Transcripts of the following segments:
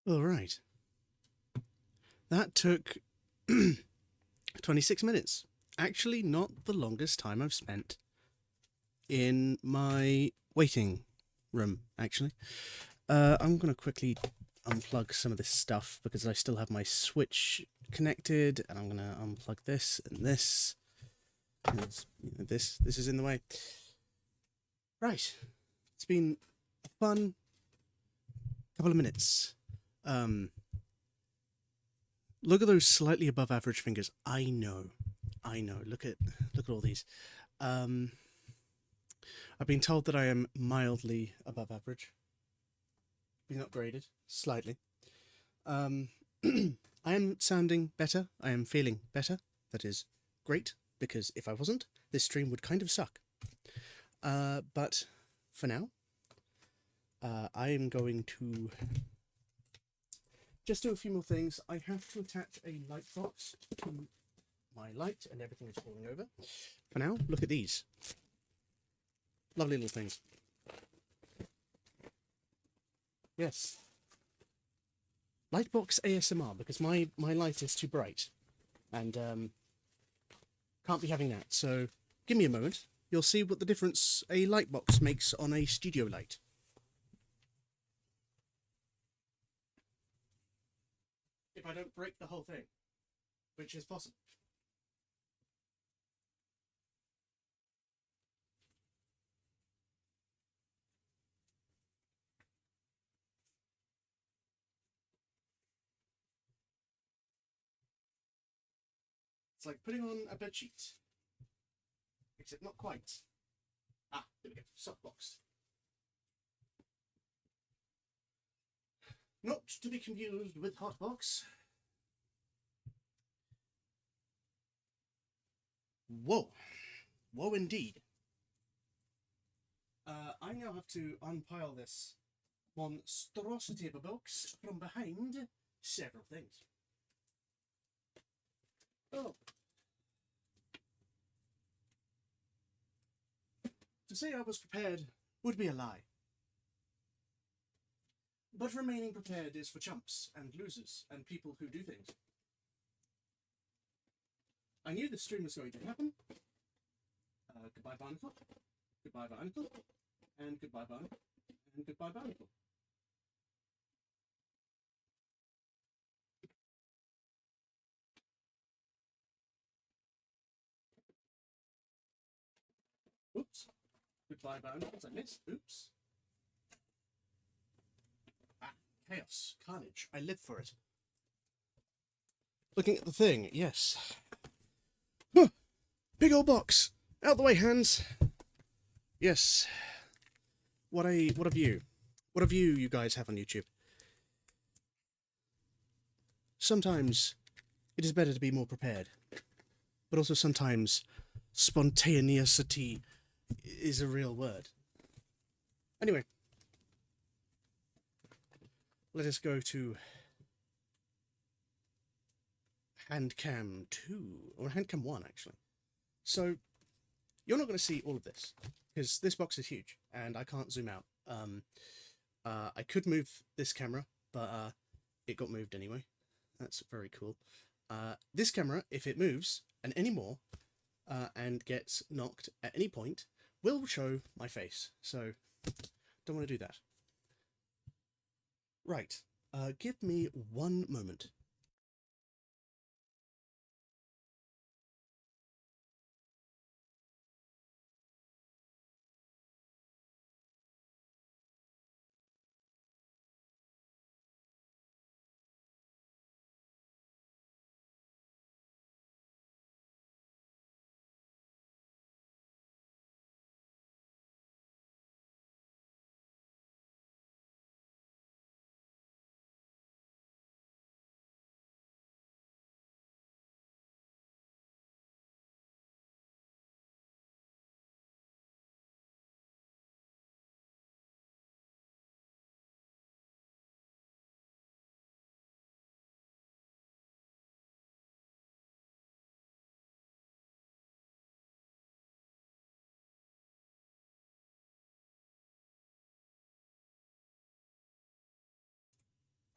All right. That took 26 minutes. Actually, not the longest time I've spent in my waiting room, actually. I'm going to quickly unplug some of this stuff because I still have my switch connected, and I'm going to unplug this and this. This is in the way. Right. It's been a fun couple of minutes. Look at those slightly above average fingers. I know. Look at all these. Um, I've been told that I am mildly above average. Been upgraded slightly. I am sounding better. I am feeling better. That is great, because if I wasn't, this stream would kind of suck. But for now, I am going to just do a few more things. I have to attach a light box to my light, and everything is falling over. For now, look at these. Lovely little things. Yes. Lightbox ASMR, because my light is too bright. And can't be having that. So give me a moment. You'll see what the difference a lightbox makes on a studio light. If I don't break the whole thing, which is possible. It's like putting on a bedsheet. Except not quite. Ah, there we go. Softbox. Not to be confused with hotbox. Whoa. Whoa indeed. I now have to unpile this monstrosity of a box from behind several things. Oh. To say I was prepared would be a lie. But remaining prepared is for chumps and losers and people who do things. I knew this stream was going to happen. Goodbye, Barnacle. Goodbye, Barnacle. And goodbye, Barnacle. And goodbye, Barnacle. Oops. Goodbye, Barnacles. I missed. Oops. Ah, chaos. Carnage. I live for it. Looking at the thing, yes. Huh. Big old box. Out the way, hands. Yes. What a view. What a view you guys have on YouTube. Sometimes it is better to be more prepared. But also sometimes spontaneity is a real word. Anyway. Let us go to handcam 2, or handcam 1 actually. So you're not going to see all of this because this box is huge and I can't zoom out. I could move this camera, but it got moved anyway. That's very cool. This camera, if it moves and any more and gets knocked at any point, will show my face. So don't want to do that. Right. Give me one moment.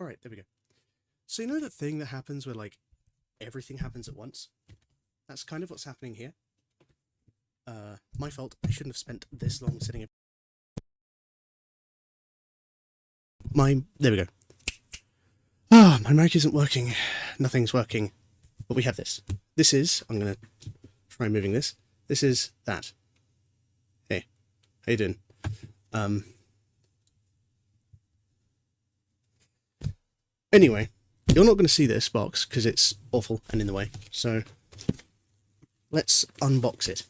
Alright, there we go. So you know that thing that happens where, like, everything happens at once? That's kind of what's happening here. My fault. I shouldn't have spent this long sitting. There we go. Ah, my mic isn't working. Nothing's working. But we have this. This is, I'm gonna try moving this. This is that. Hey, how you doing? Anyway, you're not going to see this box because it's awful and in the way. So let's unbox it.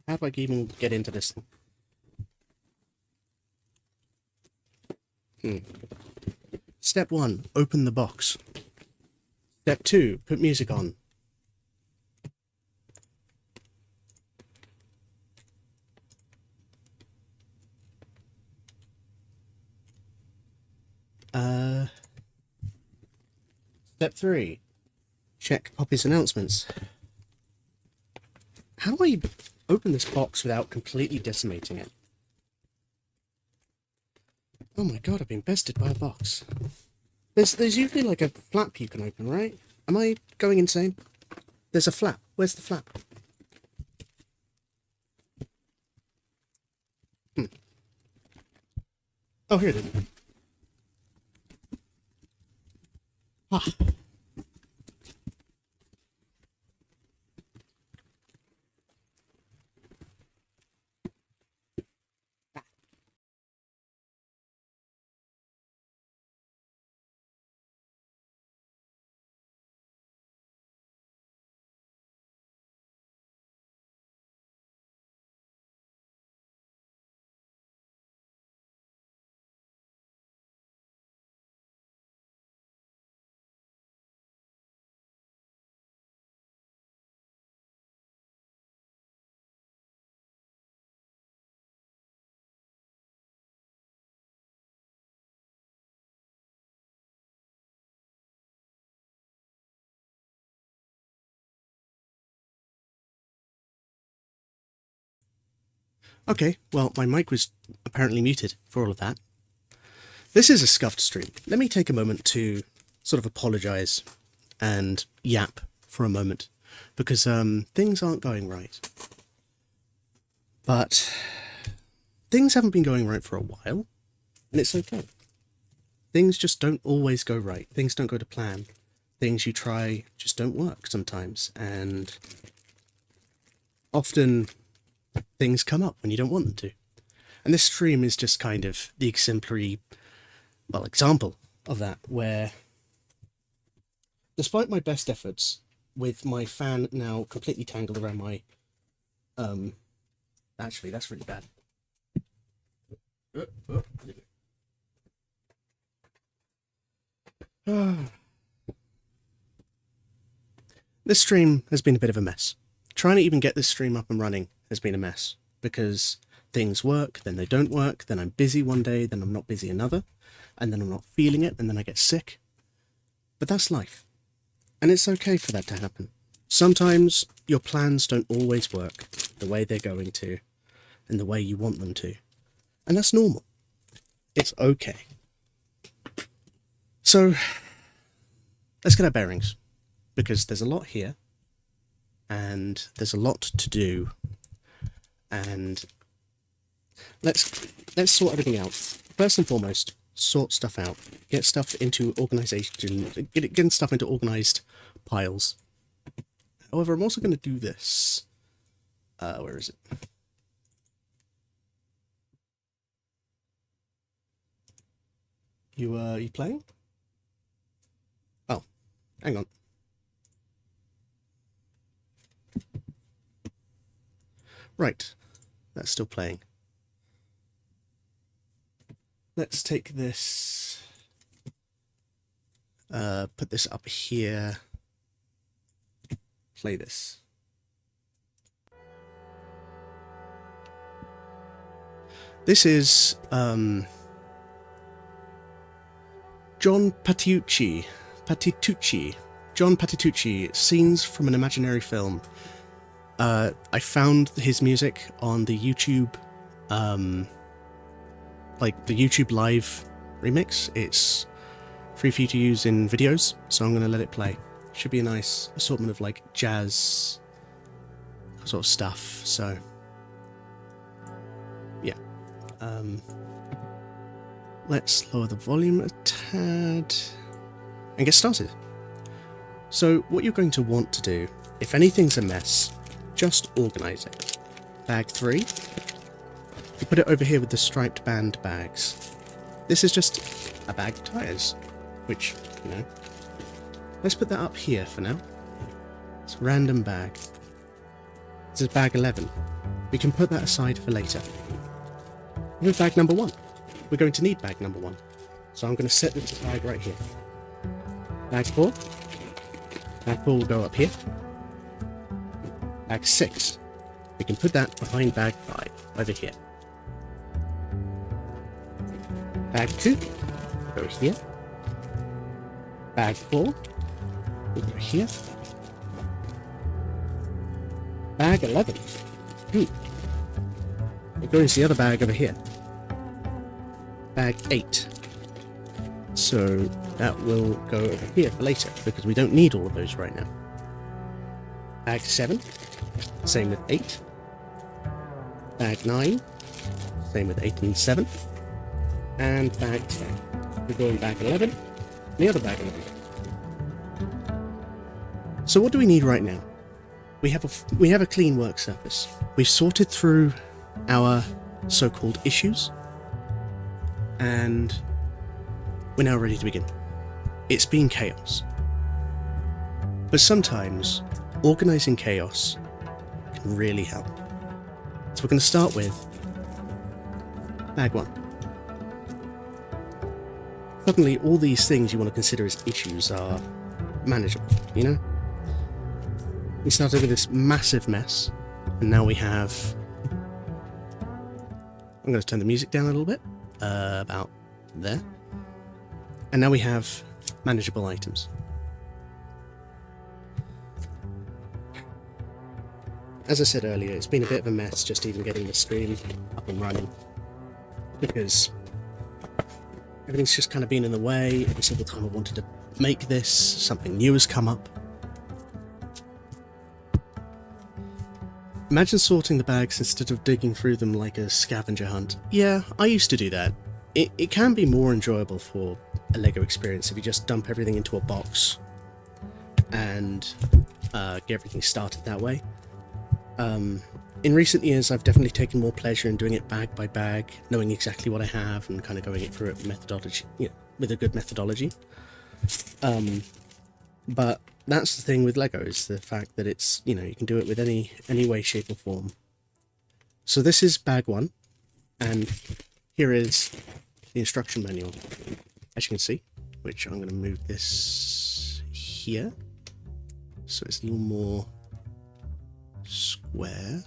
How do I even get into this thing? Step 1, open the box. Step 2, put music on. Step 3, check Poppy's announcements. How do I open this box without completely decimating it? Oh my god, I've been bested by a box. There's usually like a flap you can open, right? Am I going insane? There's a flap. Where's the flap? Oh, here it is. Ah. Okay, well, my mic was apparently muted for all of that. This is a scuffed stream. Let me take a moment to sort of apologise and yap for a moment, because things aren't going right. But things haven't been going right for a while, and it's okay. Things just don't always go right. Things don't go to plan. Things you try just don't work sometimes, and often things come up when you don't want them to. And this stream is just kind of the exemplary, well, example of that, where despite my best efforts, with my fan now completely tangled around my, actually, that's really bad. This stream has been a bit of a mess. Trying to even get this stream up and running has been a mess, because things work, then they don't work, then I'm busy one day, then I'm not busy another, and then I'm not feeling it, and then I get sick. But that's life. And it's okay for that to happen. Sometimes your plans don't always work the way they're going to, and the way you want them to. And that's normal. It's okay. So, let's get our bearings, because there's a lot here, and there's a lot to do, and let's sort everything out. First and foremost, sort stuff out. Get stuff into organisation, getting stuff into organised piles. However, I'm also going to do this. Where is it? You playing? Oh, hang on. Right, that's still playing. Let's take this, put this up here, play this. This is, John Patitucci, John Patitucci, Scenes from an Imaginary Film. I found his music on the YouTube, like the YouTube Live remix. It's free for you to use in videos, so I'm going to let it play. Should be a nice assortment of like jazz sort of stuff. So yeah, let's lower the volume a tad and get started. So what you're going to want to do, if anything's a mess, just organise it. Bag 3, you put it over here with the striped band bags. This is just a bag of tyres, which, you know, let's put that up here for now. It's a random bag. This is bag 11. We can put that aside for later. Here's bag number 1. We're going to need bag number 1. So I'm going to set this bag right here. Bag 4. Bag 4 will go up here. Bag 6. We can put that behind bag 5, over here. Bag 2 goes here. Bag 4 will go here. Bag 11. It goes the other bag over here. Bag 8. So that will go over here for later, because we don't need all of those right now. Bag 7. Same with 8. Bag 9. Same with 8 and 7. And bag 10. We're going bag 11. The other bag 11. So what do we need right now? We have a clean work surface. We've sorted through our so-called issues, and we're now ready to begin. It's been chaos. But sometimes organising chaos can really help. So we're going to start with bag 1. Suddenly all these things you want to consider as issues are manageable, you know? We started with this massive mess, and now we have... I'm going to turn the music down a little bit, about there. And now we have manageable items. As I said earlier, it's been a bit of a mess just even getting the stream up and running, because everything's just kind of been in the way. Every single time I wanted to make this, something new has come up. Imagine sorting the bags instead of digging through them like a scavenger hunt. Yeah, I used to do that. It can be more enjoyable for a LEGO experience if you just dump everything into a box and get everything started that way. In recent years, I've definitely taken more pleasure in doing it bag by bag, knowing exactly what I have and kind of going it through it methodology, you know, with a good methodology. But that's the thing with LEGO, is the fact that it's, you know, you can do it with any way, shape or form. So this is bag 1, and here is the instruction manual, as you can see, which I'm going to move this here, so it's a little more square.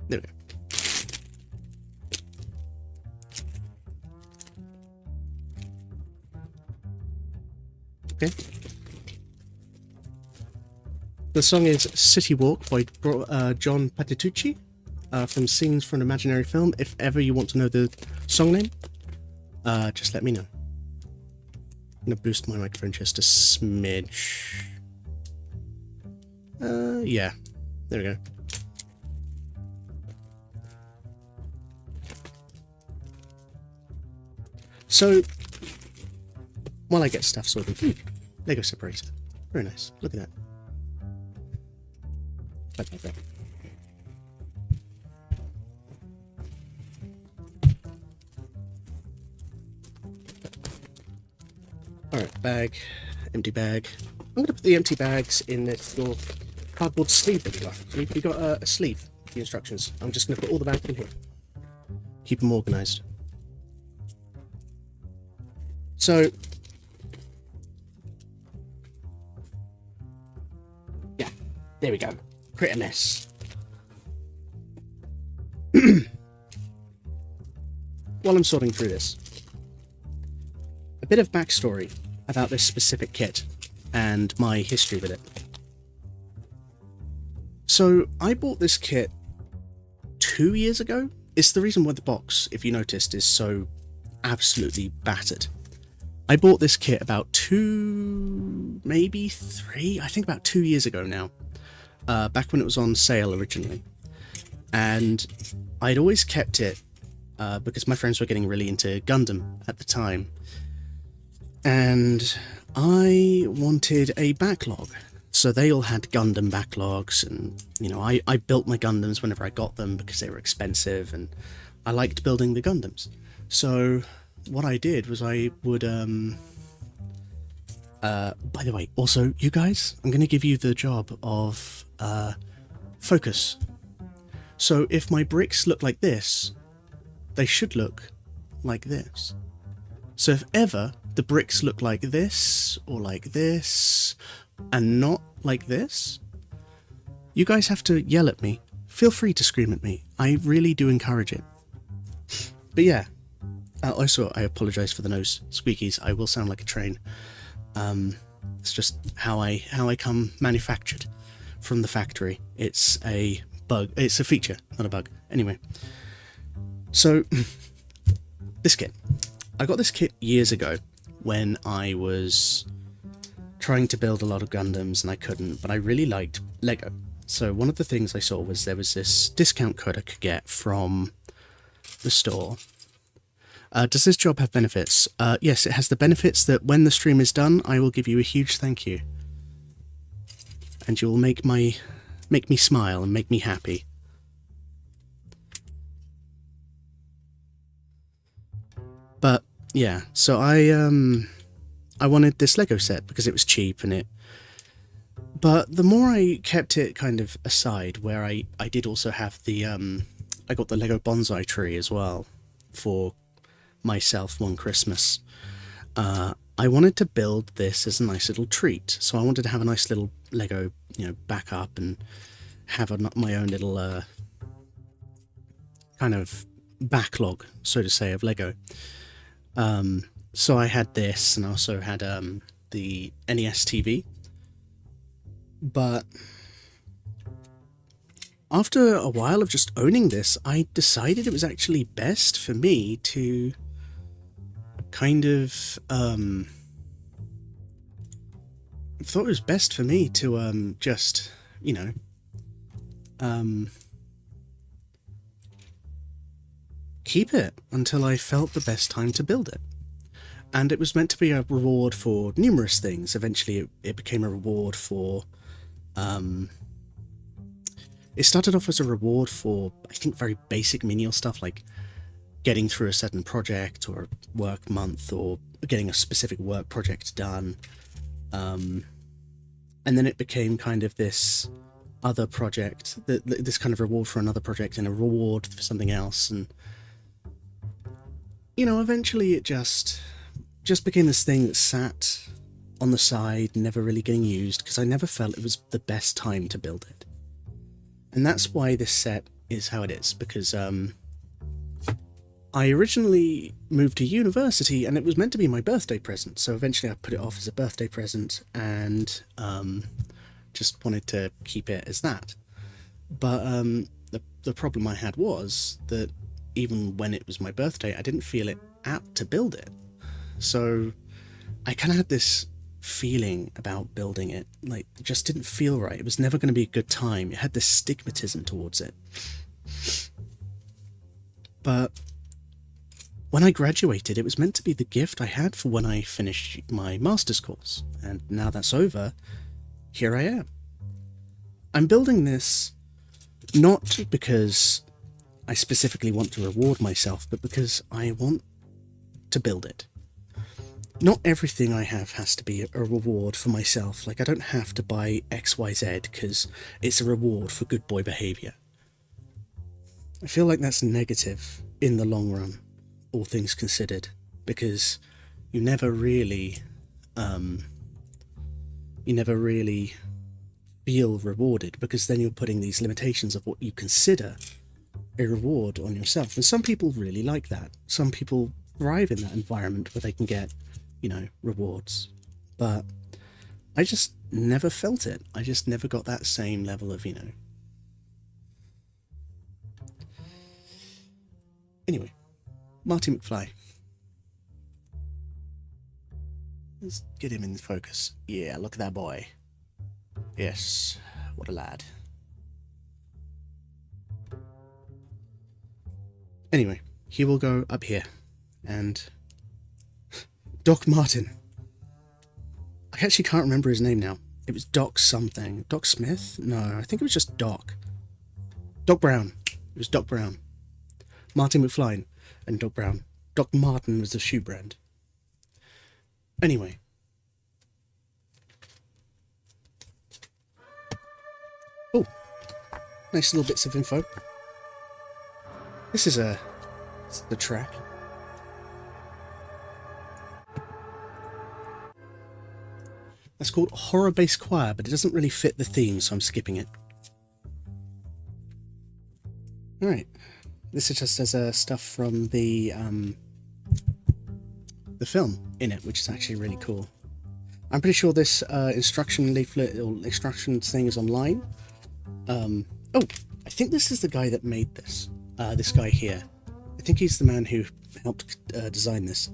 There we go. Okay. The song is City Walk by John Patitucci, from Scenes from an Imaginary Film. If ever you want to know the song name, just let me know. I'm going to boost my microphone just a smidge. Yeah. There we go. So, while I get stuff sorted, Lego separator. Very nice. Look at that. Like. Alright, bag. Empty bag. I'm going to put the empty bags in this little cardboard sleeve that we got. We got a sleeve, the instructions. I'm just going to put all the bags in here. Keep them organised. So, yeah, there we go. Create a mess. While I'm sorting through this, a bit of backstory about this specific kit. and my history with it. So I bought this kit 2 years ago. It's the reason why the box, if you noticed, is so absolutely battered. I bought this kit about 2, maybe 3, I think about 2 years ago now, back when it was on sale originally. And I'd always kept it because my friends were getting really into Gundam at the time. And I wanted a backlog. So they all had Gundam backlogs, and, you know, I built my Gundams whenever I got them because they were expensive, and I liked building the Gundams. So what I did was I would, by the way, also, you guys, I'm going to give you the job of, focus. So if my bricks look like this, they should look like this. So if ever the bricks look like this, or like this, and not like this, you guys have to yell at me. Feel free to scream at me. I really do encourage it. But yeah, also I apologise for the nose squeakies. I will sound like a train. It's just how I come manufactured from the factory. It's a bug. It's a feature, not a bug. Anyway, so this kit. I got this kit years ago when I was trying to build a lot of Gundams and I couldn't, but I really liked Lego. So one of the things I saw was there was this discount code I could get from the store. Does this job have benefits? Yes, it has the benefits that when the stream is done, I will give you a huge thank you. And you will make me smile and make me happy. But yeah, so I wanted this Lego set because it was cheap and but the more I kept it kind of aside, where I did also have the, I got the Lego bonsai tree as well for myself one Christmas. I wanted to build this as a nice little treat. So I wanted to have a nice little Lego, you know, backup and have my own little, kind of backlog, so to say, of Lego. So I had this, and I also had the NES TV. But after a while of just owning this, I decided it was actually best for me to kind of I thought it was best for me to just, you know, keep it until I felt the best time to build it. And it was meant to be a reward for numerous things. Eventually it became a reward for, it started off as a reward for, I think, very basic menial stuff like getting through a certain project or work month or getting a specific work project done. And then it became kind of this other project, this kind of reward for another project and a reward for something else. And, you know, eventually it just became this thing that sat on the side, never really getting used, because I never felt it was the best time to build it. And that's why this set is how it is, because I originally moved to university and it was meant to be my birthday present, so eventually I put it off as a birthday present and just wanted to keep it as that. But the problem I had was that even when it was my birthday, I didn't feel it apt to build it. So I kind of had this feeling about building it, like, it just didn't feel right. It was never going to be a good time. It had this stigmatism towards it. But when I graduated, it was meant to be the gift I had for when I finished my master's course. And now that's over, here I am. I'm building this not because I specifically want to reward myself, but because I want to build it. Not everything I have has to be a reward for myself. Like, I don't have to buy XYZ because it's a reward for good boy behaviour. I feel like that's negative in the long run, all things considered, because you never really feel rewarded, because then you're putting these limitations of what you consider a reward on yourself. And some people really like that. Some people thrive in that environment where they can get, you know, rewards. But I just never felt it. I just never got that same level of, Anyway, Marty McFly. Let's get him in focus. Yeah, look at that boy. Yes, what a lad. Anyway, he will go up here. And Doc Martin. I actually can't remember his name now. It was Doc something. Doc Smith? No, I think it was just Doc. Doc Brown. It was Doc Brown. Martin McFly and Doc Brown. Doc Martin was the shoe brand. Anyway. Oh, nice little bits of info. This is the track. That's called Horror Bass Choir, but it doesn't really fit the theme, so I'm skipping it. Alright. This is just as stuff from the film in it, which is actually really cool. I'm pretty sure this instruction leaflet or instruction thing is online. Oh, I think this is the guy that made this. This guy here. I think he's the man who helped design this.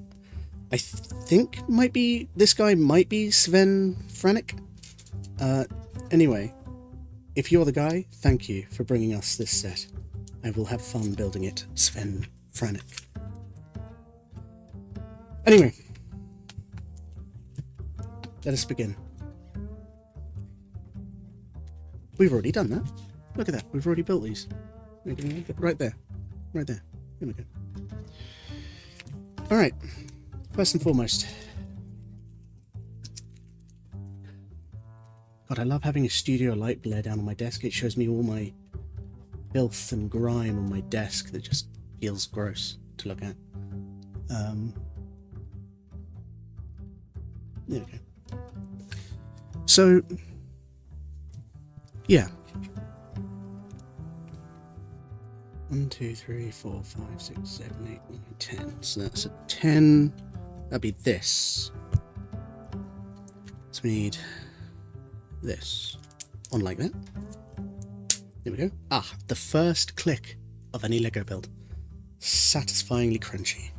I think this guy might be Sven Franek. Anyway, if you're the guy, thank you for bringing us this set. I will have fun building it, Sven Franek. Anyway, let us begin. We've already done that. Look at that, we've already built these. Right there. Right there. Here we go. Alright, first and foremost. God, I love having a studio light blare down on my desk. It shows me all my filth and grime on my desk that just feels gross to look at. There we go. So, yeah. 1, 2, 3, 4, 5, 6, 7, 8, 9, 10. So that's a 10. That'd be this. So we need this. On like that. There we go. Ah, the first click of any Lego build. Satisfyingly crunchy.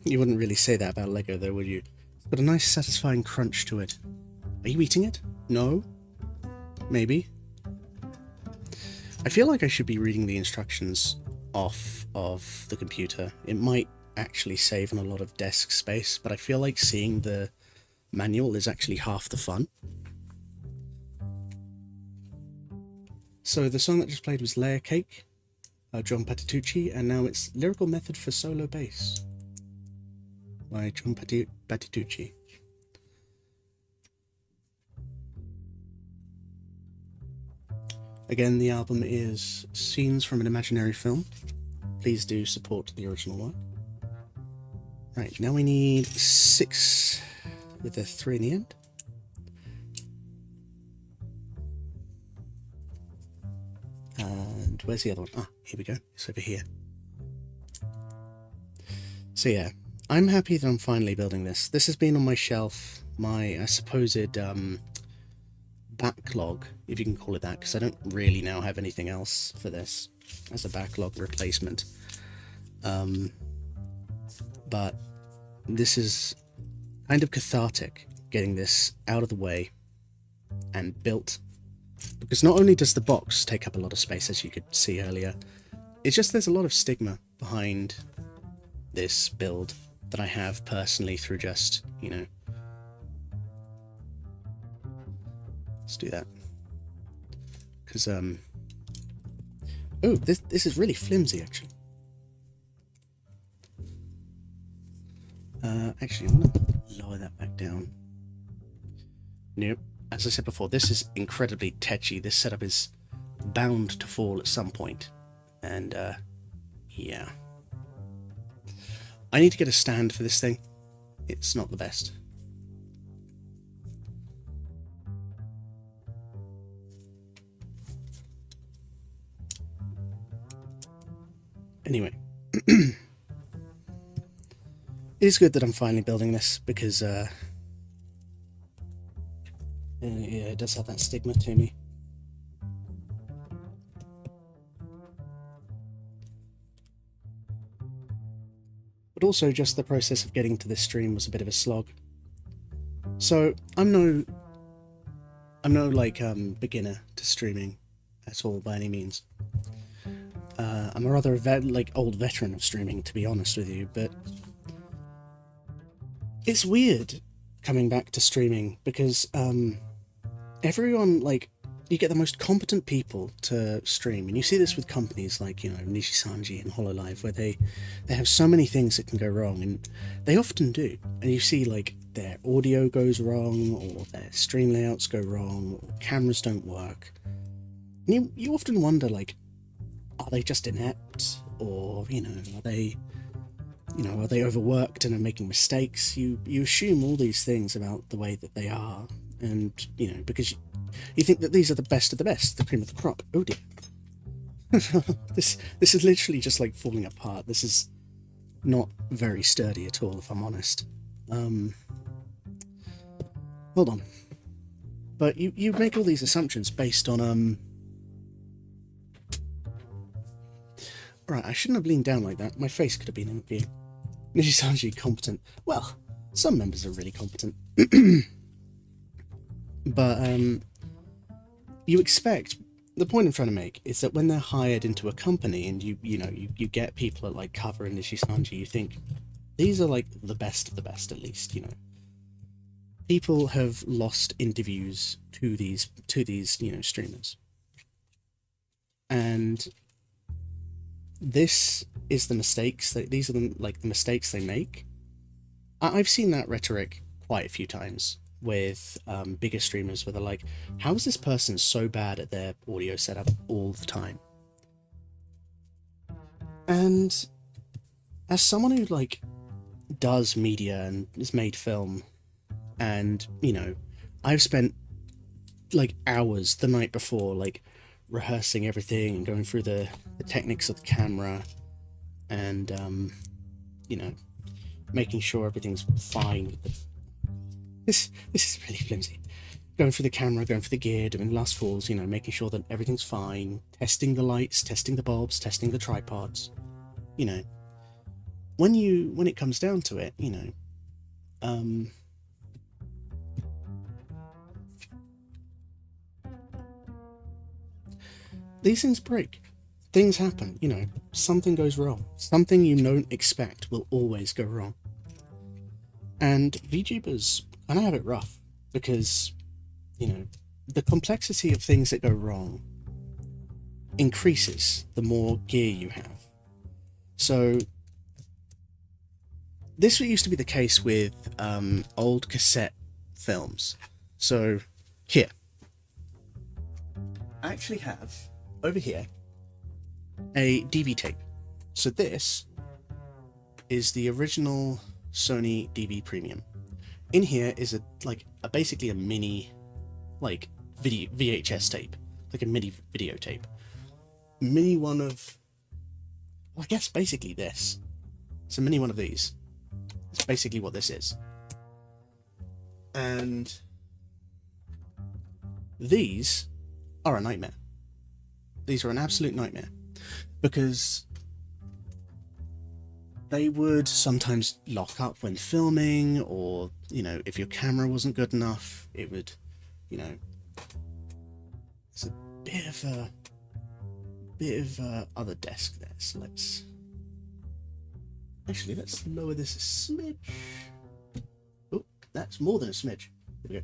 You wouldn't really say that about Lego though, would you? It's got a nice satisfying crunch to it. Are you eating it? No? Maybe? I feel like I should be reading the instructions off of the computer. It might actually save on a lot of desk space, but I feel like seeing the manual is actually half the fun. So the song that just played was Layer Cake, John Patitucci, and now it's Lyrical Method for Solo Bass by John Patitucci. Again, the album is Scenes from an Imaginary Film. Please do support the original work. Right, now we need 6 with a 3 in the end. And where's the other one? Ah, here we go. It's over here. So yeah, I'm happy that I'm finally building this. This has been on my shelf, my supposed backlog, if you can call it that, because I don't really now have anything else for this as a backlog replacement. But this is kind of cathartic, getting this out of the way and built, because not only does the box take up a lot of space, as you could see earlier, it's just there's a lot of stigma behind this build that I have personally through just, let's do that. Because, oh, this is really flimsy, actually. Actually, I'm going to lower that back down. Nope. As I said before, this is incredibly tetchy. This setup is bound to fall at some point. And, yeah. I need to get a stand for this thing. It's not the best. Anyway. It is good that I'm finally building this, because yeah, it does have that stigma to me. But also, just the process of getting to this stream was a bit of a slog. So I'm no like beginner to streaming at all by any means. I'm a rather old veteran of streaming, to be honest with you, but it's weird coming back to streaming, because everyone, like, you get the most competent people to stream, and you see this with companies like, you know, Nijisanji and HoloLive, where they have so many things that can go wrong, and they often do. And you see, like, their audio goes wrong, or their stream layouts go wrong, or cameras don't work. And you often wonder, like, are they just inept, or, you know, are they overworked and are making mistakes? You assume all these things about the way that they are, and, you know, because you think that these are the best of the best, the cream of the crop. Oh dear. This is literally just like falling apart. This is not very sturdy at all, if I'm honest. Hold on. But you make all these assumptions based on Right, I shouldn't have leaned down like that. My face could have been in view. Nijisanji competent. Well, some members are really competent. But you expect, the point I'm trying to make is that when they're hired into a company, and you get people at like Cover and Nijisanji, you think these are like the best of the best, at least, you know. People have lost interviews to these you know, streamers, and this is the mistakes that these are the mistakes they make. I've seen that rhetoric quite a few times with bigger streamers, where they're like, how is this person so bad at their audio setup all the time? And as someone who like does media and has made film, and, you know, I've spent like hours the night before, like, rehearsing everything and going through the techniques of the camera, and you know, making sure everything's fine with the... This is really flimsy. Going through the camera, going through the gear, doing last falls, you know, making sure that everything's fine, testing the lights, testing the bulbs, testing the tripods. You know, when it comes down to it, you know, these things break. Things happen, you know, something goes wrong. Something you don't expect will always go wrong. And VTubers kind of have it rough, because, you know, the complexity of things that go wrong increases the more gear you have. So this used to be the case with old cassette films. So here, I actually have over here a DV tape. So this is the original Sony DV Premium. In here is basically a mini, like, VHS tape, like a mini videotape. Mini one of, well, I guess basically this. It's a mini one of these. It's basically what this is. And these are a nightmare. These are an absolute nightmare, because they would sometimes lock up when filming, or, you know, if your camera wasn't good enough, it would, you know, it's a bit of other desk there. So let's lower this a smidge. Oh, that's more than a smidge. There we go.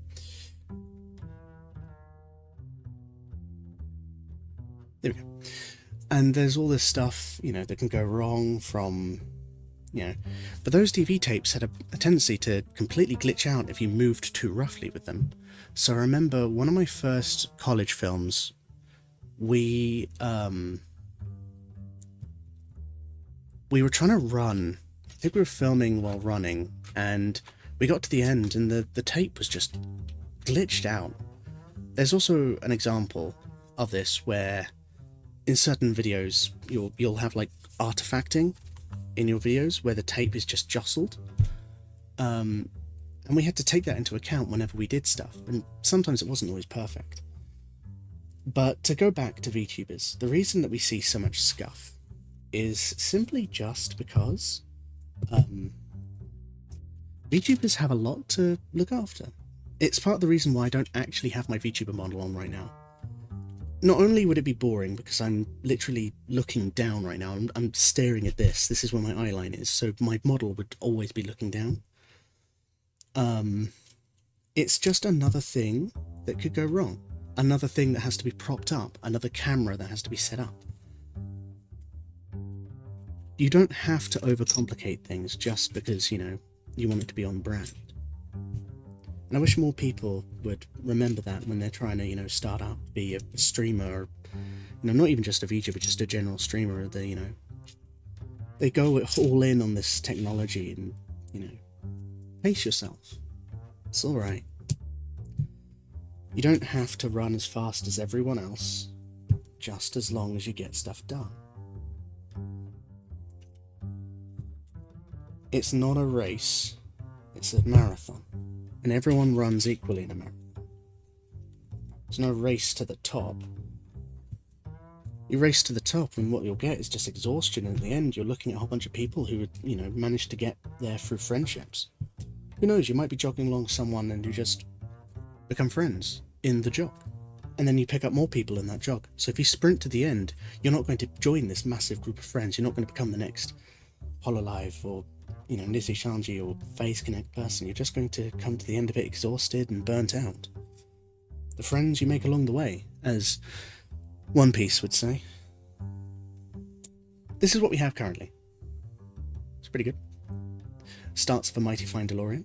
There we go. And there's all this stuff, you know, that can go wrong from, you know, but those DV tapes had a tendency to completely glitch out if you moved too roughly with them. So I remember one of my first college films, we were trying to run. I think we were filming while running, and we got to the end, and the tape was just glitched out. There's also an example of this where in certain videos you'll have like artifacting in your videos where the tape is just jostled. And we had to take that into account whenever we did stuff, and sometimes it wasn't always perfect. But to go back to VTubers, the reason that we see so much scuff is simply just because VTubers have a lot to look after. It's part of the reason why I don't actually have my VTuber model on right now. Not only would it be boring, because I'm literally looking down right now, I'm staring at this. This is where my eye line is, so my model would always be looking down. It's just another thing that could go wrong. Another thing that has to be propped up. Another camera that has to be set up. You don't have to overcomplicate things just because, you know, you want it to be on brand. And I wish more people would remember that when they're trying to, you know, start up, be a streamer, or, you know, not even just a VTuber, just a general streamer. They, you know, they go all in on this technology and, you know, pace yourself. It's alright. You don't have to run as fast as everyone else, just as long as you get stuff done. It's not a race, it's a marathon, and everyone runs equally in a marathon. There's no race to the top. You race to the top and what you'll get is just exhaustion, and in the end you're looking at a whole bunch of people who would, you know, manage to get there through friendships. Who knows, you might be jogging along someone and you just become friends in the jog. And then you pick up more people in that jog. So if you sprint to the end, you're not going to join this massive group of friends. You're not going to become the next Hololive or, you know, Nizzy Shanji or Phase Connect person. You're just going to come to the end of it exhausted and burnt out. The friends you make along the way, as One Piece would say. This is what we have currently. It's pretty good. Starts of a mighty fine DeLorean.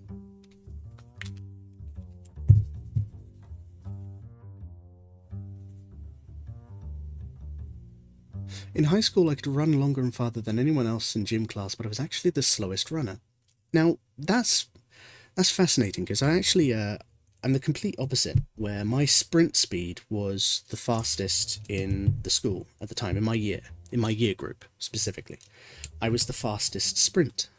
In high school I could run longer and farther than anyone else in gym class, but I was actually the slowest runner. Now, that's fascinating, because I actually, I'm the complete opposite, where my sprint speed was the fastest in the school at the time, in my year group specifically. I was the fastest sprinter.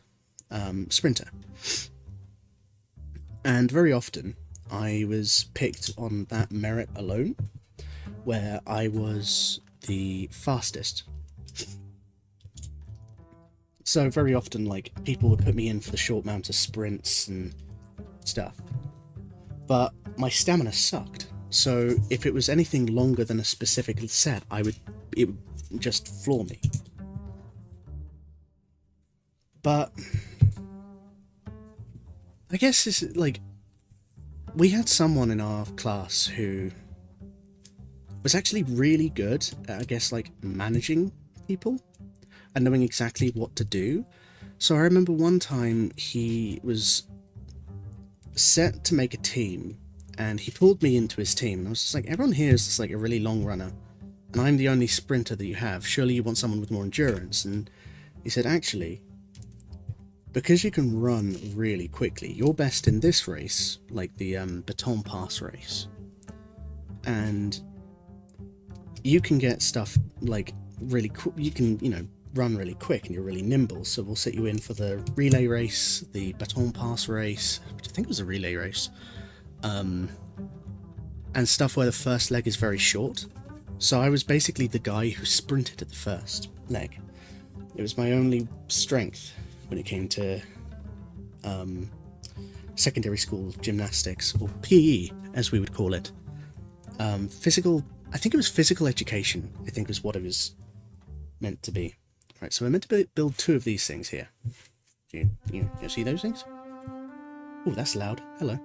And very often I was picked on that merit alone, where I was the fastest. So very often, like, people would put me in for the short amount of sprints and stuff, but my stamina sucked. So if it was anything longer than a specific set, it would just floor me. But I guess it's like, we had someone in our class who was actually really good at, I guess, like, managing people and knowing exactly what to do. So I remember one time he was set to make a team, and he pulled me into his team, and I was just like, everyone here is just like a really long runner, and I'm the only sprinter that you have. Surely you want someone with more endurance. And he said, actually, because you can run really quickly, you're best in this race, like the baton pass race, and you can get stuff like really quick. You can, you know, run really quick and you're really nimble, so we'll set you in for the relay race, the baton pass race, which I think was a relay race, and stuff where the first leg is very short. So I was basically the guy who sprinted at the first leg. It was my only strength when it came to secondary school gymnastics, or PE as we would call it. I think it was physical education, I think was what it was meant to be. Right, so we're meant to build two of these things here. Do you see those things? Oh, that's loud. Hello.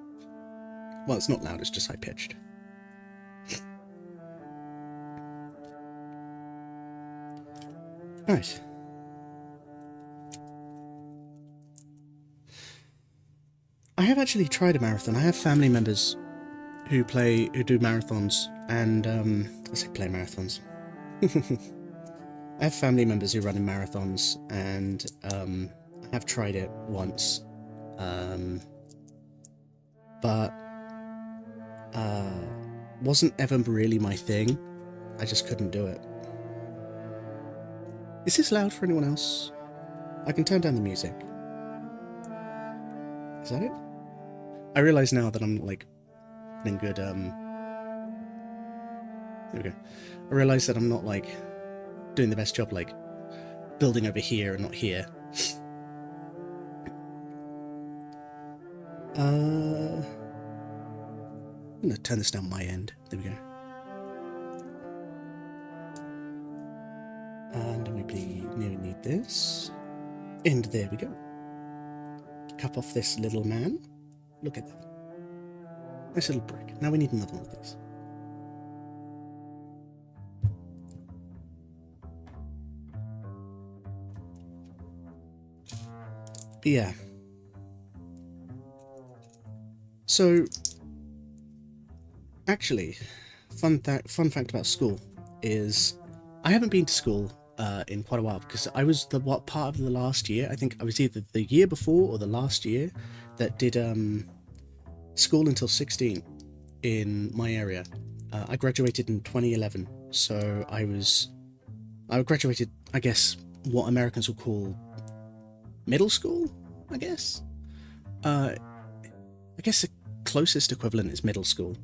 Well, it's not loud, it's just high-pitched. Right. I have actually tried a marathon. I have family members who do marathons, and I say play marathons. I have family members who run in marathons, and I have tried it once, but wasn't ever really my thing. I just couldn't do it. Is this loud for anyone else? I can turn down the music. Is that it? I realise now that I'm like in good there we go. I realise that I'm not like doing the best job like building over here and not here. I'm gonna turn this down my end. There we go. And we need this. And there we go. Cap off this little man. Look at that. Nice little brick. Now we need another one of these. But yeah. So, actually, fun fact about school is I haven't been to school in quite a while because I was part of the last year. I think I was either the year before or the last year that did school until 16 in my area. I graduated in 2011, so I graduated, I guess, what Americans will call middle school, I guess. I guess the closest equivalent is middle school.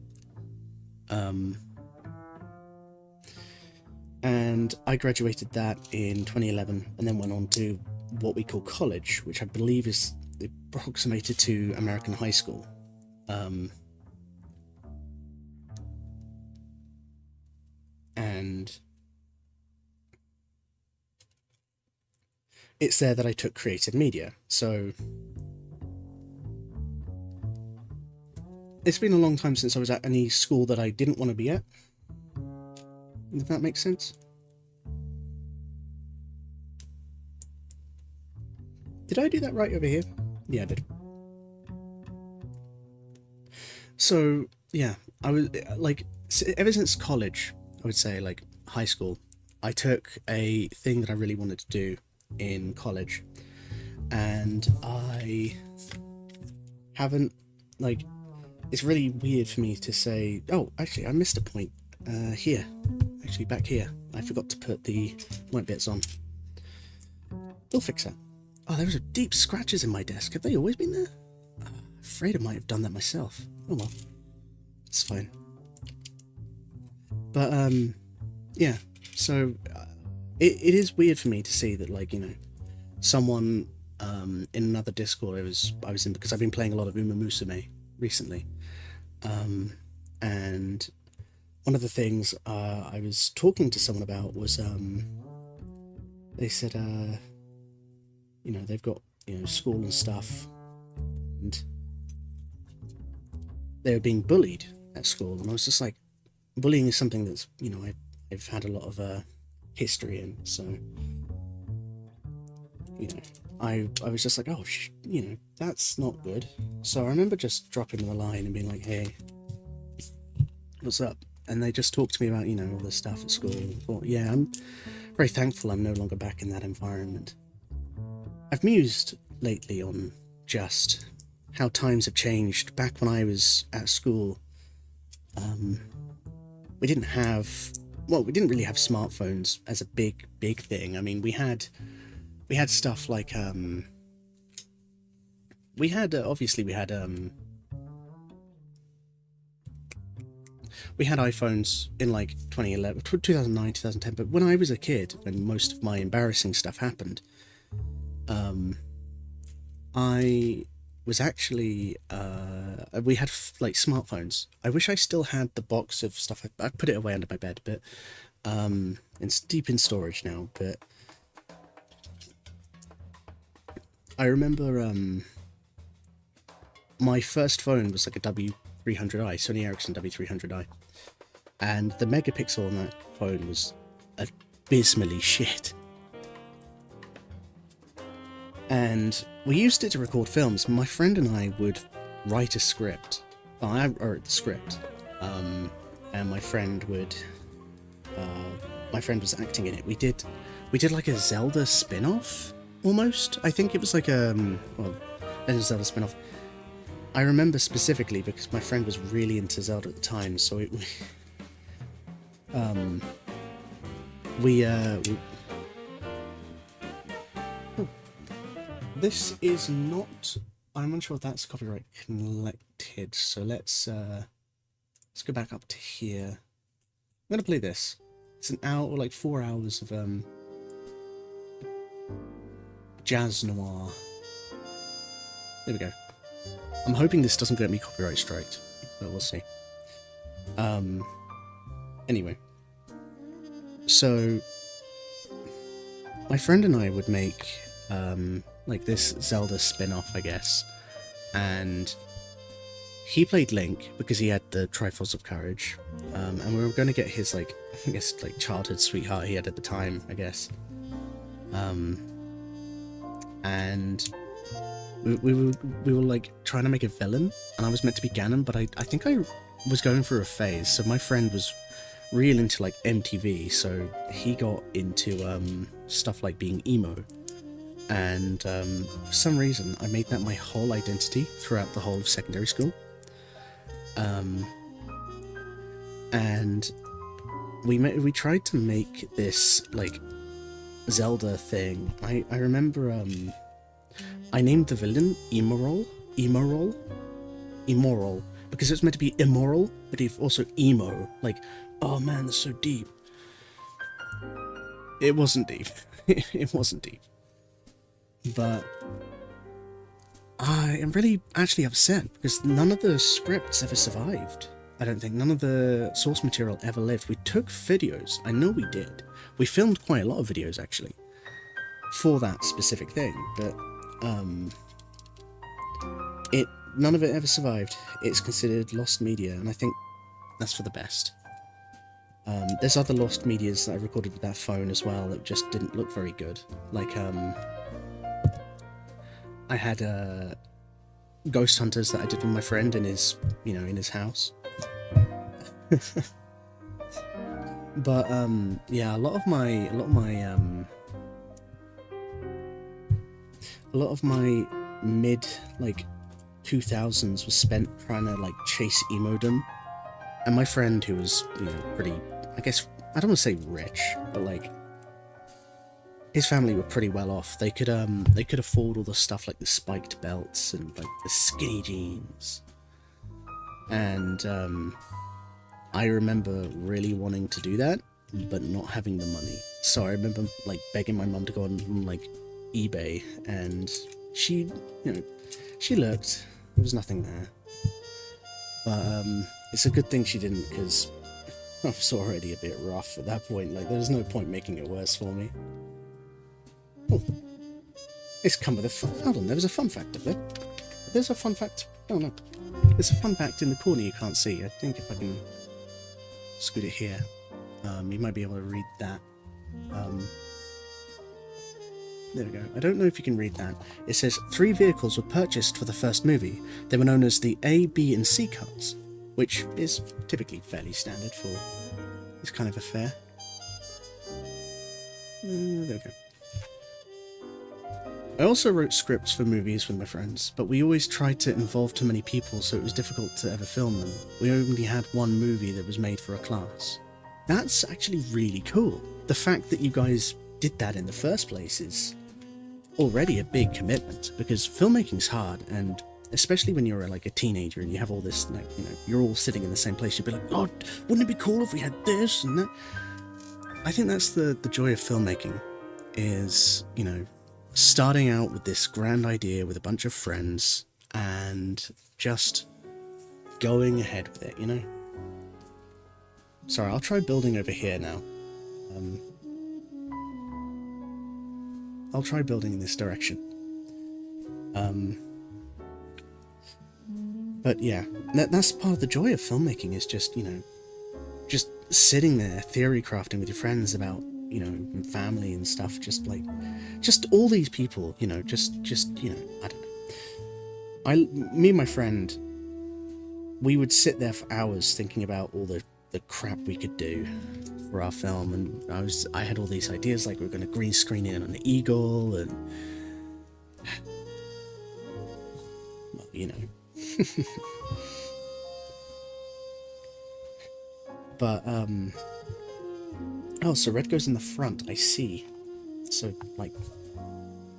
And I graduated that in 2011 and then went on to what we call college, which I believe is approximated to American high school. And it's there that I took creative media. So it's been a long time since I was at any school that I didn't want to be at. If that makes sense. Did I do that right over here? Yeah, I did. So, yeah, I was, like, ever since college, I would say, like, high school, I took a thing that I really wanted to do in college, and I haven't, like, it's really weird for me to say, oh, actually, I missed a point here. Actually, back here. I forgot to put the white bits on. We'll fix that. Oh, there was deep scratches in my desk. Have they always been there? I'm afraid I might have done that myself. Oh well. It's fine. But, yeah. So, it is weird for me to see that, like, you know, someone in another Discord I was in, because I've been playing a lot of Uma Musume recently. And one of the things I was talking to someone about was they said you know, they've got, you know, school and stuff, and they were being bullied at school, and I was just like, bullying is something that's, you know, I've had a lot of history in, so, you know, I was just like, oh, you know, that's not good. So I remember just dropping them a line and being like, hey, what's up? And they just talked to me about, you know, all this stuff at school. I thought, yeah, I'm very thankful I'm no longer back in that environment. I've mused lately on just how times have changed. Back when I was at school, we didn't really have smartphones as a big thing. I mean, we had stuff like we had iPhones in like 2011, 2009, 2010, but when I was a kid, when most of my embarrassing stuff happened, I was actually, we had like smartphones. I wish I still had the box of stuff. I put it away under my bed, but it's deep in storage now, but I remember my first phone was like a W300i, Sony Ericsson W300i, and the megapixel on that phone was abysmally shit. And we used it to record films. My friend and I would write a script. Well, I wrote the script, and my friend was acting in it. We did like a Zelda spin-off, almost. I think it was like a Zelda spin-off. I remember specifically because my friend was really into Zelda at the time, so this is not I'm unsure if that's copyright collected, so let's go back up to here. I'm gonna play this. It's an hour, or like 4 hours of jazz noir. There we go. I'm hoping this doesn't get me copyright striked, but we'll see. Anyway, so my friend and I would make like this Zelda spin-off, I guess, and he played Link because he had the Triforce of Courage, and we were going to get his, like, I guess, like, childhood sweetheart he had at the time, I guess, and we were like trying to make a villain, and I was meant to be Ganon, but I think I was going through a phase. So my friend was real into like MTV, so he got into stuff like being emo, and for some reason I made that my whole identity throughout the whole of secondary school. And we tried to make this like Zelda thing. I remember I named the villain Immoral, because it was meant to be immoral, but also emo, like, oh man, that's so deep. It wasn't deep. It wasn't deep. But I am really actually upset because none of the scripts ever survived. I don't think. None of the source material ever lived. We took videos. I know we did. We filmed quite a lot of videos, actually, for that specific thing, but none of it ever survived. It's considered lost media, and I think that's for the best. There's other lost medias that I recorded with that phone as well that just didn't look very good. Like, I had Ghost Hunters that I did with my friend in his, in his house. But yeah, a lot of my mid like 2000s was spent trying to like chase emodom, and my friend, who was pretty, I guess, I don't want to say rich, but like his family were pretty well off. They could afford all the stuff like the spiked belts and like the skinny jeans, and I remember really wanting to do that but not having the money. So I remember like begging my mum to go on like eBay, and she she looked. There was nothing there, but it's a good thing she didn't, because I was already a bit rough at that point. Like, there's no point making it worse for me. Oh, it's come with a hold on, there was a fun fact up there. There's a fun fact. Oh no, there's a fun fact in the corner you can't see. I think if I can scoot it here, you might be able to read that. There we go. I don't know if you can read that. It says 3 vehicles were purchased for the first movie. They were known as the A, B, and C cars, which is typically fairly standard for this kind of affair. There we go. I also wrote scripts for movies with my friends, but we always tried to involve too many people, so it was difficult to ever film them. We only had one movie that was made for a class. That's actually really cool. The fact that you guys did that in the first place is already a big commitment, because filmmaking's hard, and especially when you're like a teenager and you have all this, like, you're all sitting in the same place, you'd be like, oh, wouldn't it be cool if we had this and that? I think that's the joy of filmmaking, is, starting out with this grand idea with a bunch of friends and just going ahead with it, Sorry, I'll try building over here now. I'll try building in this direction. But yeah, that's part of the joy of filmmaking, is just, just sitting there theory crafting with your friends about, family and stuff, just all these people, I don't know. Me and my friend, we would sit there for hours thinking about all the crap we could do for our film, and I had all these ideas, like we were going to green screen in an eagle, and well, but oh, so red goes in the front, I see. So, like,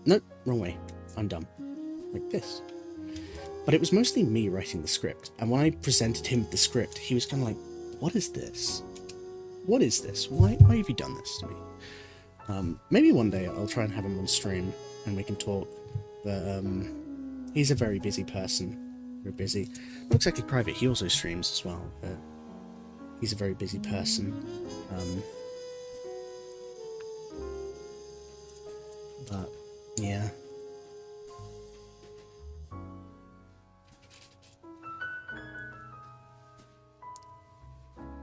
nope, wrong way, I'm dumb, like this. But it was mostly me writing the script, and when I presented him the script, he was kind of like, what is this? What is this? Why have you done this to me? Maybe one day I'll try and have him on stream, and we can talk, but he's a very busy person. Very busy. Not exactly private, he also streams as well, but he's a very busy person. But, yeah.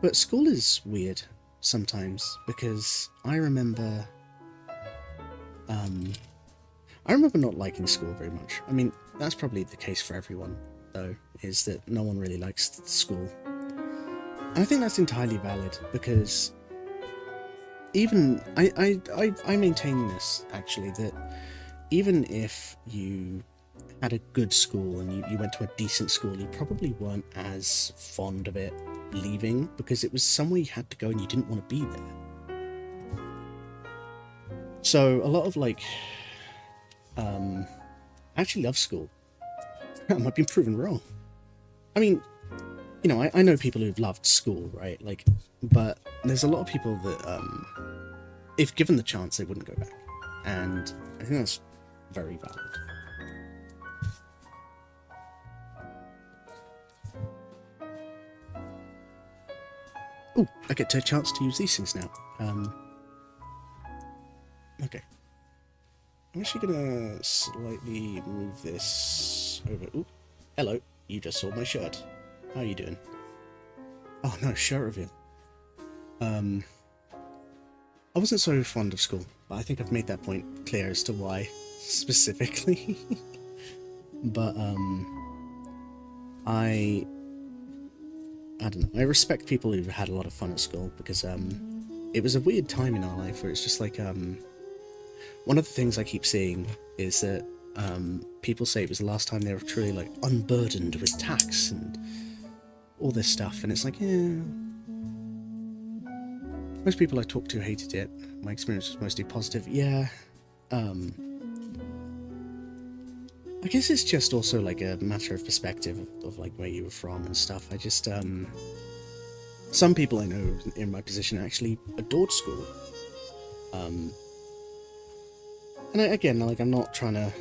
But school is weird sometimes, because I remember not liking school very much. I mean, that's probably the case for everyone, though, is that no one really likes school. And I think that's entirely valid, because even, I maintain this, actually, that even if you had a good school and you went to a decent school, you probably weren't as fond of it leaving, because it was somewhere you had to go and you didn't want to be there. So a lot of I actually love school. I've been proven wrong. I mean, you know, I know people who've loved school, right? But there's a lot of people that, if given the chance, they wouldn't go back. And I think that's very valid. Oh, I get a chance to use these things now. Okay. I'm actually gonna slightly move this over. Ooh, hello. You just saw my shirt. How are you doing? Oh no, shirt reveal. I wasn't so fond of school, but I think I've made that point clear as to why specifically. But I don't know. I respect people who've had a lot of fun at school, because it was a weird time in our life where it's just like one of the things I keep seeing is that people say it was the last time they were truly like unburdened with tax and all this stuff, and it's like, yeah. Most people I talked to hated it. My experience was mostly positive. Yeah. I guess it's just also like a matter of perspective of like where you were from and stuff. I just some people I know in my position actually adored school. And again, like, I'm not trying to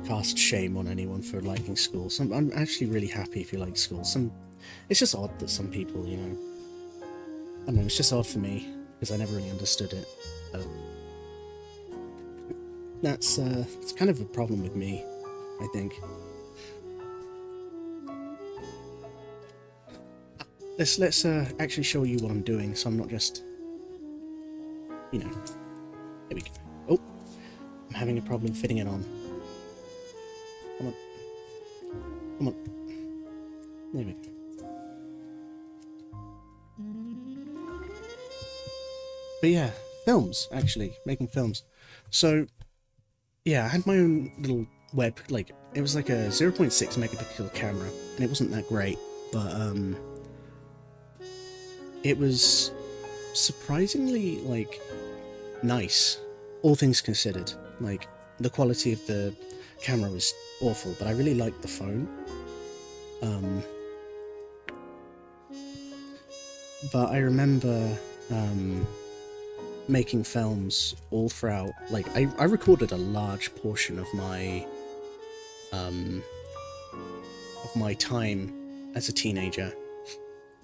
cast shame on anyone for liking school. I'm actually really happy if you like school. It's just odd that some people, you know, I don't know, it's just odd for me, because I never really understood it. That's it's kind of a problem with me, I think. Let's actually show you what I'm doing, so I'm not just, you know. There we go. Oh, I'm having a problem fitting it on. Come on. Come on. There we go. But yeah, films, actually, making films. So, yeah, I had my own little web, like, it was like a 0.6 megapixel camera, and it wasn't that great, but, it was surprisingly, like, nice, all things considered. Like, the quality of the camera was awful, but I really liked the phone. But I remember, making films all throughout, like, I recorded a large portion of my time as a teenager.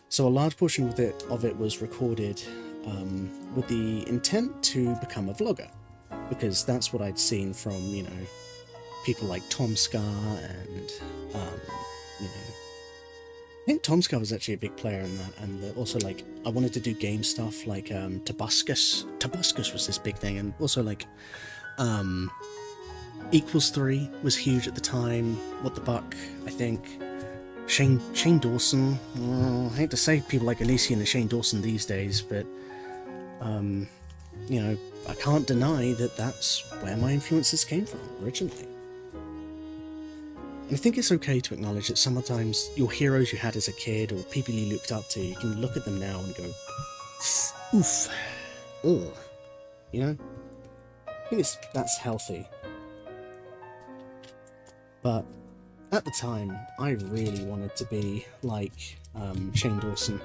So a large portion of it was recorded with the intent to become a vlogger, because that's what I'd seen from, you know, people like Tom Scar and, you know, I think Tom Scar was actually a big player in that, and also, like, I wanted to do game stuff, like, Tobuscus. Tobuscus was this big thing, and also, like, Equals 3 was huge at the time, What the Buck, I think, Shane Dawson, I hate to say people like Elysian and Shane Dawson these days, but, you know, I can't deny that that's where my influences came from, originally. And I think it's okay to acknowledge that sometimes your heroes you had as a kid, or people you looked up to, you can look at them now and go, oof, ugh, you know? I think that's healthy. But at the time, I really wanted to be like Shane Dawson.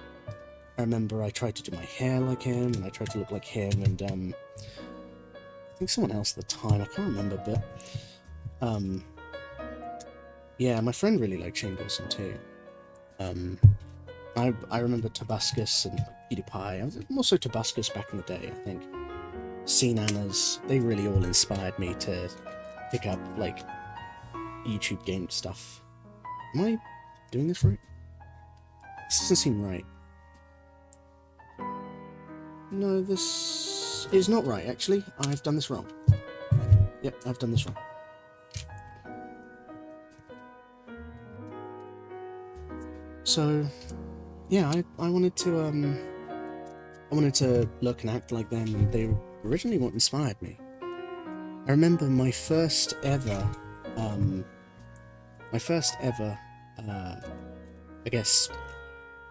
I remember I tried to do my hair like him, and I tried to look like him, and I think someone else at the time, I can't remember, but yeah, my friend really liked Shane Dawson too. I remember Tobuscus and PewDiePie. I was more so Tobuscus back in the day, I think. C-Nanas, they really all inspired me to pick up, like, YouTube game stuff. Am I doing this right? This doesn't seem right. No, this is not right, actually. I've done this wrong. Yep, I've done this wrong. So, yeah, I wanted to look and act like them, and they originally what inspired me. I remember my first ever, I guess,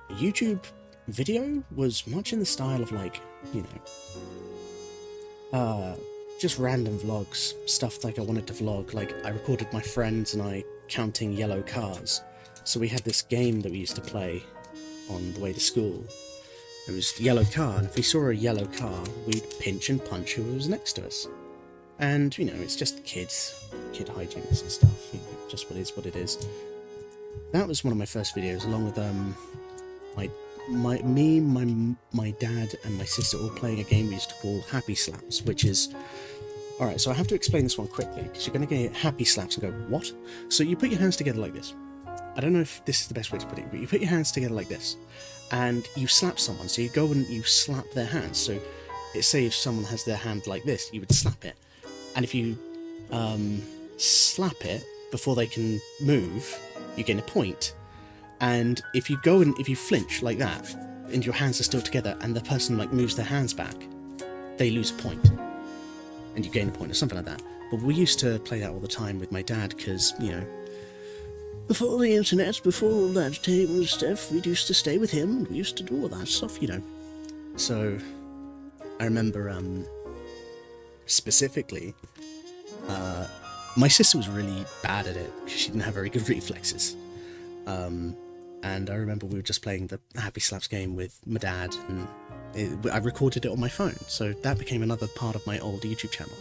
YouTube video was much in the style of, like, you know, just random vlogs, stuff like I wanted to vlog. Like, I recorded my friends and I counting yellow cars. So we had this game that we used to play on the way to school. It was yellow car, and if we saw a yellow car, we'd pinch and punch who was next to us. And, you know, it's just kid hijinks and stuff, you know, just what it is. That was one of my first videos, along with my dad and my sister all playing a game we used to call Happy Slaps, which is... Alright, so I have to explain this one quickly, because you're going to get Happy Slaps and go, what? So you put your hands together like this. I don't know if this is the best way to put it, but you put your hands together like this, and you slap someone. So you go and you slap their hands. So say if someone has their hand like this, you would slap it. And if you slap it before they can move, you gain a point. And if you go and if you flinch like that, and your hands are still together, and the person like moves their hands back, they lose a point, and you gain a point or something like that. But we used to play that all the time with my dad, because, you know, before the internet, before all that table stuff, we used to stay with him, and we used to do all that stuff, you know. So I remember specifically, my sister was really bad at it because she didn't have very good reflexes. And I remember we were just playing the Happy Slaps game with my dad, and I recorded it on my phone, so that became another part of my old YouTube channel.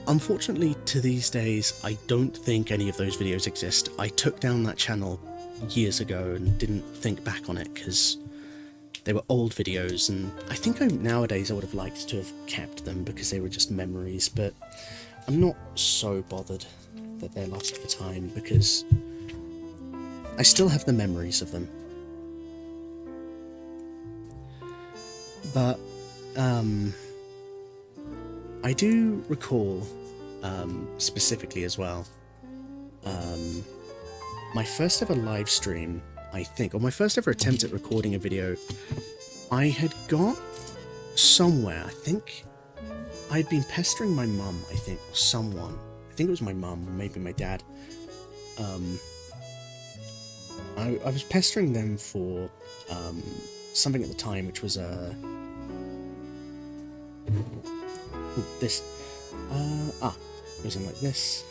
Unfortunately, to these days, I don't think any of those videos exist. I took down that channel years ago and didn't think back on it because they were old videos, and I think nowadays I would have liked to have kept them because they were just memories, but I'm not so bothered that they're lost for time because I still have the memories of them. But I do recall specifically as well my first ever live stream, I think, or my first ever attempt at recording a video. I had got somewhere, I think I'd been pestering my mum, I think, or someone. I think it was my mum, or maybe my dad. I was pestering them for something at the time, which was this. It was in like this.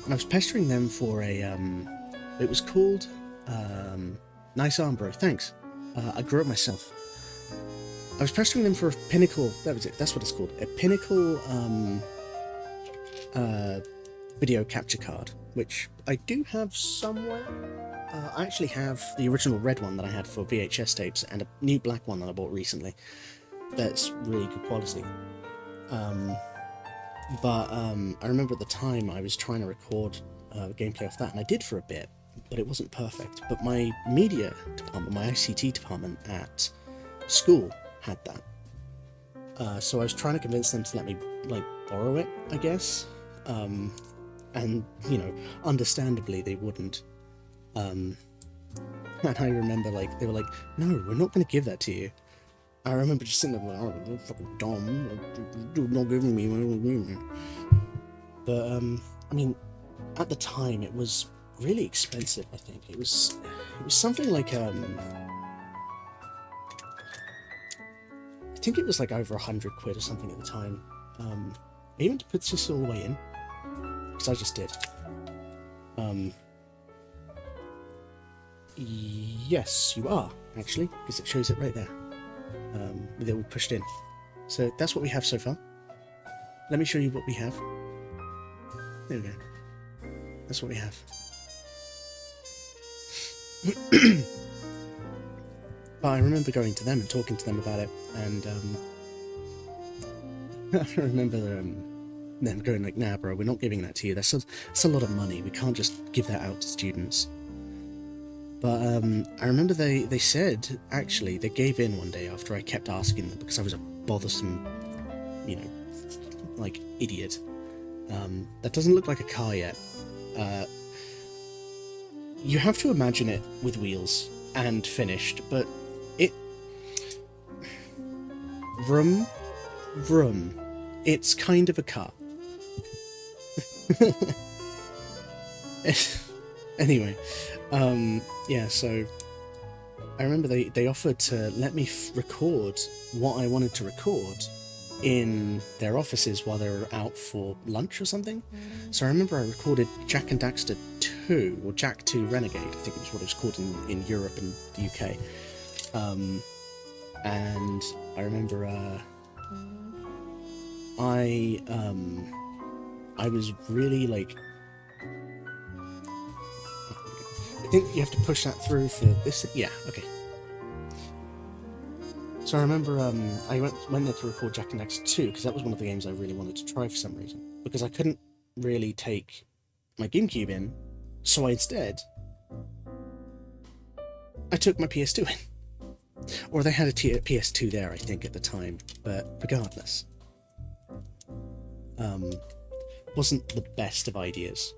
And I was pestering them for a, it was called, nice arm, bro, thanks. I grew it myself. I was pestering them for a pinnacle, that was it, that's what it's called, a pinnacle, video capture card, which I do have somewhere. I actually have the original red one that I had for VHS tapes, and a new black one that I bought recently. That's really good quality. I remember at the time I was trying to record gameplay off that, and I did for a bit, but it wasn't perfect. But my media department, my ICT department at school had that. So I was trying to convince them to let me, like, borrow it, I guess. And, you know, understandably they wouldn't. And I remember, like, they were like, no, we're not going to give that to you. I remember just sitting there like, oh, you're fucking dumb, you're not giving me. But, I mean, at the time, it was really expensive, I think. It was something like, I think it was like over 100 quid or something at the time. Even to put this all the way in, Because I just did. Yes, you are, actually, because it shows it right there. With it all pushed in. So that's what we have so far. Let me show you what we have. There we go. That's what we have. But I remember going to them and talking to them about it, and I remember them going like, "Nah, bro, we're not giving that to you. That's a lot of money. We can't just give that out to students." But I remember they said, actually, they gave in one day after I kept asking them because I was a bothersome, you know, like, idiot. That doesn't look like a car yet. You have to imagine it with wheels and finished, but it... Vroom. It's kind of a car. Anyway, yeah, so I remember they offered to let me record what I wanted to record in their offices while they were out for lunch or something. So I remember I recorded Jak and Daxter 2, or Jak 2 Renegade, I think it was what it was called in Europe and the UK. And I remember I was really like, I think you have to push that through for this. Yeah, okay. So I remember I went there to record Jak and Daxter 2 because that was one of the games I really wanted to try for some reason, because I couldn't really take my GameCube in, so instead I took my PS2 in. Or they had a PS2 there, I think, at the time, but regardless. Wasn't the best of ideas.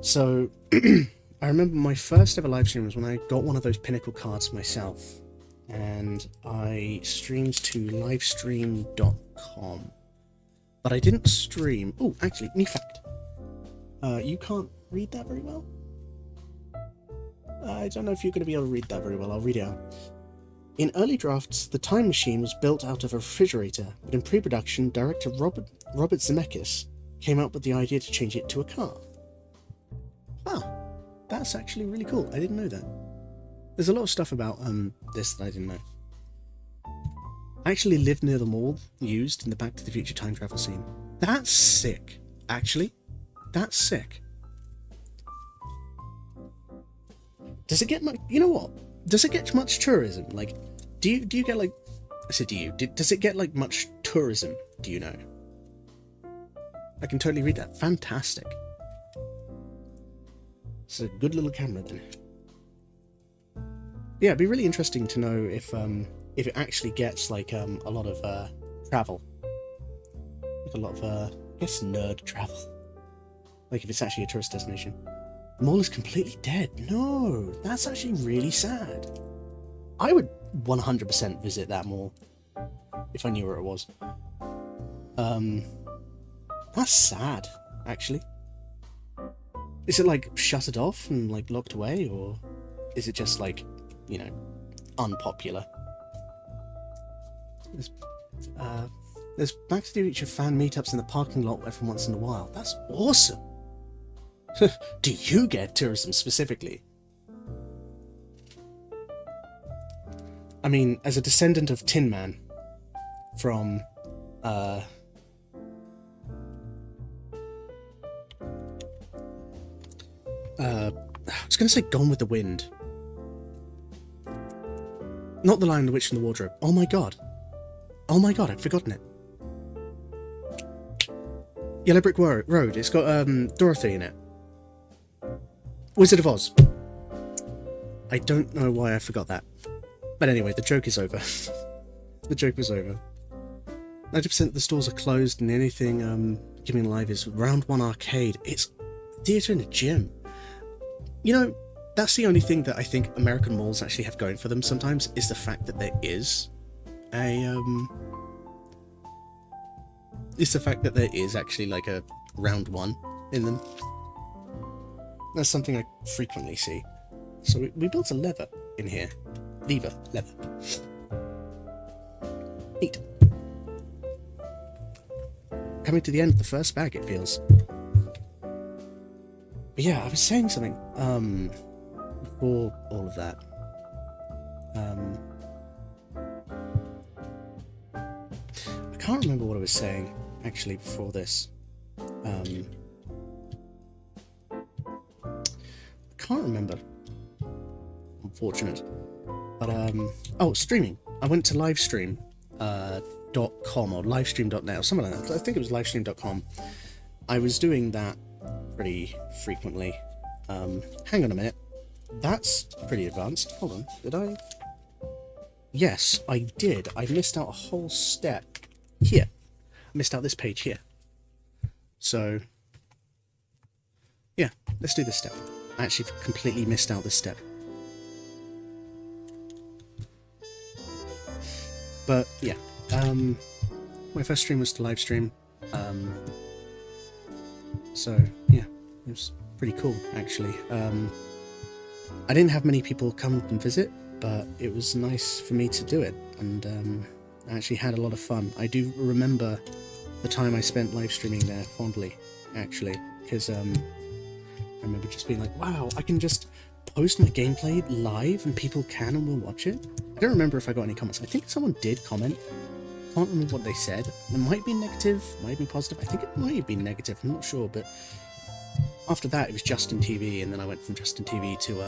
So, I remember my first ever live stream was when I got one of those Pinnacle cards myself, and I streamed to livestream.com. But I didn't stream... Oh, actually, new fact. You can't read that very well? I don't know if you're going to be able to read that very well. I'll read it out. In early drafts, the time machine was built out of a refrigerator, but in pre-production, director Robert Zemeckis came up with the idea to change it to a car. Ah, that's actually really cool. I didn't know that. There's a lot of stuff about this that I didn't know. I actually lived near the mall used in the Back to the Future time travel scene. That's sick, actually. That's sick. Does it get much... You know what? Does it get much tourism? Like, do you get, like... I said do you. Does it get, like, much tourism? Do you know? I can totally read that. Fantastic. It's a good little camera, then. Yeah, it'd be really interesting to know if it actually gets, like, a lot of, travel. Like, a lot of, I guess, nerd travel. Like, if it's actually a tourist destination. The mall is completely dead. No, that's actually really sad. I would 100% visit that mall if I knew where it was. That's sad, actually. Is it like shuttered off and like locked away, or is it just like, you know, unpopular? There's Back to the Future fan meetups in the parking lot every once in a while. That's awesome. Do you get tourism specifically? I mean, as a descendant of Tin Man from I was going to say Gone with the Wind. Not The Lion, the Witch, and the Wardrobe. Oh my god. Oh my god, I'd forgotten it. Yellow Brick Road. It's got Dorothy in it. Wizard of Oz. I don't know why I forgot that. But anyway, the joke is over. The joke was over. 90% of the stores are closed, and anything giving live is Round 1 Arcade. It's theatre and a gym. You know, that's the only thing that I think American malls actually have going for them sometimes, is the fact that there is a it's the fact that there is actually like a Round 1 in them. That's something I frequently see. So we built a lever in here. Lever. Neat. coming to the end of the first bag, it feels. But yeah, I was saying something, before all of that. I can't remember what I was saying, actually, before this. I can't remember. Unfortunate. But, oh, streaming. I went to livestream, .com or livestream.net or something like that. I think it was livestream.com. I was doing that pretty frequently. Hang on a minute. That's pretty advanced. Hold on. Did I? Yes, I did. I missed out a whole step here. I missed out this page here. So, yeah, let's do this step. I actually completely missed out this step. But, yeah. My first stream was to live stream. So, yeah, it was pretty cool, actually. I didn't have many people come and visit, but it was nice for me to do it, and I actually had a lot of fun. I do remember the time I spent live streaming there fondly, actually, because I remember just being like, wow, I can just post my gameplay live and people can and will watch it. I don't remember if I got any comments. I think someone did comment. I can't remember what they said. It might be negative, might be positive. I think it might have been negative, I'm not sure, but after that it was Justin TV, and then I went from Justin TV to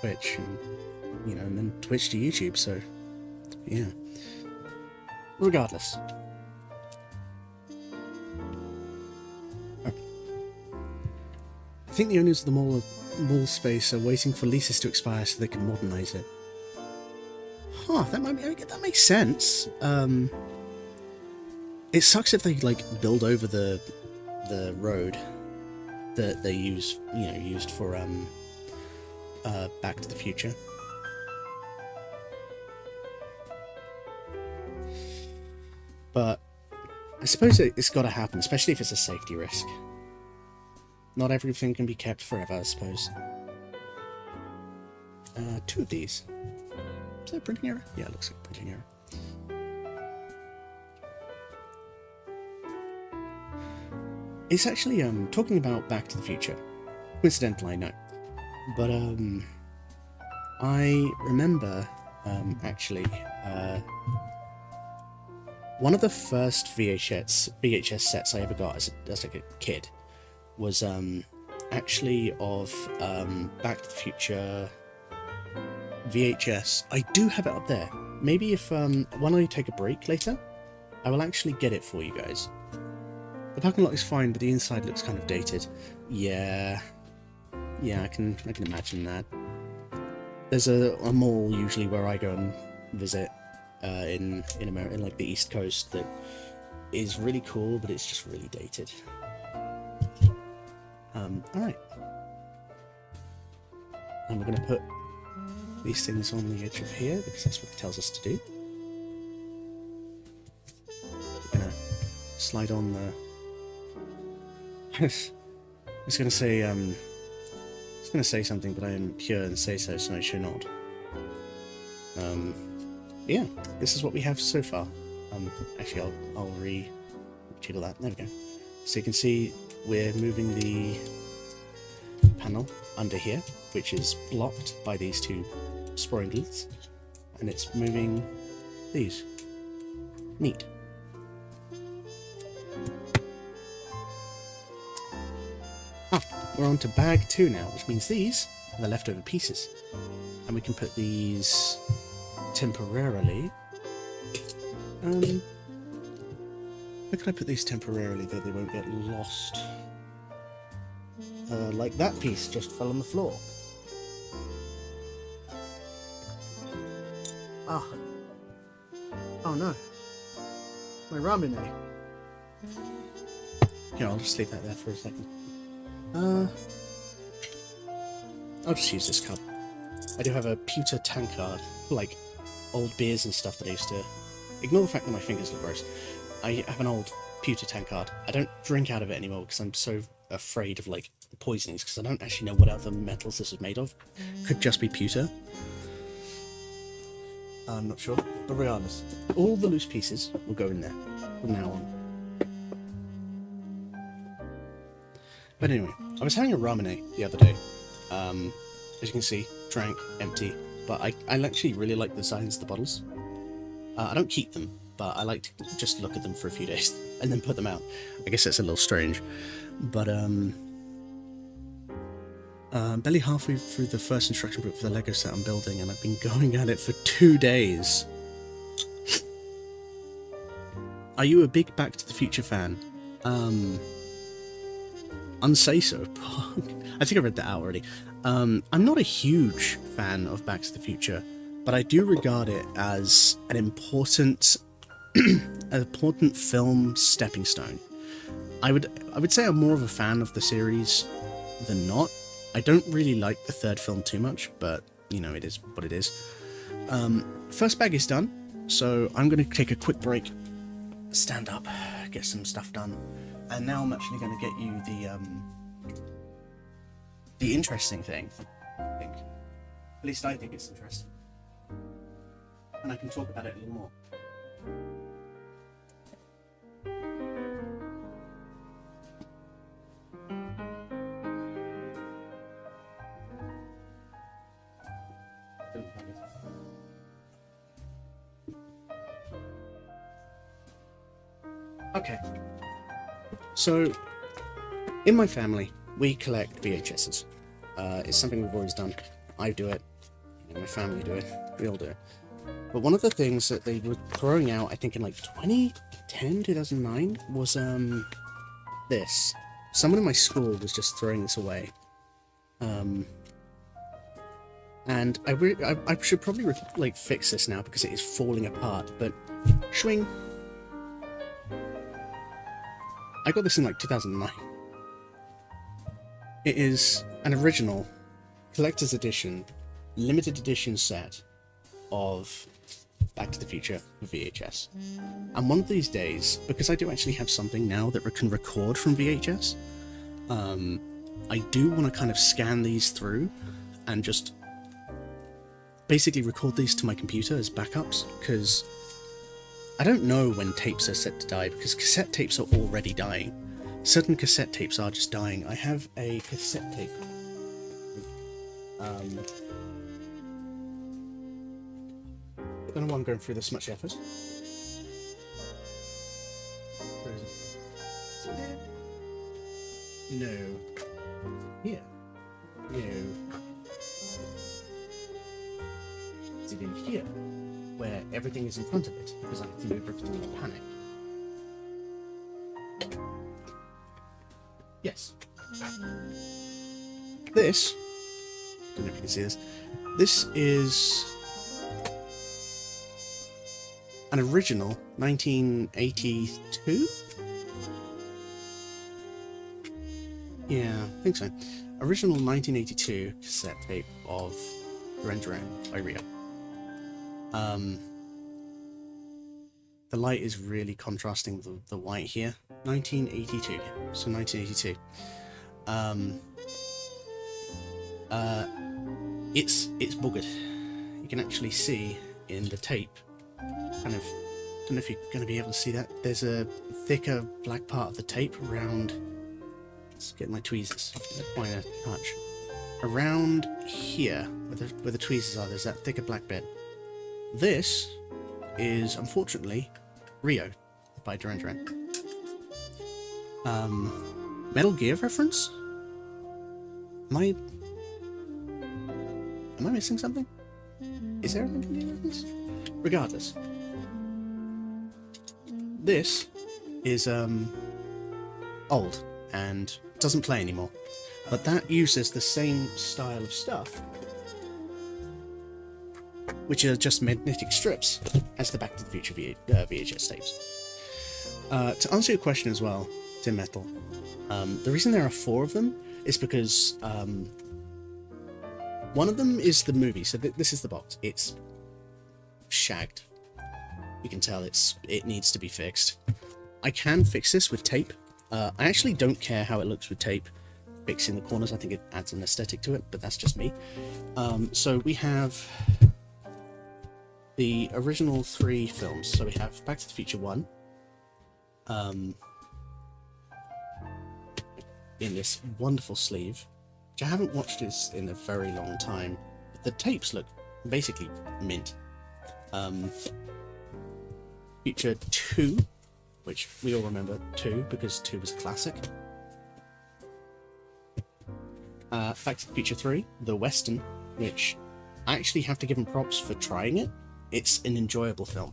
Twitch, and you know, and then Twitch to YouTube, so yeah. Regardless. Okay. I think the owners of the mall space are waiting for leases to expire so they can modernise it. Huh, that makes sense. It sucks if they like build over the road that they used for Back to the Future. But I suppose it's got to happen, especially if it's a safety risk. Not everything can be kept forever, I suppose. 2 of these. Is that a printing error? Yeah, it looks like a printing error. It's actually talking about Back to the Future. Coincidental, I know. But I remember actually one of the first VHS sets I ever got as like a kid was actually of Back to the Future VHS. I do have it up there. Maybe if when I take a break later, I will actually get it for you guys. The parking lot is fine, but the inside looks kind of dated. Yeah, I can imagine that. There's a mall usually where I go and visit in America, in like the East Coast, that is really cool, but it's just really dated. All right, and we're gonna put these things on the edge of here because that's what it tells us to do. We're gonna slide on the. I was gonna say something, but I am pure and say so, so I should not. Yeah, this is what we have so far. Actually, I'll re-jiggle that. There we go. So you can see we're moving the panel under here, which is blocked by these 2 sprinkles, and it's moving these. Neat. We're on to bag 2 now, which means these are the leftover pieces. And we can put these temporarily. Where can I put these temporarily that they won't get lost? Like that piece just fell on the floor. Ah. Oh no. My ramen. Here, I'll just leave that there for a second. I'll just use this cup. I do have a pewter tankard, like old beers and stuff that I used to... Ignore the fact that my fingers look gross. I have an old pewter tankard. I don't drink out of it anymore because I'm so afraid of like poisonings, because I don't actually know what other metals this is made of. Could just be pewter. I'm not sure. But regardless, all the loose pieces will go in there from now on. But anyway, I was having a ramen the other day. As you can see, drank, empty. But I actually really like the designs of the bottles. I don't keep them, but I like to just look at them for a few days and then put them out. I guess that's a little strange. But barely halfway through the first instruction book for the Lego set I'm building, and I've been going at it for 2 days. Are you a big Back to the Future fan? Unsay so. I think I read that out already. I'm not a huge fan of Back to the Future, but I do regard it as an important film stepping stone. I would say I'm more of a fan of the series than not. I don't really like the third film too much, but you know, it is what it is. First bag is done, so I'm going to take a quick break, stand up, get some stuff done, and now I'm actually going to get you the interesting thing. I think, at least I think it's interesting, and I can talk about it a little more. Okay, so in my family, we collect VHSs. It's something we've always done. I do it, my family do it, we all do it. But one of the things that they were throwing out, I think in like 2010, 2009, was this. Someone in my school was just throwing this away. And I should probably like fix this now because it is falling apart, but swing. I got this in like 2009. It is an original collector's edition, limited edition set of Back to the Future for VHS. And one of these days, because I do actually have something now that can record from VHS, I do want to kind of scan these through and just basically record these to my computer as backups, because I don't know when tapes are set to die, because cassette tapes are already dying. Certain cassette tapes are just dying. I have a cassette tape. I don't know why I'm going through this much effort. Where is it? Is it there? No. Here. No. Is it in here? Where everything is in front of it, because I have to move everything in a panic. Yes. This, I don't know if you can see this, this is an original 1982? Yeah, I think so. Original 1982 cassette tape of Duran Duran by Rio. The light is really contrasting the white here. 1982, so 1982. It's boogered. You can actually see in the tape, kind of, don't know if you're going to be able to see that. There's a thicker black part of the tape around. Let's get my tweezers. Point a touch. Around here, where the tweezers are, there's that thicker black bit. This is, unfortunately, Rio by Duran Duran. Metal Gear reference? Am I missing something? Is there a Metal Gear reference? Regardless. This is, old and doesn't play anymore. But that uses the same style of stuff, which are just magnetic strips, as the Back to the Future VHS tapes. To answer your question as well, Tim Metal, the reason there are 4 of them is because one of them is the movie. So this is the box. It's shagged. You can tell it needs to be fixed. I can fix this with tape. I actually don't care how it looks with tape. Fixing the corners, I think it adds an aesthetic to it, but that's just me. So we have the original 3 films. So we have Back to the Future 1, in this wonderful sleeve, which I haven't watched this in a very long time. The tapes look basically mint. Feature 2, which we all remember 2 because 2 was a classic. Back to Feature 3, the Western, which I actually have to give him props for trying it. It's an enjoyable film.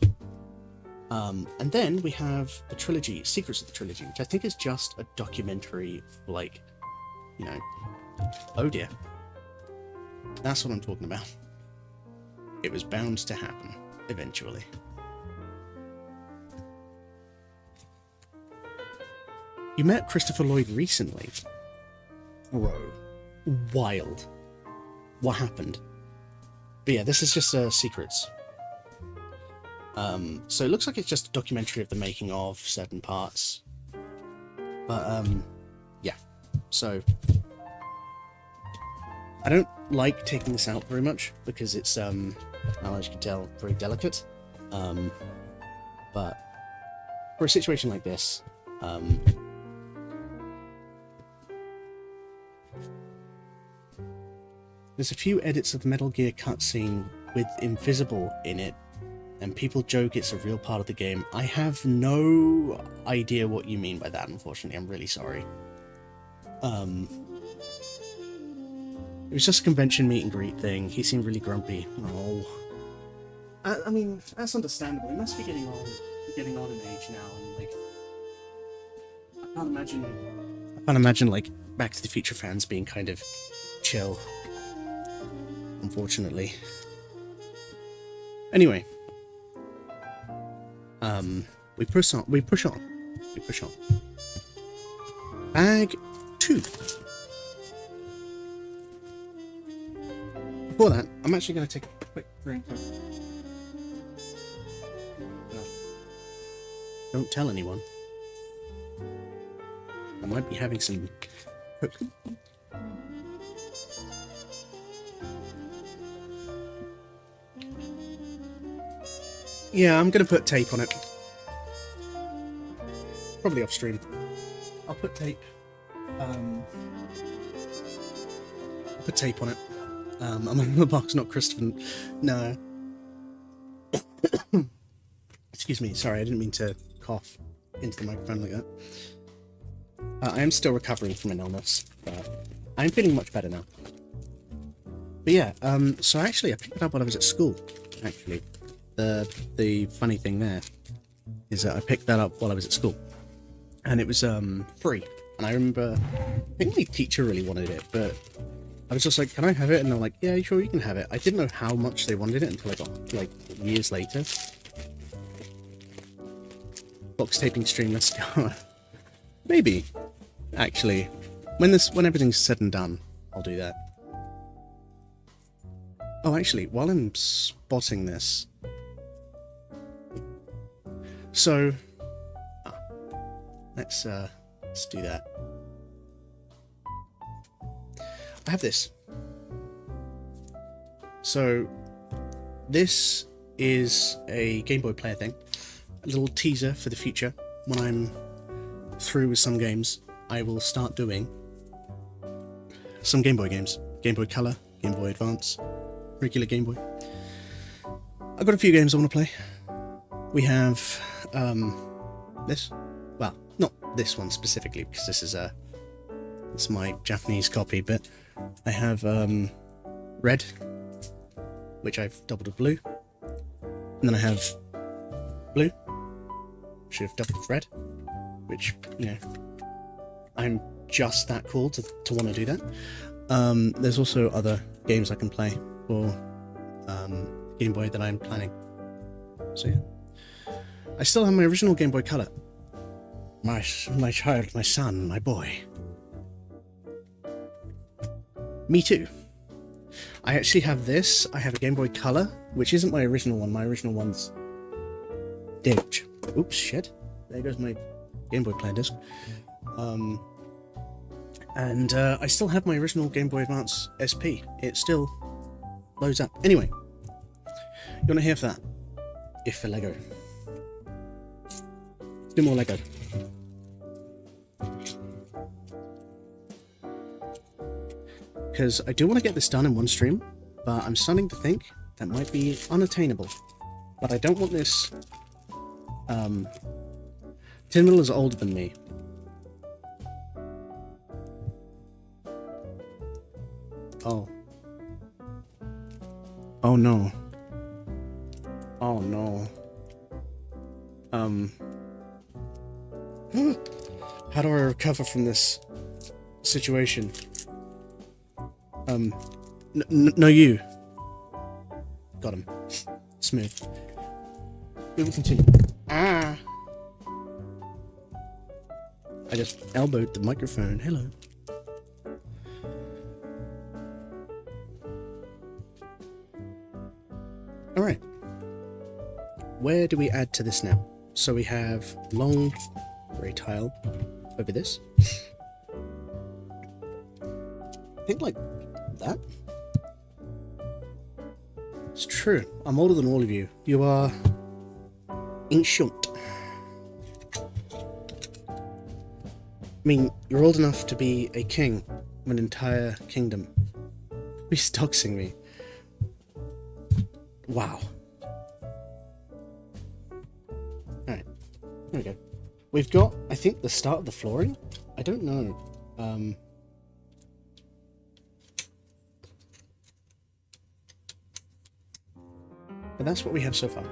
And then we have the trilogy, Secrets of the Trilogy, which I think is just a documentary, like, you know, oh dear. That's what I'm talking about. It was bound to happen, eventually. You met Christopher Lloyd recently. Bro. Wild. What happened? But yeah, this is just Secrets. So it looks like it's just a documentary of the making of certain parts. But, yeah. So, I don't like taking this out very much, because it's, as you can tell, very delicate. But, for a situation like this, there's a few edits of the Metal Gear cutscene with Invisible in it, and people joke it's a real part of the game. I have no idea what you mean by that, unfortunately. I'm really sorry. It was just a convention meet and greet thing. He seemed really grumpy. Oh. I mean, that's understandable. He must be getting on in age now, and like, I can't imagine like Back to the Future fans being kind of chill. Unfortunately. Anyway. We push on. Bag 2. Before that, I'm actually going to take a quick drink. Don't tell anyone. I might be having some Coke. Yeah, I'm going to put tape on it. Probably off stream. I'll put tape. I'll put tape on it. I'm on the box, not Christopher. No. Excuse me. Sorry, I didn't mean to cough into the microphone like that. I am still recovering from an illness, but I'm feeling much better now. But yeah, so actually I picked it up while I was at school, actually. The funny thing there is that I picked that up while I was at school, and it was free. And I remember, I think my teacher really wanted it, but I was just like, "Can I have it?" And they're like, "Yeah, sure, you can have it." I didn't know how much they wanted it until I got like years later. Box taping stream, let's go. Maybe, actually, when everything's said and done, I'll do that. Oh, actually, while I'm spotting this. So, let's do that. I have this. So, this is a Game Boy player thing. A little teaser for the future. When I'm through with some games, I will start doing some Game Boy games. Game Boy Color, Game Boy Advance, regular Game Boy. I've got a few games I want to play. We have this. Well, not this one specifically, because this is it's my Japanese copy, but I have red, which I've doubled with blue, and then I have blue, which I've doubled with red, which, you know, I'm just that cool to want to do that. There's also other games I can play for Game Boy that I'm planning. So yeah. I still have my original Game Boy Color. My child, my son, my boy. Me too. I actually have this. I have a Game Boy Color, which isn't my original one. My original one's damaged. Oops, shit. There goes my Game Boy player disc. And I still have my original Game Boy Advance SP. It still loads up. Anyway, you want to hear for that? If for Lego. Do more Lego. because I do want to get this done in one stream, but I'm starting to think that might be unattainable. But I don't want this... Tinville is older than me. Oh. Oh no. Oh no. How do I recover from this situation? No, you. Got him. Smooth. We will continue. Ah! I just elbowed the microphone. Hello. Alright. Where do we add to this now? So we have long grey tile over this. I think like that. It's true. I'm older than all of you. You are ancient. I mean, you're old enough to be a king of an entire kingdom. He's doxing me. Wow. Alright. There we go. We've got, I think, the start of the flooring. I don't know. But that's what we have so far.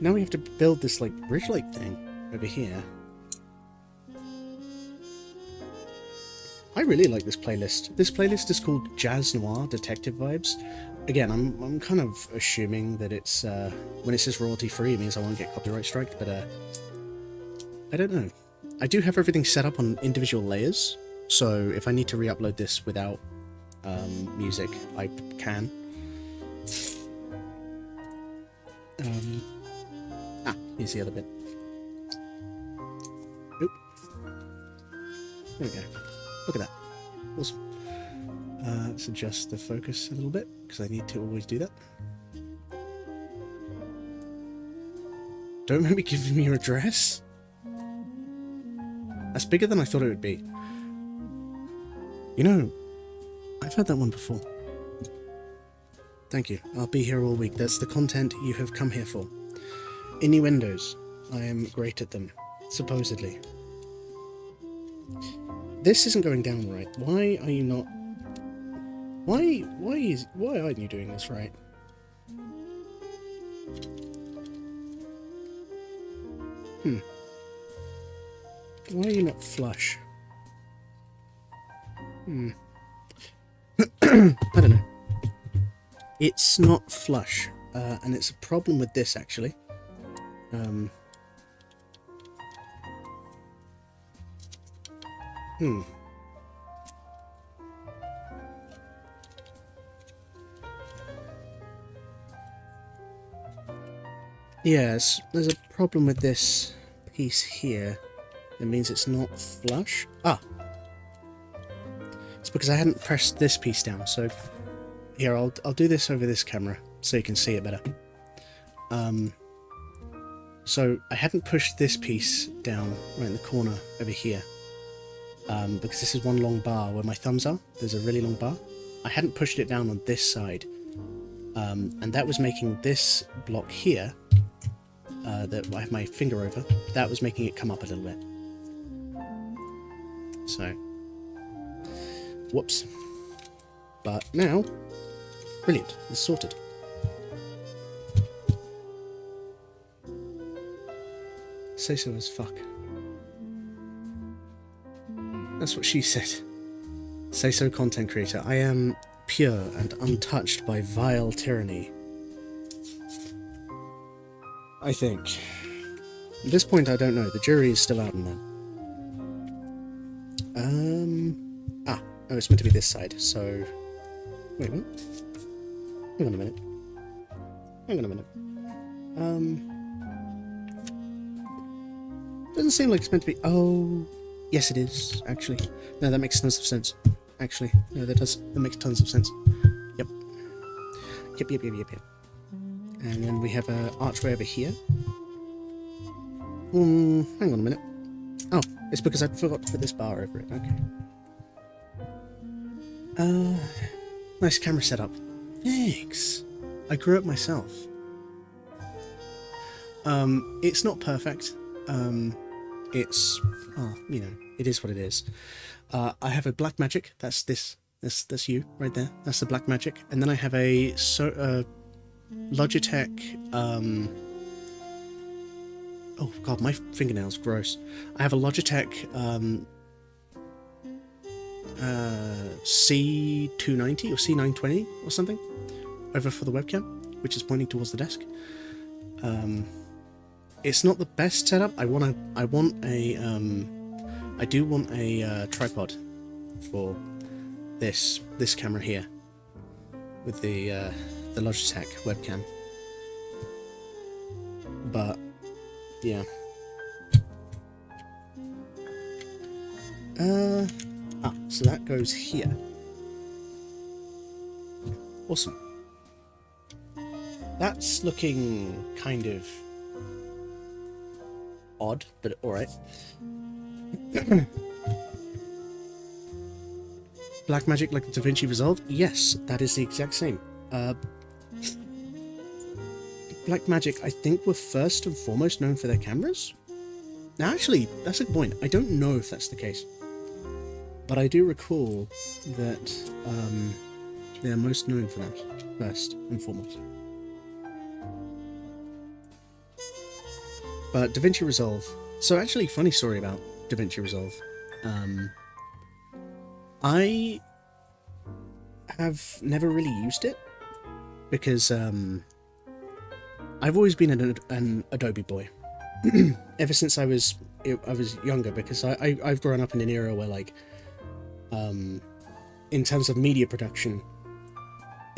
Now we have to build this, like, bridge-like thing over here. I really like this playlist. This playlist is called Jazz Noir Detective Vibes. Again, I'm kind of assuming that it's, when it says royalty-free, it means I won't get copyright striked, but, I don't know. I do have everything set up on individual layers, so if I need to re-upload this without, music, I can. Here's the other bit. Oop. There we go. Look at that. Awesome. Let's adjust the focus a little bit, because I need to always do that. Don't remember giving me your address? That's bigger than I thought it would be. You know, I've heard that one before. Thank you. I'll be here all week. That's the content you have come here for. Innuendos. I am great at them. Supposedly. This isn't going down right. Why are you not... Why aren't you doing this right? Why are you not flush? I don't know. It's not flush, and it's a problem with this, actually. Yes, there's a problem with this piece here. It means it's not flush. Ah! It's because I hadn't pressed this piece down, so... Here, I'll do this over this camera, so you can see it better. So, I hadn't pushed this piece down right in the corner over here. Because this is one long bar where my thumbs are. There's a really long bar. I hadn't pushed it down on this side. And that was making this block here, that I have my finger over, that was making it come up a little bit. So, whoops. But now, brilliant, it's sorted. Say so as fuck. That's what she said. Say so, content creator. I am pure and untouched by vile tyranny. I think. At this point, I don't know. The jury is still out on that. Oh, it's meant to be this side, so... Wait, what? Hang on a minute. Hang on a minute. Doesn't seem like it's meant to be... Oh... Yes, it is, actually. No, that makes tons of sense. Actually, no, that makes tons of sense. Yep. Yep. And then we have an archway over here. Hang on a minute. Oh, it's because I forgot to put this bar over it. Okay. Nice camera setup. Thanks. I grew up myself. It's not perfect. It's, oh, you know, it is what it is. I have a Blackmagic. That's you right there. That's the Blackmagic. And then I have a Logitech. Oh god, my fingernails, gross. I have a Logitech C290 or C920 or something over for the webcam, which is pointing towards the desk. It's not the best setup. I do want a tripod for this camera here with the Logitech webcam. But yeah. So that goes here. Awesome. That's looking kind of odd, but alright. Blackmagic like the DaVinci Resolve? Yes, that is the exact same. Blackmagic, I think, were first and foremost known for their cameras? Now, actually, that's a good point. I don't know if that's the case. But I do recall that they're most known for that, first and foremost. But DaVinci Resolve... So actually, funny story about DaVinci Resolve. I have never really used it, because I've always been an Adobe boy. Ever since I was younger, because I've grown up in an era where, like, in terms of media production,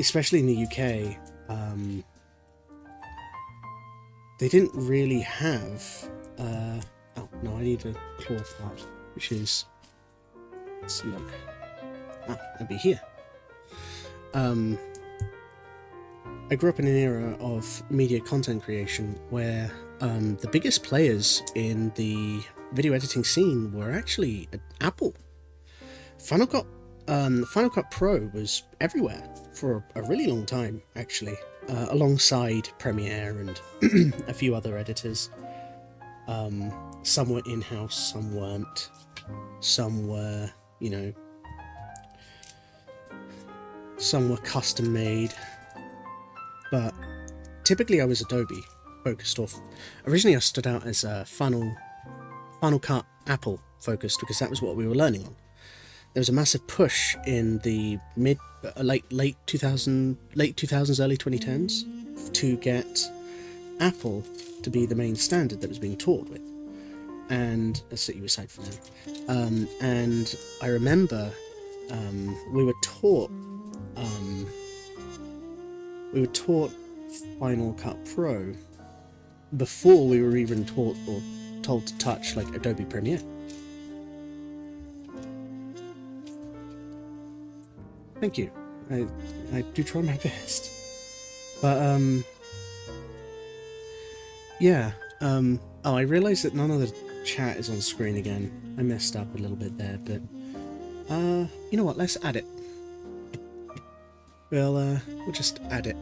especially in the UK, they didn't really have oh no, I need a cloth part, which is, let's look, that'd be here. I grew up in an era of media content creation where the biggest players in the video editing scene were actually Apple. Final Cut Pro was everywhere for a really long time, actually, alongside Premiere and a few other editors. Some were in-house, some weren't. Some were, you know, some were custom-made. But typically I was Adobe focused off. Originally I stood out as Final Cut Apple focused, because that was what we were learning on. There was a massive push in the late 2000s, early 2010s to get Apple to be the main standard that was being taught with. And let's set you aside for now. And I remember we were taught Final Cut Pro before we were even taught or told to touch like Adobe Premiere. Thank you. I do try my best. But yeah. Oh, I realised that none of the chat is on screen again. I messed up a little bit there, but you know what? Let's add it. We'll just add it,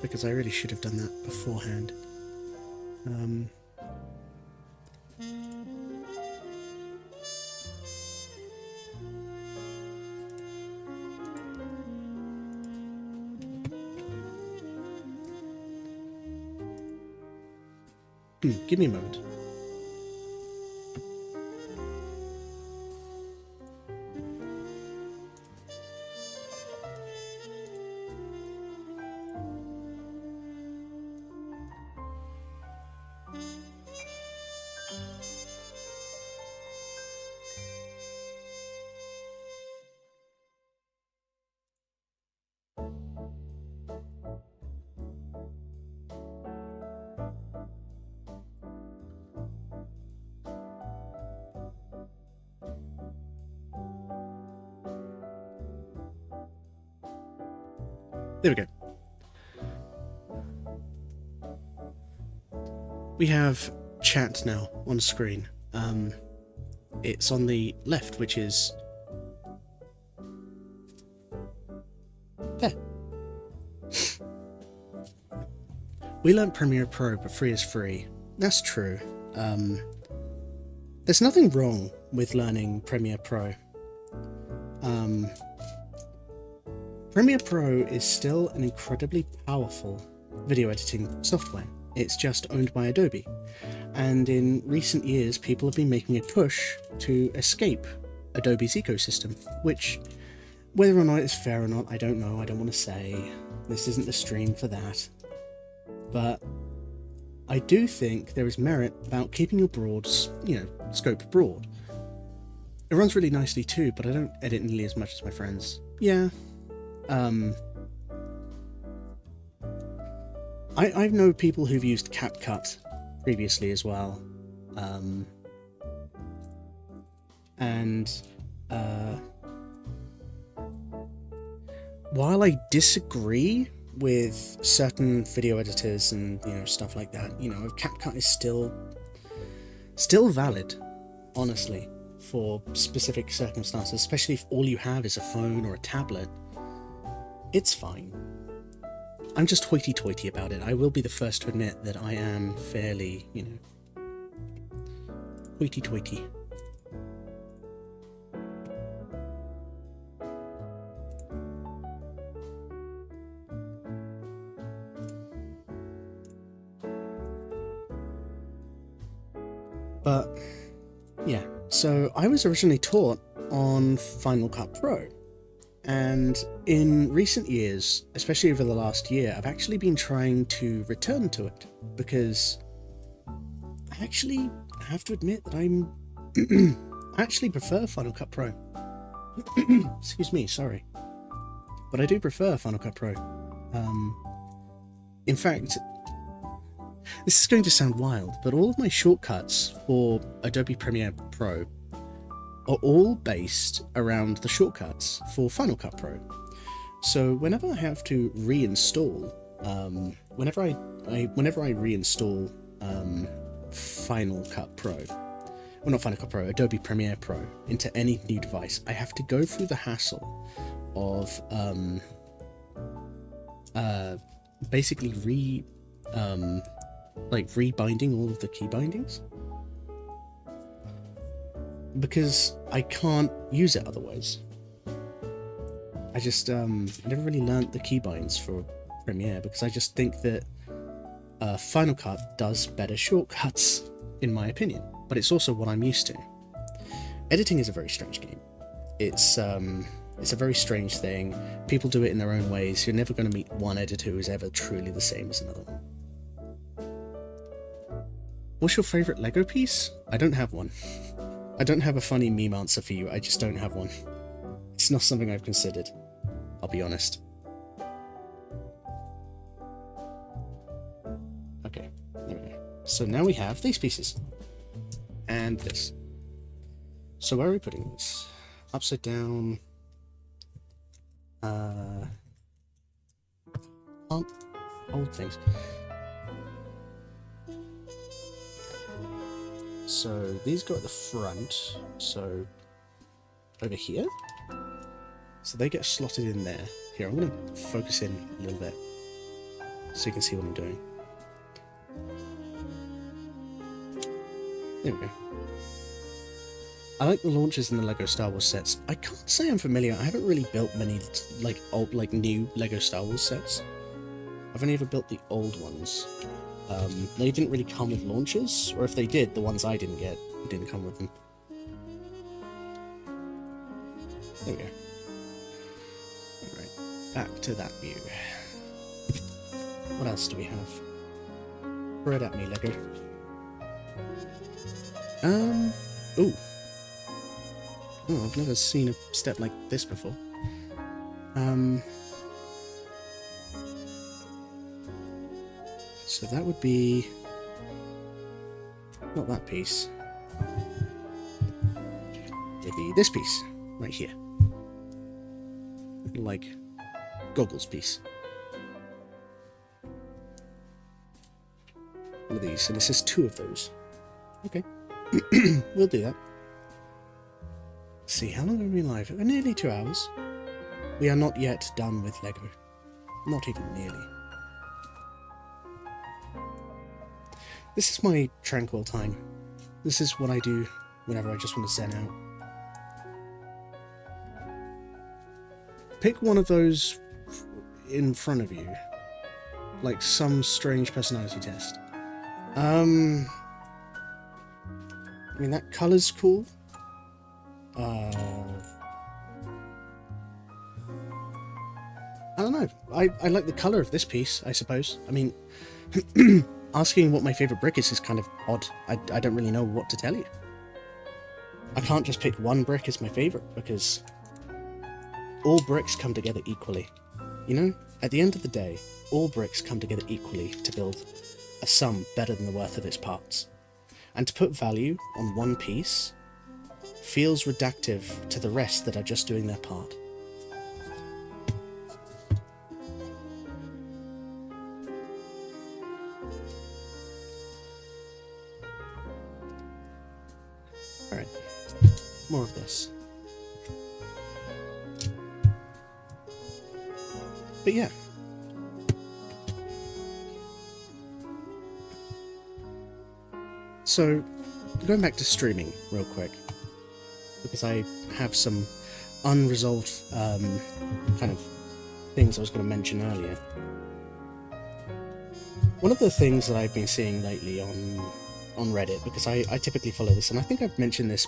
because I really should have done that beforehand. Give me a moment. There we go. We have chat now on screen. It's on the left, which is there. We learned Premiere Pro, but free is free. That's true. There's nothing wrong with learning Premiere Pro. Premiere Pro is still an incredibly powerful video editing software. It's just owned by Adobe. And in recent years, people have been making a push to escape Adobe's ecosystem, which, whether or not it's fair or not, I don't know, I don't want to say. This isn't the stream for that. But I do think there is merit about keeping your scope broad. It runs really nicely too, but I don't edit nearly as much as my friends. Yeah. I know people who've used CapCut previously as well. While I disagree with certain video editors and stuff like that, CapCut is still valid, honestly, for specific circumstances, especially if all you have is a phone or a tablet. It's fine. I'm just hoity-toity about it. I will be the first to admit that I am fairly, hoity-toity. But, yeah, so I was originally taught on Final Cut Pro, and in recent years, especially over the last year, I've actually been trying to return to it, because I actually have to admit that I actually prefer Final Cut Pro. Excuse me, sorry. But I do prefer Final Cut Pro. In fact, this is going to sound wild, but all of my shortcuts for Adobe Premiere Pro are all based around the shortcuts for Final Cut Pro. So whenever I have to reinstall, whenever I reinstall Final Cut Pro, well, not Final Cut Pro, Adobe Premiere Pro into any new device, I have to go through the hassle of basically rebinding all of the key bindings, because I can't use it otherwise. I just I never really learnt the keybinds for Premiere, because I just think that Final Cut does better shortcuts, in my opinion, but it's also what I'm used to. Editing is a very strange game. It's a very strange thing. People do it in their own ways. You're never going to meet one editor who is ever truly the same as another one. What's your favourite Lego piece? I don't have one. I don't have a funny meme answer for you, I just don't have one. It's not something I've considered, I'll be honest. Okay, there we go. So now we have these pieces. And this. So where are we putting this? Upside down. Old things. So these go at the front, so over here. So they get slotted in there. Here, I'm going to focus in a little bit so you can see what I'm doing. There we go. I like the launchers in the LEGO Star Wars sets. I can't say I'm familiar. I haven't really built many new LEGO Star Wars sets. I've only ever built the old ones. They didn't really come with launchers, or if they did, the ones I didn't get didn't come with them. There we go. Alright, back to that view. What else do we have? Throw it at me, Lego. Ooh. Oh, I've never seen a step like this before. So that would be... not that piece. Maybe this piece, right here. Like, goggles piece. One of these, and this is two of those. Okay. We'll do that. Let's see, how long have we been live? Nearly 2 hours. We are not yet done with Lego. Not even nearly. This is my tranquil time. This is what I do whenever I just want to zen out. Pick one of those in front of you. Like some strange personality test. I mean, that colour's cool. I don't know. I like the colour of this piece, I suppose. I mean, asking what my favourite brick is kind of odd. I don't really know what to tell you. I can't just pick one brick as my favourite, because all bricks come together equally. You know? At the end of the day, all bricks come together equally to build a sum better than the worth of its parts. And to put value on one piece feels reductive to the rest that are just doing their part. Alright, more of this. But yeah. So, going back to streaming real quick, because I have some unresolved kind of things I was going to mention earlier. One of the things that I've been seeing lately on Reddit, because I typically follow this, and I think I've mentioned this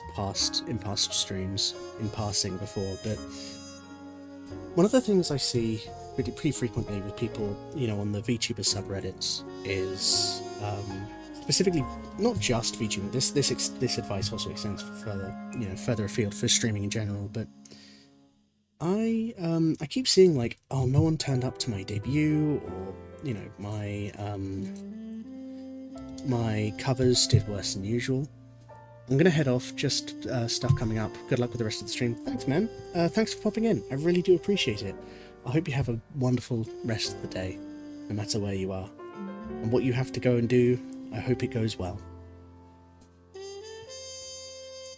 in past streams in passing before, but one of the things I see pretty frequently with people, you know, on the VTuber subreddits is specifically not just VTubing. This advice also extends for further afield for streaming in general. But I keep seeing like, oh, no one turned up to my debut, or you know, my covers did worse than usual. I'm gonna head off. Just stuff coming up. Good luck with the rest of the stream. Thanks, man. Thanks for popping in. I really do appreciate it. I hope you have a wonderful rest of the day, no matter where you are, and what you have to go and do. I hope it goes well.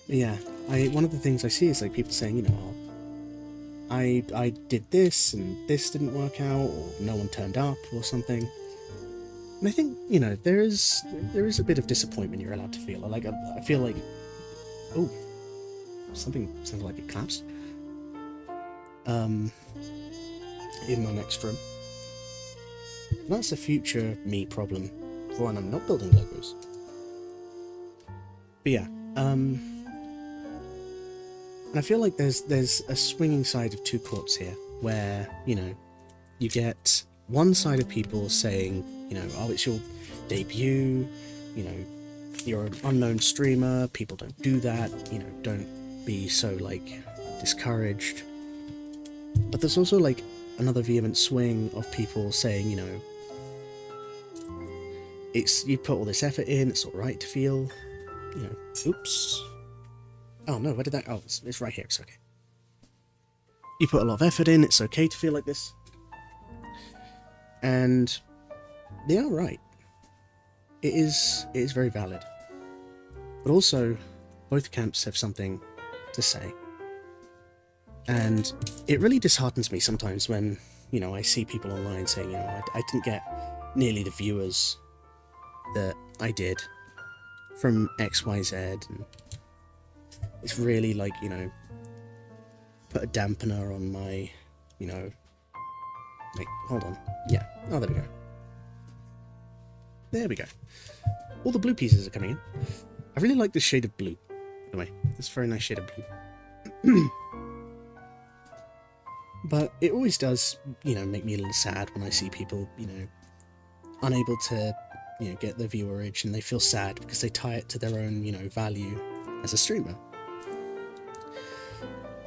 But yeah, one of the things I see is like people saying, you know, I did this and this didn't work out, or no one turned up, or something. And I think, you know, there is a bit of disappointment you're allowed to feel. Like I feel like, oh, something sounded like it collapsed. In my next room. And that's a future me problem for when I'm not building Legos. But yeah, and I feel like there's a swinging side of two courts here, where, you know, you get one side of people saying, you know, oh, it's your debut, you know, you're an unknown streamer, people don't do that, you know, don't be so, like, discouraged. But there's also, like, another vehement swing of people saying, you know, you put all this effort in, it's alright to feel, you know, oops. Oh no, where did that, oh, it's right here, it's okay. You put a lot of effort in, it's okay to feel like this. And they are right. It is very valid. But also, both camps have something to say. And it really disheartens me sometimes when, you know, I see people online saying, you know, I didn't get nearly the viewers that I did from XYZ, and it's really like, you know, put a dampener on my, you know, wait, hold on, yeah, oh, there we go. There we go. All the blue pieces are coming in. I really like this shade of blue, by the way. It's a very nice shade of blue. But it always does, you know, make me a little sad when I see people, you know, unable to, you know, get their viewerage, and they feel sad because they tie it to their own, you know, value as a streamer.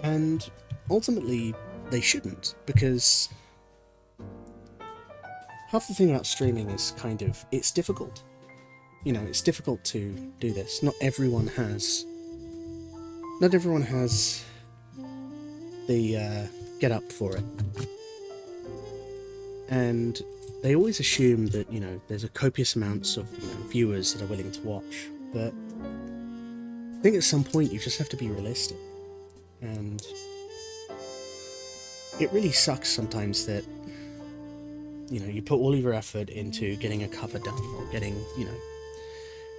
And ultimately, they shouldn't, because half the thing about streaming is kind of, it's difficult. You know, it's difficult to do this. Not everyone has the get up for it. And they always assume that, you know, there's a copious amounts of, you know, viewers that are willing to watch, but think at some point you just have to be realistic. And it really sucks sometimes that, you know, you put all of your effort into getting a cover done or getting, you know,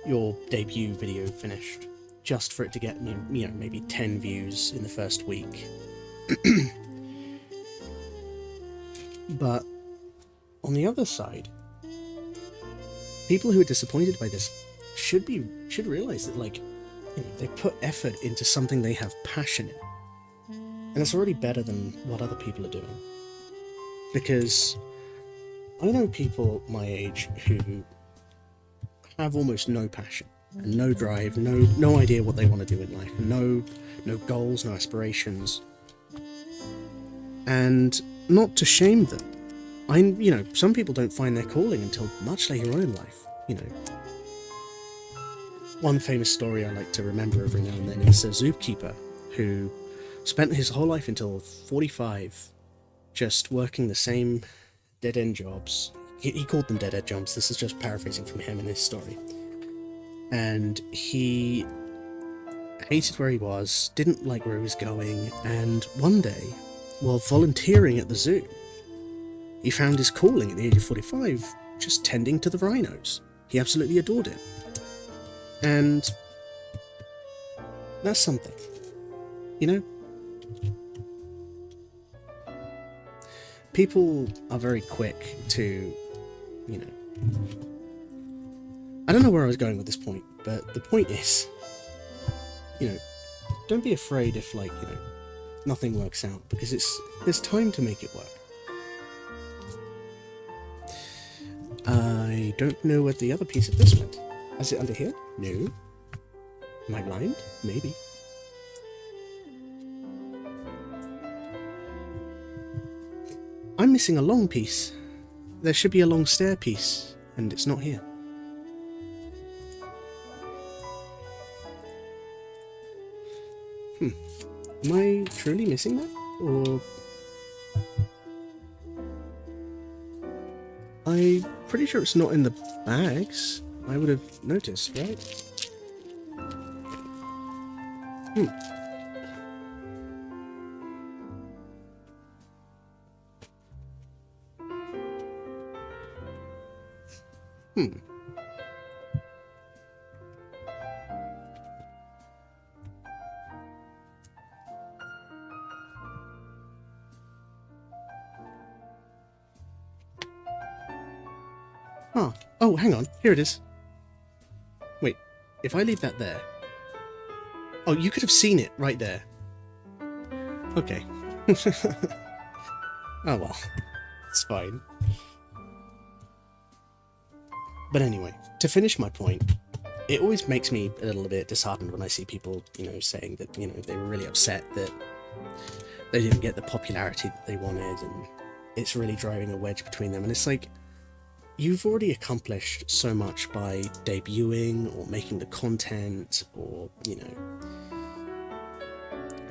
your debut video finished just for it to get, you know, maybe 10 views in the first week. But on the other side, people who are disappointed by this should realize that, like, you know, they put effort into something they have passion in, and it's already better than what other people are doing. Because I know people my age who have almost no passion and no drive, no idea what they want to do in life, and no goals, no aspirations. And not to shame them, you know, some people don't find their calling until much later on in life. You know, one famous story I like to remember every now and then is a zookeeper who spent his whole life until 45 just working the same dead-end jobs. He called them dead-end jobs. This is just paraphrasing from him in his story. And he hated where he was, didn't like where he was going, and one day, while volunteering at the zoo, he found his calling at the age of 45, just tending to the rhinos. He absolutely adored it. And that's something, you know? People are very quick to, you know... I don't know where I was going with this point, but the point is, you know, don't be afraid if, like, you know, nothing works out, because there's time to make it work. I don't know where the other piece of this went. Is it under here? No. Am I blind? Maybe. I'm missing a long piece. There should be a long stair piece, and it's not here. Am I truly missing that? Or... I'm pretty sure it's not in the bags. I would have noticed, right? Hmm. Huh. Oh, hang on. Here it is. Wait, if I leave that there... Oh, you could have seen it right there. Okay. Oh well. It's fine. But anyway, to finish my point, it always makes me a little bit disheartened when I see people, you know, saying that, you know, they were really upset that they didn't get the popularity that they wanted, and it's really driving a wedge between them. And it's like, you've already accomplished so much by debuting or making the content, or, you know,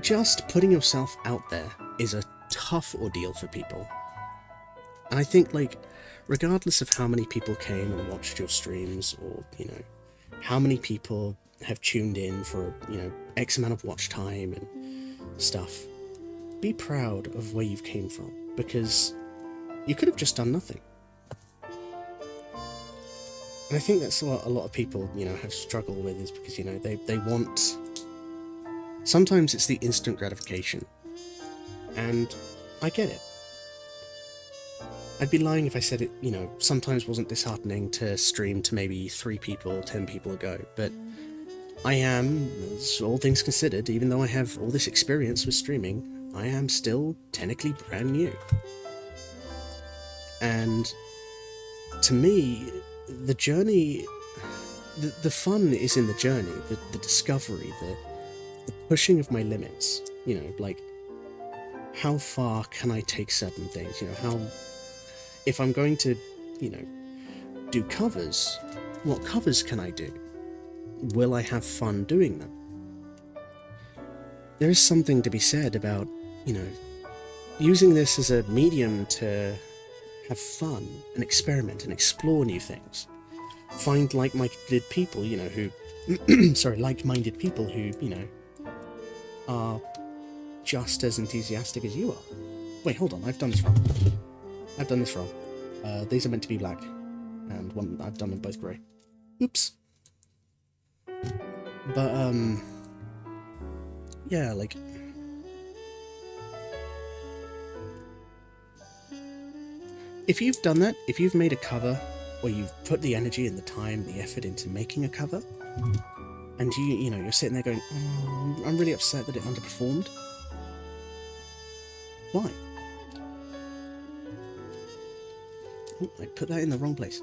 just putting yourself out there is a tough ordeal for people. And I think, like, regardless of how many people came and watched your streams, or, you know, how many people have tuned in for, you know, X amount of watch time and stuff, be proud of where you've came from, because you could have just done nothing. And I think that's what a lot of people, you know, have struggled with, is because, you know, they want... Sometimes it's the instant gratification. And I get it. I'd be lying if I said it, you know, sometimes wasn't disheartening to stream to maybe 3 people, 10 people ago, but I am, all things considered, even though I have all this experience with streaming, I am still technically brand new. And to me, the journey, the fun is in the journey, the discovery, the pushing of my limits, you know, like, how far can I take certain things, you know, how, if I'm going to, you know, do covers, what covers can I do? Will I have fun doing them? There is something to be said about, you know, using this as a medium to have fun and experiment and explore new things. find like-minded people, you know, who, sorry, like-minded people who, you know, are just as enthusiastic as you are. Wait, hold on, I've done this wrong. I've done this wrong. These are meant to be black, and one I've done them both grey. Oops. But, yeah, like, if you've done that, if you've made a cover, or you've put the energy and the time, the effort into making a cover, and you know, you're sitting there going, oh, I'm really upset that it underperformed. Why? Oh, I put that in the wrong place.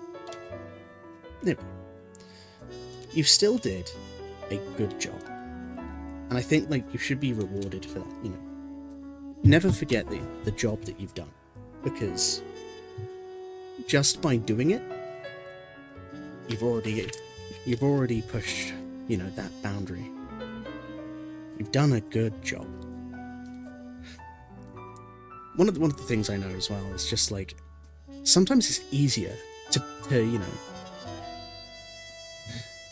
There we go. You still did a good job. And I think, like, you should be rewarded for that, you know. Never forget the job that you've done. Because just by doing it, you've already pushed, you know, that boundary. You've done a good job. One of the things I know as well is just, like, sometimes it's easier to you know,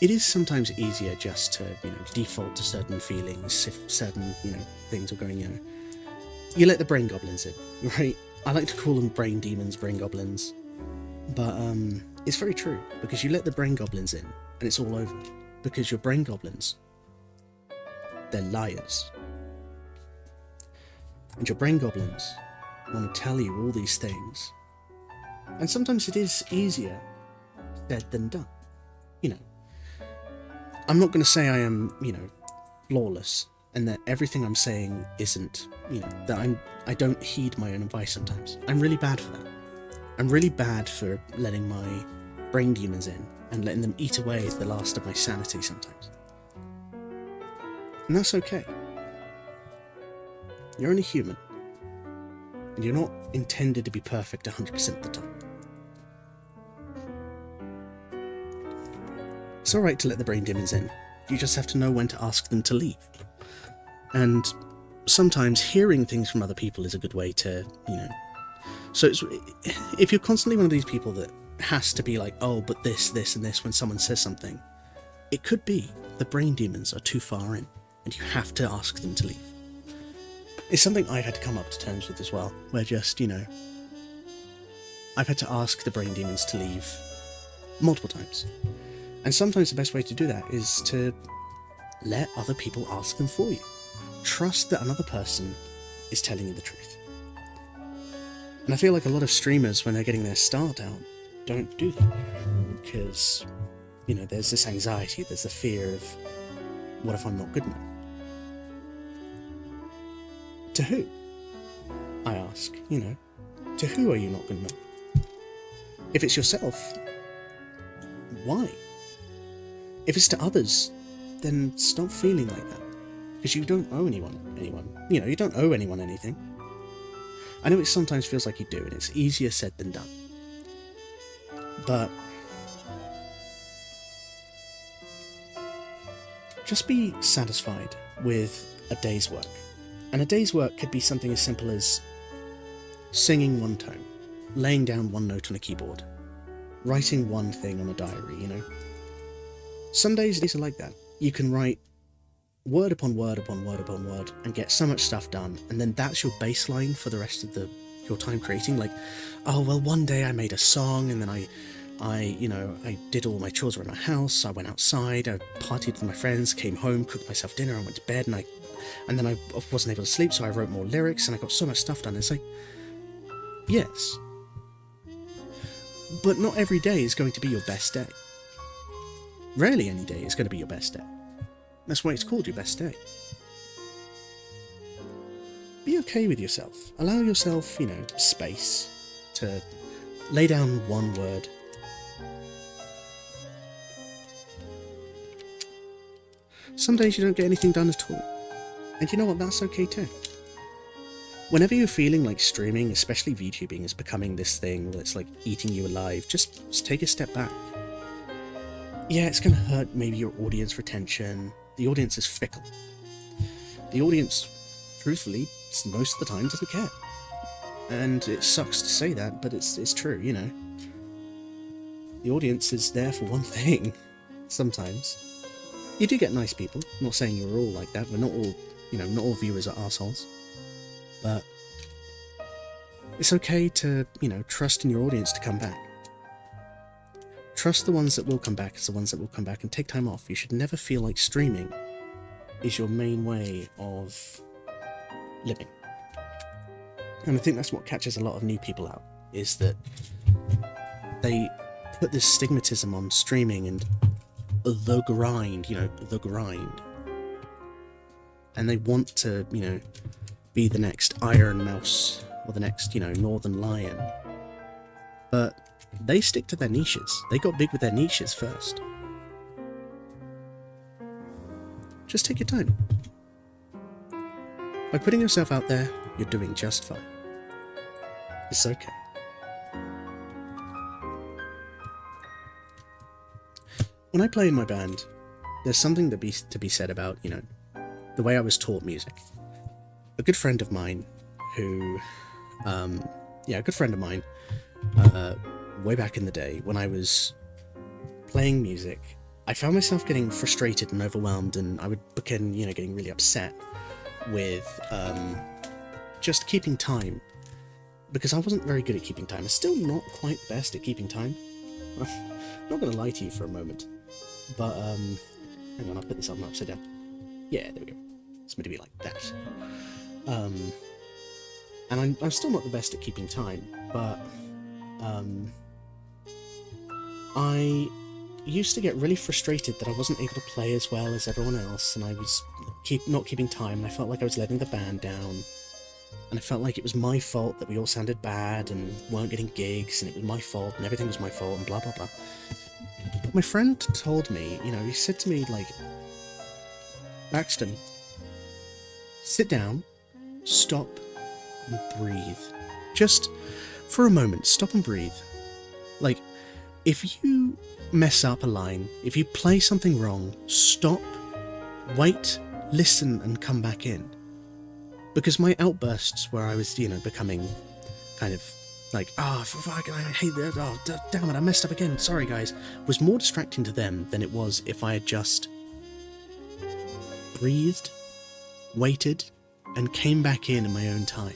it is sometimes easier just to, you know, default to certain feelings if certain, you know, things are going, you know. You let the brain goblins in, right? I like to call them brain demons, brain goblins. But, it's very true, because you let the brain goblins in, and it's all over. Because your brain goblins, they're liars. And your brain goblins want to tell you all these things. And sometimes it is easier said than done. You know, I'm not going to say I am, you know, flawless, and that everything I'm saying isn't, you know, that I don't heed my own advice sometimes. I'm really bad for that. I'm really bad for letting my brain demons in and letting them eat away at the last of my sanity sometimes. And that's okay. You're only human. And you're not intended to be perfect 100% of the time. It's alright to let the brain demons in. You just have to know when to ask them to leave. And sometimes hearing things from other people is a good way to, you know. So if you're constantly one of these people that has to be like, oh, but this, and this when someone says something, it could be the brain demons are too far in, and you have to ask them to leave. It's something I've had to come up to terms with as well, where just, you know, I've had to ask the brain demons to leave multiple times. And sometimes the best way to do that is to let other people ask them for you. Trust that another person is telling you the truth. And I feel like a lot of streamers, when they're getting their start out, don't do that. Because, you know, there's this anxiety, there's the fear of, what if I'm not good enough? To who? I ask, you know, to who are you not good enough? If it's yourself, why? If it's to others, then stop feeling like that. Because you don't owe anyone. You know, you don't owe anyone anything. I know it sometimes feels like you do, and it's easier said than done. But just be satisfied with a day's work. And a day's work could be something as simple as singing one tone, laying down one note on a keyboard, writing one thing on a diary, you know. Some days these are like that. You can write word upon word upon word upon word and get so much stuff done, and then that's your baseline for the rest of your time creating. Like, oh well, one day I made a song, and then I did all my chores around my house, I went outside, I partied with my friends, came home, cooked myself dinner, I went to bed, and then I wasn't able to sleep, so I wrote more lyrics, and I got so much stuff done. It's like, yes, but not every day is going to be your best day. Rarely any day is going to be your best day. That's why it's called your best day. Be okay with yourself. Allow yourself, you know, space to lay down one word. Some days you don't get anything done at all. And you know what, that's okay too. Whenever you're feeling like streaming, especially VTubing, is becoming this thing that's like eating you alive, just take a step back. Yeah, it's going to hurt maybe your audience retention. The audience is fickle. The audience, truthfully, most of the time doesn't care. And it sucks to say that, but it's true, you know. the audience is there for one thing. Sometimes you do get nice people. I'm not saying you're all like that. We're not all, not all viewers are assholes. But it's okay to, trust in your audience to come back. Trust the ones that will come back as the ones that will come back, and take time off. You should never feel like streaming is your main way of living. And I think that's what catches a lot of new people out, is that they put this stigmatism on streaming and the grind, the grind. And they want to, be the next Iron Mouse or the next, Northern Lion. But they stick to their niches. They got big with their niches first. Just take your time. By putting yourself out there, you're doing just fine. It's okay. When I play in my band, there's something to be said about, the way I was taught music. A good friend of mine who, way back in the day when I was playing music, I found myself getting frustrated and overwhelmed, and I would begin, getting really upset with just keeping time, because I wasn't very good at keeping time. I'm still not quite the best at keeping time. I'm not going to lie to you for a moment, but hang on, I'll put this up upside down. Yeah, there we go. It's meant to be like that. And I'm still not the best at keeping time, but I used to get really frustrated that I wasn't able to play as well as everyone else, and I was not keeping time, and I felt like I was letting the band down, and I felt like it was my fault that we all sounded bad and weren't getting gigs, and it was my fault, and everything was my fault, and blah blah blah. But my friend told me, he said to me, like, Baxton, sit down, stop, and breathe. Just for a moment, stop and breathe. Like, if you mess up a line, if you play something wrong, stop, wait, listen, and come back in. Because my outbursts where I was, becoming kind of like, fuck, I hate that, damn it, I messed up again, sorry guys, was more distracting to them than it was if I had just breathed, waited, and came back in my own time.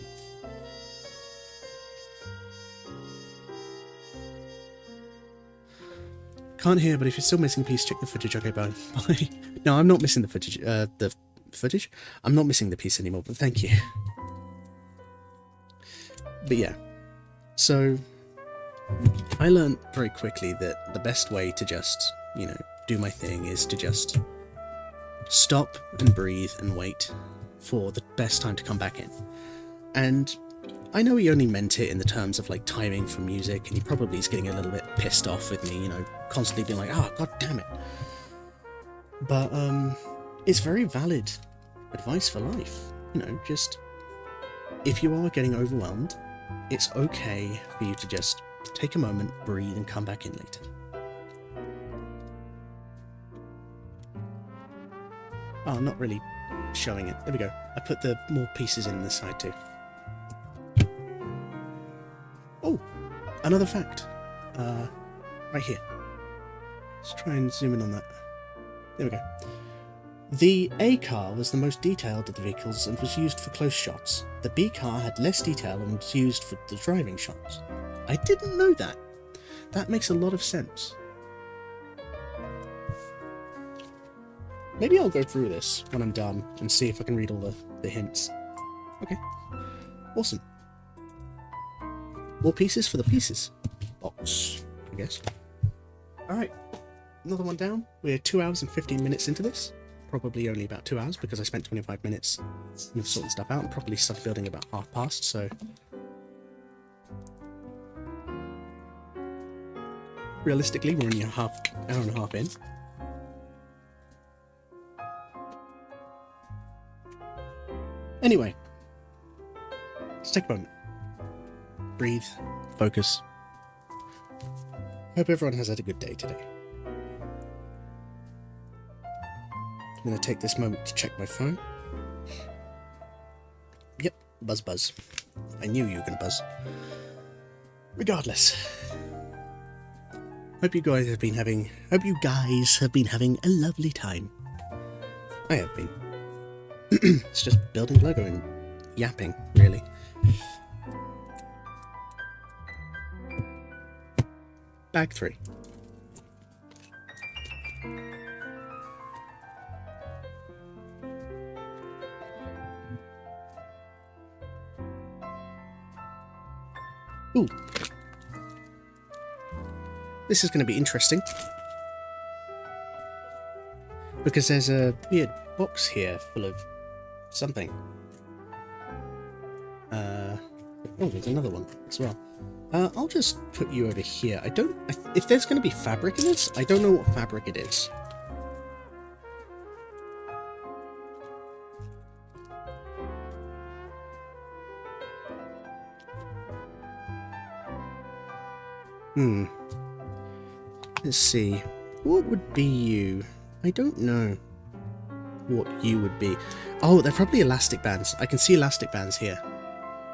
Can't hear, but if you're still missing a piece, check the footage. Okay, bye. Bye. No, I'm not missing the footage. The footage? I'm not missing the piece anymore, but thank you. But yeah, so I learned very quickly that the best way to just, do my thing is to just stop and breathe and wait for the best time to come back in. And I know he only meant it in the terms of like timing for music, and he probably is getting a little bit pissed off with me, constantly being like, god damn it. But it's very valid advice for life. Just if you are getting overwhelmed, it's okay for you to just take a moment, breathe, and come back in later. Oh, I'm not really showing it. There we go. I put the more pieces in this side too. Oh, another fact. Right here. Let's try and zoom in on that. There we go. The A car was the most detailed of the vehicles and was used for close shots. The B car had less detail and was used for the driving shots. I didn't know that. That makes a lot of sense. Maybe I'll go through this when I'm done and see if I can read all the hints. Okay. Awesome. More pieces for the pieces box, I guess. Alright. Another one down. We're 2 hours and 15 minutes into this. Probably only about 2 hours because I spent 25 minutes sorting stuff out and probably started building about half past, so... Realistically, we're only hour and a half in. Anyway, let's take a moment. Breathe, focus. Hope everyone has had a good day today. I'm going to take this moment to check my phone. Yep, buzz. I knew you were going to buzz. Regardless. Hope you guys have been having a lovely time. I have been. It's just building Lego and yapping, really. Bag 3. Ooh. This is going to be interesting. Because there's a weird box here full of something. Oh, there's another one as well. I'll just put you over here. If there's going to be fabric in this, I don't know what fabric it is. Let's see. What would be you? I don't know what you would be. Oh, they're probably elastic bands. I can see elastic bands here.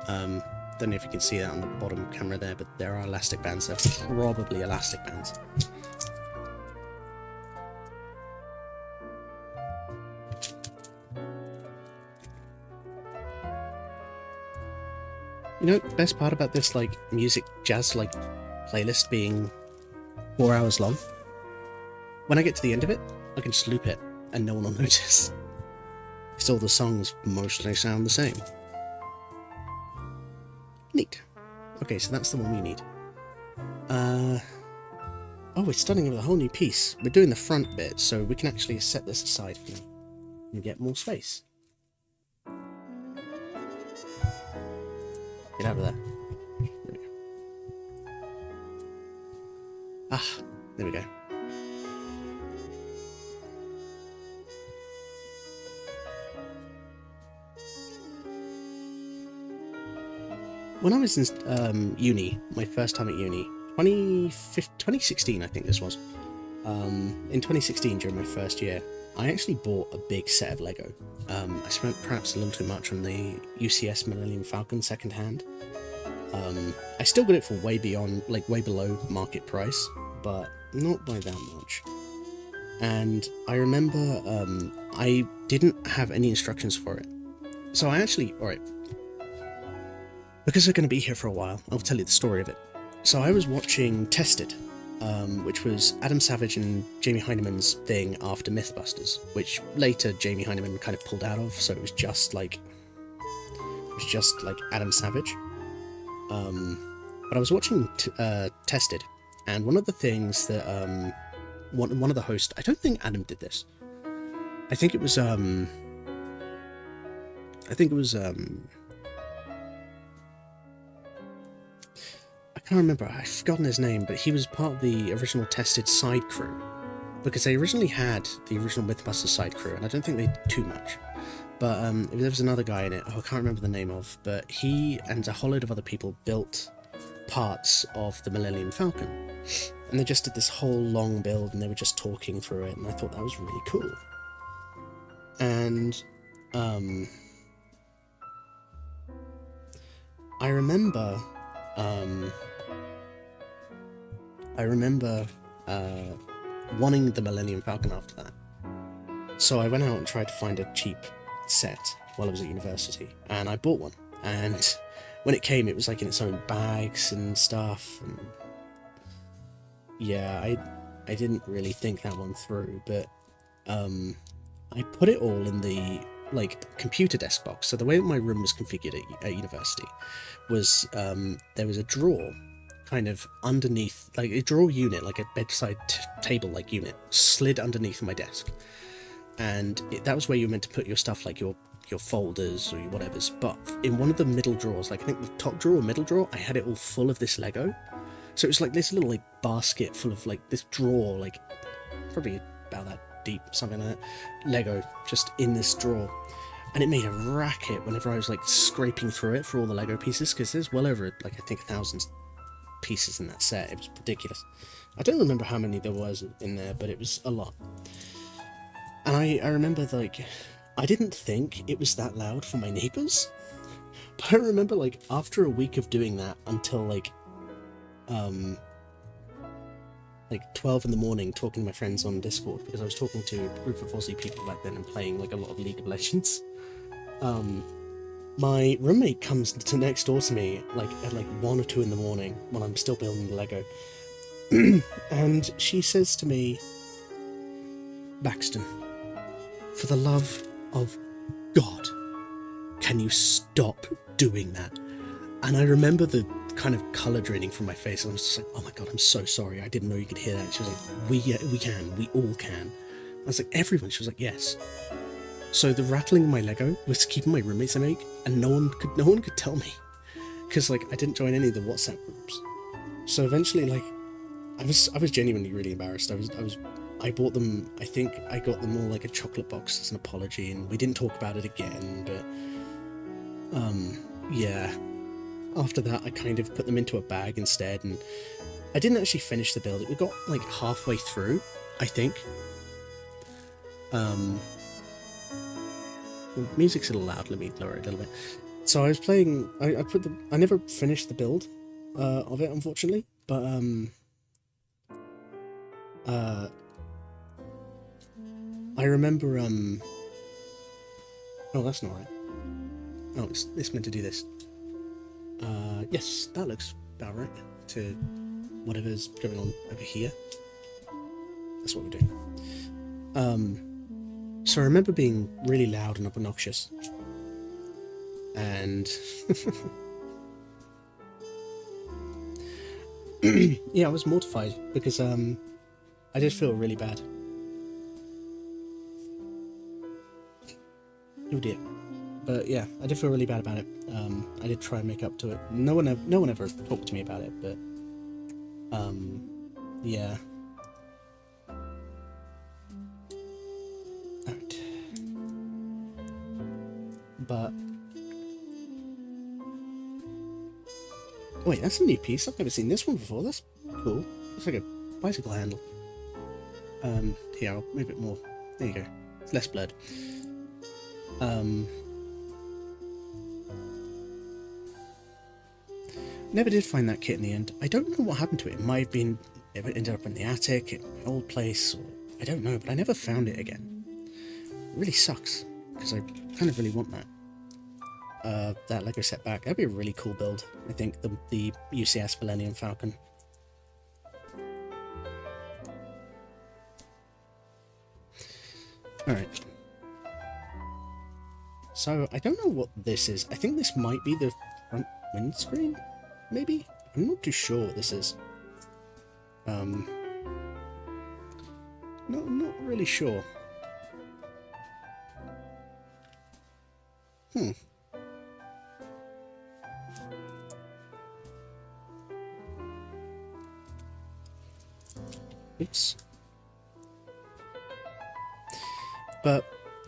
Don't know if you can see that on the bottom camera there, but there are elastic bands. They're probably elastic bands. You know, best part about this, like, music, jazz, like, playlist being 4 hours long? When I get to the end of it, I can just loop it, and no one will notice. Because all the songs mostly sound the same. Neat. Okay, so that's the one we need. Oh, we're starting with a whole new piece. We're doing the front bit, so we can actually set this aside for now and get more space. Get out of there. There we go. Ah, there we go. When I was in uni, my first time at uni, 2016 I think this was, in 2016 during my first year, I actually bought a big set of Lego. I spent perhaps a little too much on the UCS Millennium Falcon second hand. I still got it for way below market price, but not by that much. And I remember I didn't have any instructions for it. So I actually, alright, because we're going to be here for a while, I'll tell you the story of it. So I was watching Tested, which was Adam Savage and Jamie Hyneman's thing after Mythbusters, which later Jamie Hyneman kind of pulled out of, so it was just like Adam Savage. But I was watching Tested, and one of the things that one of the hosts, I don't think Adam did this. I think it was I can't remember, I've forgotten his name, but he was part of the original Tested side crew, because they originally had the original Mythbusters side crew, and I don't think they did too much, but there was another guy in it, I can't remember the name of, but he and a whole load of other people built parts of the Millennium Falcon, and they just did this whole long build, and they were just talking through it, and I thought that was really cool. And I remember wanting the Millennium Falcon after that. So I went out and tried to find a cheap set while I was at university, and I bought one. And when it came, it was like in its own bags and stuff. And yeah, I didn't really think that one through, but I put it all in the computer desk box. So the way that my room was configured at university was there was a drawer kind of underneath, like a drawer unit, like a bedside table like unit, slid underneath my desk, and that was where you were meant to put your stuff, like your folders or your whatevers. But in one of the middle drawers, like I think the top drawer or middle drawer, I had it all full of this Lego. So it was like this little basket full of this drawer, probably about that deep, something like that, Lego just in this drawer. And it made a racket whenever I was scraping through it for all the Lego pieces, because there's well over I think 1,000 pieces in that set. It was ridiculous. I don't remember how many there was in there, but it was a lot. And I remember I didn't think it was that loud for my neighbors, but I remember after a week of doing that until like 12 in the morning talking to my friends on Discord, because I was talking to a group of Aussie people back then and playing like a lot of League of Legends. My roommate comes to next door to me like at like 1 or 2 in the morning when I'm still building the Lego. And she says to me, "Baxton, for the love of God, can you stop doing that?" And I remember the kind of colour draining from my face. I was just like, "Oh my God, I'm so sorry. I didn't know you could hear that." She was like, we can. We all can." I was like, "Everyone?" She was like, "Yes." So the rattling of my Lego was keeping my roommates awake, and no one could tell me, because like I didn't join any of the WhatsApp groups. So eventually, like, I was genuinely really embarrassed. I bought them. I think I got them all like a chocolate box as an apology, and we didn't talk about it again. But yeah. After that, I kind of put them into a bag instead, and I didn't actually finish the build. We got like halfway through, I think. The music's a little loud. Let me lower it a little bit. So I was playing. I never finished the build of it, unfortunately. But I remember oh, that's not right. Oh, it's meant to do this. Yes, that looks about right to whatever's going on over here. That's what we're doing. So I remember being really loud and obnoxious, and yeah, I was mortified because I did feel really bad. Oh dear. But yeah, I did feel really bad about it. I did try and make up to it. No one ever talked to me about it, but yeah. Alright. But wait, that's a new piece. I've never seen this one before. That's cool. It's like a bicycle handle. Here, I'll move it more. There you go. It's less blurred. Never did find that kit in the end. I don't know what happened to it. It might have been, it ended up in the attic, in my old place, or I don't know, but I never found it again. It really sucks, because I kind of really want that Lego set back. That'd be a really cool build, I think, the UCS Millennium Falcon. Alright. So, I don't know what this is. I think this might be the front windscreen? Maybe? I'm not too sure what this is. Not really sure. Oops. But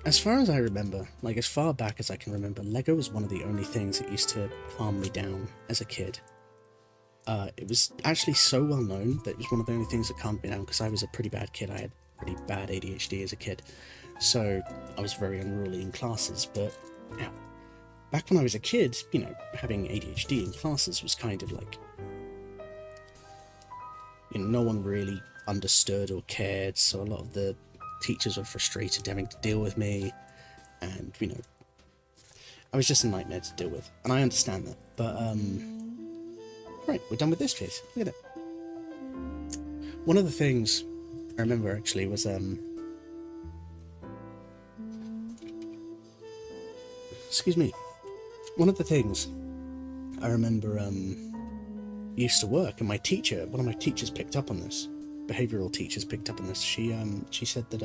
as far as I remember, like as far back as I can remember, Lego was one of the only things that used to calm me down as a kid. It was actually so well known that it was one of the only things that calmed me down, because I was a pretty bad kid. I had pretty bad ADHD as a kid, so I was very unruly in classes. But yeah, back when I was a kid, you know, having ADHD in classes was kind of like, you know, no one really understood or cared, so a lot of the teachers were frustrated having to deal with me, and you know, I was just a nightmare to deal with, and I understand that. But right, we're done with this piece. Look at it. One of the things I remember actually was excuse me. One of the things I remember used to work, and one of my teachers picked up on this. Behavioral teachers picked up on this. She said that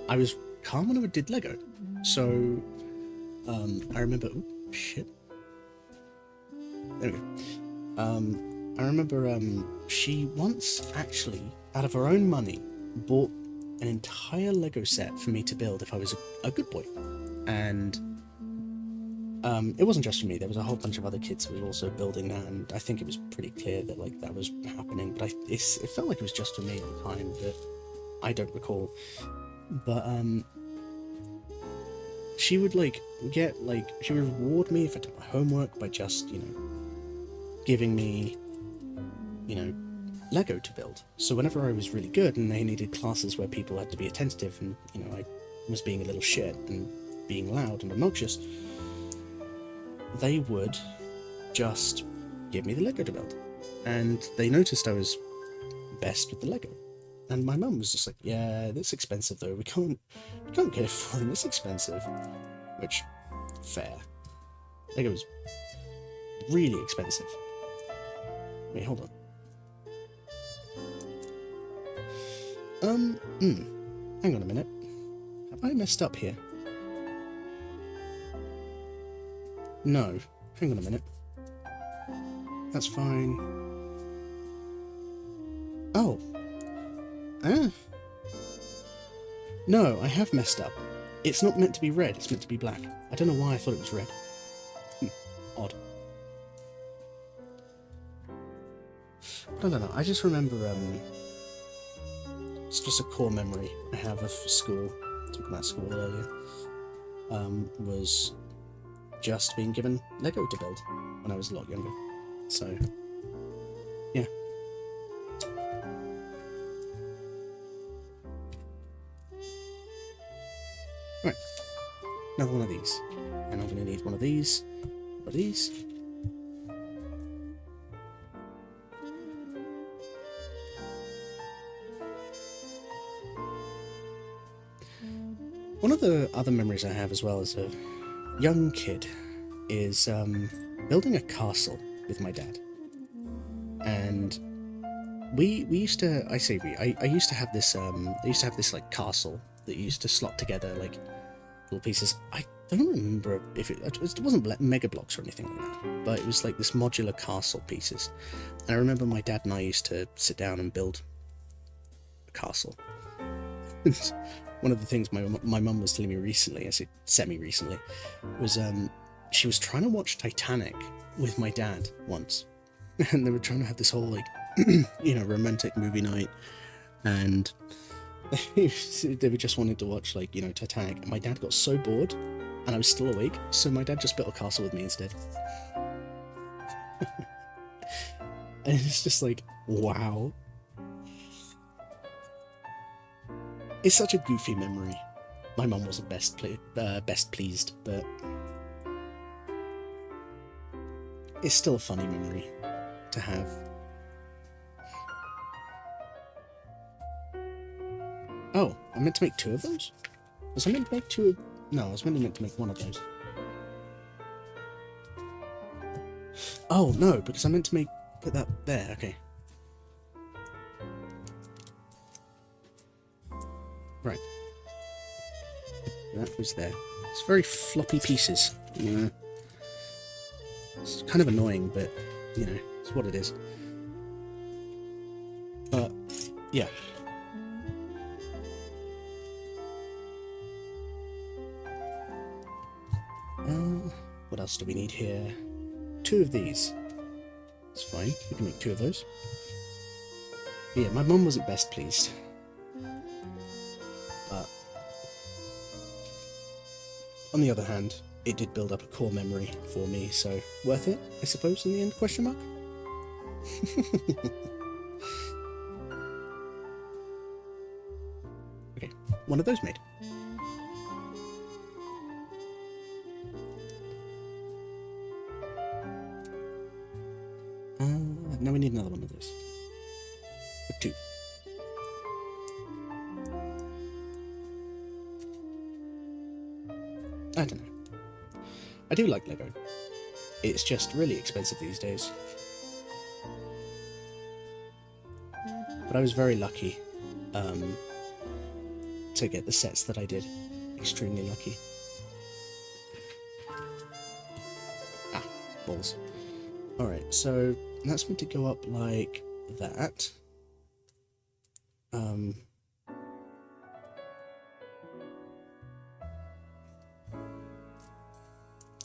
I was calm when I did Lego. So I remember, oh shit. There we go. I remember she once actually, out of her own money, bought an entire Lego set for me to build if I was a good boy. And it wasn't just for me, there was a whole bunch of other kids who were also building that, and I think it was pretty clear that like that was happening, but it felt like it was just for me at the time, but I don't recall. But she would she would reward me if I did my homework by just, you know, giving me you know, Lego to build. So whenever I was really good and they needed classes where people had to be attentive and, you know, I was being a little shit and being loud and obnoxious, they would just give me the Lego to build. And they noticed I was best with the Lego. And my mum was just like, yeah, that's expensive though, we can't get it for them, it's expensive. Which, fair. Lego was really expensive. Wait, hold on. Hang on a minute. Have I messed up here? No. Hang on a minute. That's fine. Oh. No, I have messed up. It's not meant to be red, it's meant to be black. I don't know why I thought it was red. Odd. But I don't know, I just remember, it's just a core memory I have of school, talking about school earlier, was just being given Lego to build when I was a lot younger. So, yeah. Right, another one of these. And I'm going to need one of these, one of these. One of the other memories I have as well as a young kid is building a castle with my dad. And we used to, I used to have this, like castle that used to slot together like little pieces. I don't remember if it wasn't Mega Blocks or anything like that, but it was like this modular castle pieces. And I remember my dad and I used to sit down and build a castle. One of the things my mum was telling me recently, I say semi-recently, was she was trying to watch Titanic with my dad once. And they were trying to have this whole, like, you know, romantic movie night. And they were just wanting to watch, like, you know, Titanic. And my dad got so bored, and I was still awake, so my dad just built a castle with me instead. And it's just like, wow. It's such a goofy memory. My mum wasn't best pleased, but it's still a funny memory to have. Oh, I meant to make 2 of those? Was I meant to make 2 of... No, I was meant to make 1 of those. Oh, no, because I meant to put that there, okay. Right. That was there. It's very floppy pieces. Yeah. It's kind of annoying, but, you know, it's what it is. But, yeah. What else do we need here? 2 of these. It's fine. We can make 2 of those. But yeah, my mum wasn't best pleased. But on the other hand, it did build up a core memory for me, so worth it, I suppose, in the end, question mark? Okay, 1 of those made. Now we need another one of those. Or 2. I don't know. I do like Lego. It's just really expensive these days. But I was very lucky to get the sets that I did. Extremely lucky. Ah, balls. Alright, so that's meant to go up like that.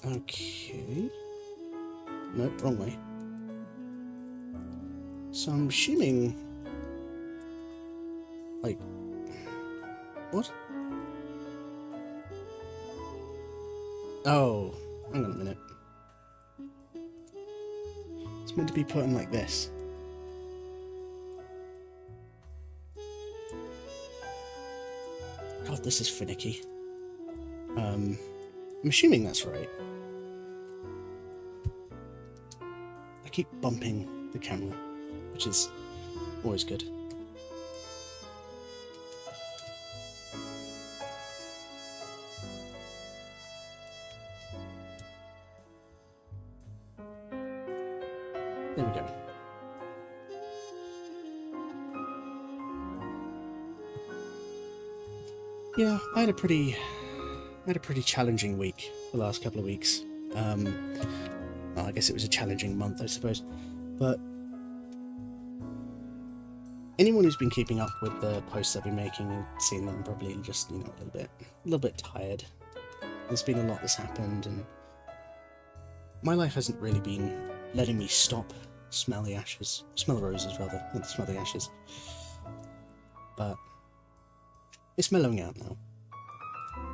Okay. Nope, wrong way. So I'm assuming... like... what? Oh, hang on a minute. It's meant to be put in like this. God, this is finicky. I'm assuming that's right. I keep bumping the camera, which is always good. There we go. Yeah, I had a pretty challenging week the last couple of weeks. Well, I guess it was a challenging month, I suppose. But anyone who's been keeping up with the posts I've been making and seeing them probably just, you know, a little bit tired. There's been a lot that's happened, and my life hasn't really been letting me smell the roses rather, not smell the ashes. But it's mellowing out now.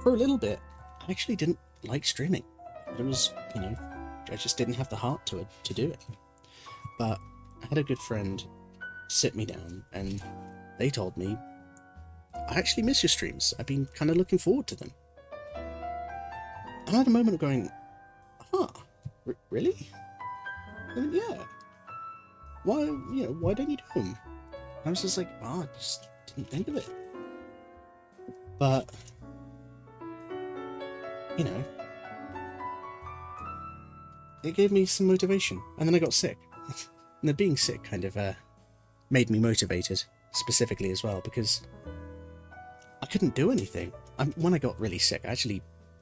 For a little bit, I actually didn't like streaming. It was, you know, I just didn't have the heart to do it. But I had a good friend sit me down, and they told me, I actually miss your streams. I've been kind of looking forward to them. And I had a moment of going, really? I mean, yeah. Why don't you do them? I was just like, I just didn't think of it. But, you know, it gave me some motivation. And then I got sick. And the being sick kind of made me motivated, specifically as well, because I couldn't do anything. When I got really sick,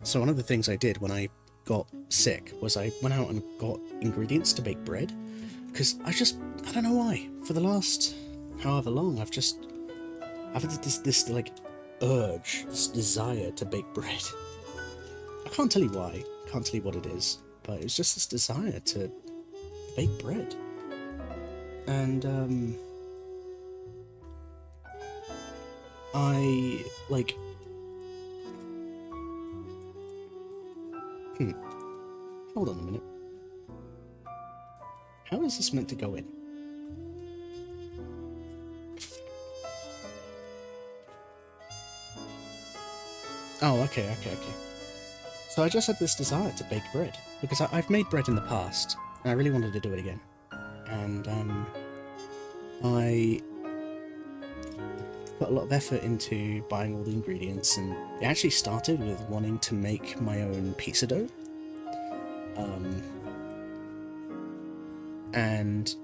so one of the things I did when I got sick was I went out and got ingredients to bake bread, because I don't know why, for the last however long, I've had this like urge, this desire to bake bread. I can't tell you why, can't tell you what it is, but it was just this desire to bake bread. And hold on a minute. How is this meant to go in? Oh, okay. So I just had this desire to bake bread, because I've made bread in the past, and I really wanted to do it again. And I put a lot of effort into buying all the ingredients, and it actually started with wanting to make my own pizza dough. And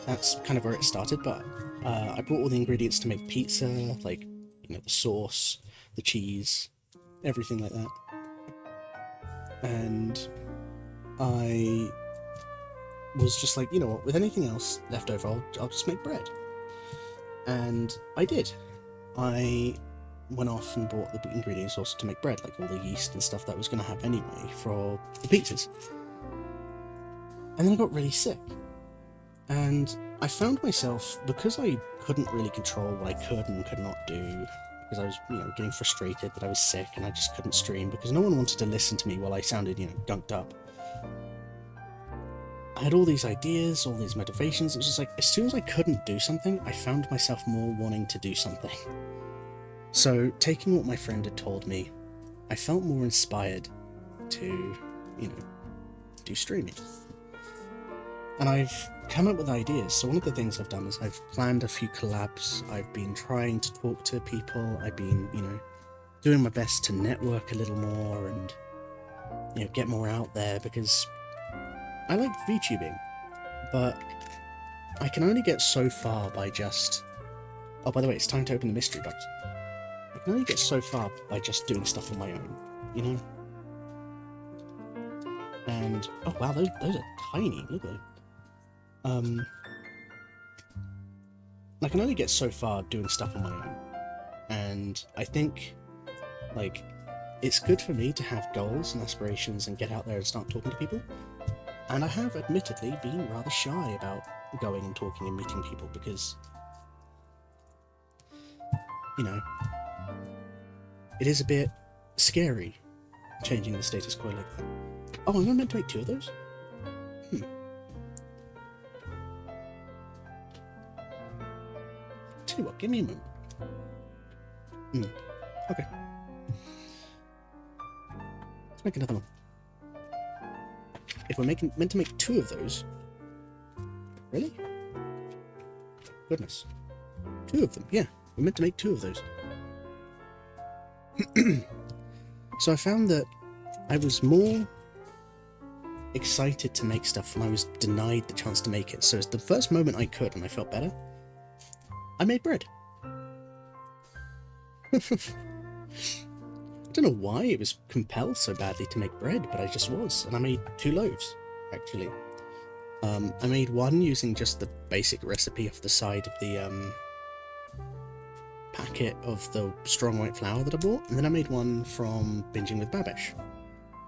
that's kind of where it started, but I bought all the ingredients to make pizza, like, you know, the sauce, the cheese, everything like that. And I was just like, you know what, with anything else left over, I'll just make bread. And I did. I went off and bought the ingredients also to make bread, like all the yeast and stuff that I was going to have anyway for the pizzas. And then I got really sick. And I found myself, because I couldn't really control what I could and could not do, because I was, you know, getting frustrated that I was sick and I just couldn't stream because no one wanted to listen to me while I sounded, you know, gunked up. I had all these ideas, all these motivations. It was just like, as soon as I couldn't do something, I found myself more wanting to do something. So, taking what my friend had told me, I felt more inspired to, you know, do streaming. And I've come up with ideas. So one of the things I've done is I've planned a few collabs. I've been trying to talk to people. I've been, you know, doing my best to network a little more and, you know, get more out there, because I like VTubing, but I can only get so far by just... Oh, by the way, it's time to open the mystery box. I can only get so far by just doing stuff on my own, you know? And, oh wow, those are tiny, look at them. I can only get so far doing stuff on my own, and I think, like, it's good for me to have goals and aspirations and get out there and start talking to people, and I have admittedly been rather shy about going and talking and meeting people, because, you know, it is a bit scary changing the status quo like that. Oh, am I meant to make 2 of those? tell you what, give me a moment. Okay. Let's make another one. If we're meant to make 2 of those... Really? Goodness. 2 of them, yeah. We're meant to make 2 of those. So I found that I was more excited to make stuff when I was denied the chance to make it. So it's the first moment I could and I felt better, I made bread. I don't know why it was compelled so badly to make bread, but I just was, and I made 2 loaves, actually. I made one using just the basic recipe off the side of the packet of the strong white flour that I bought, and then I made one from Binging with Babish,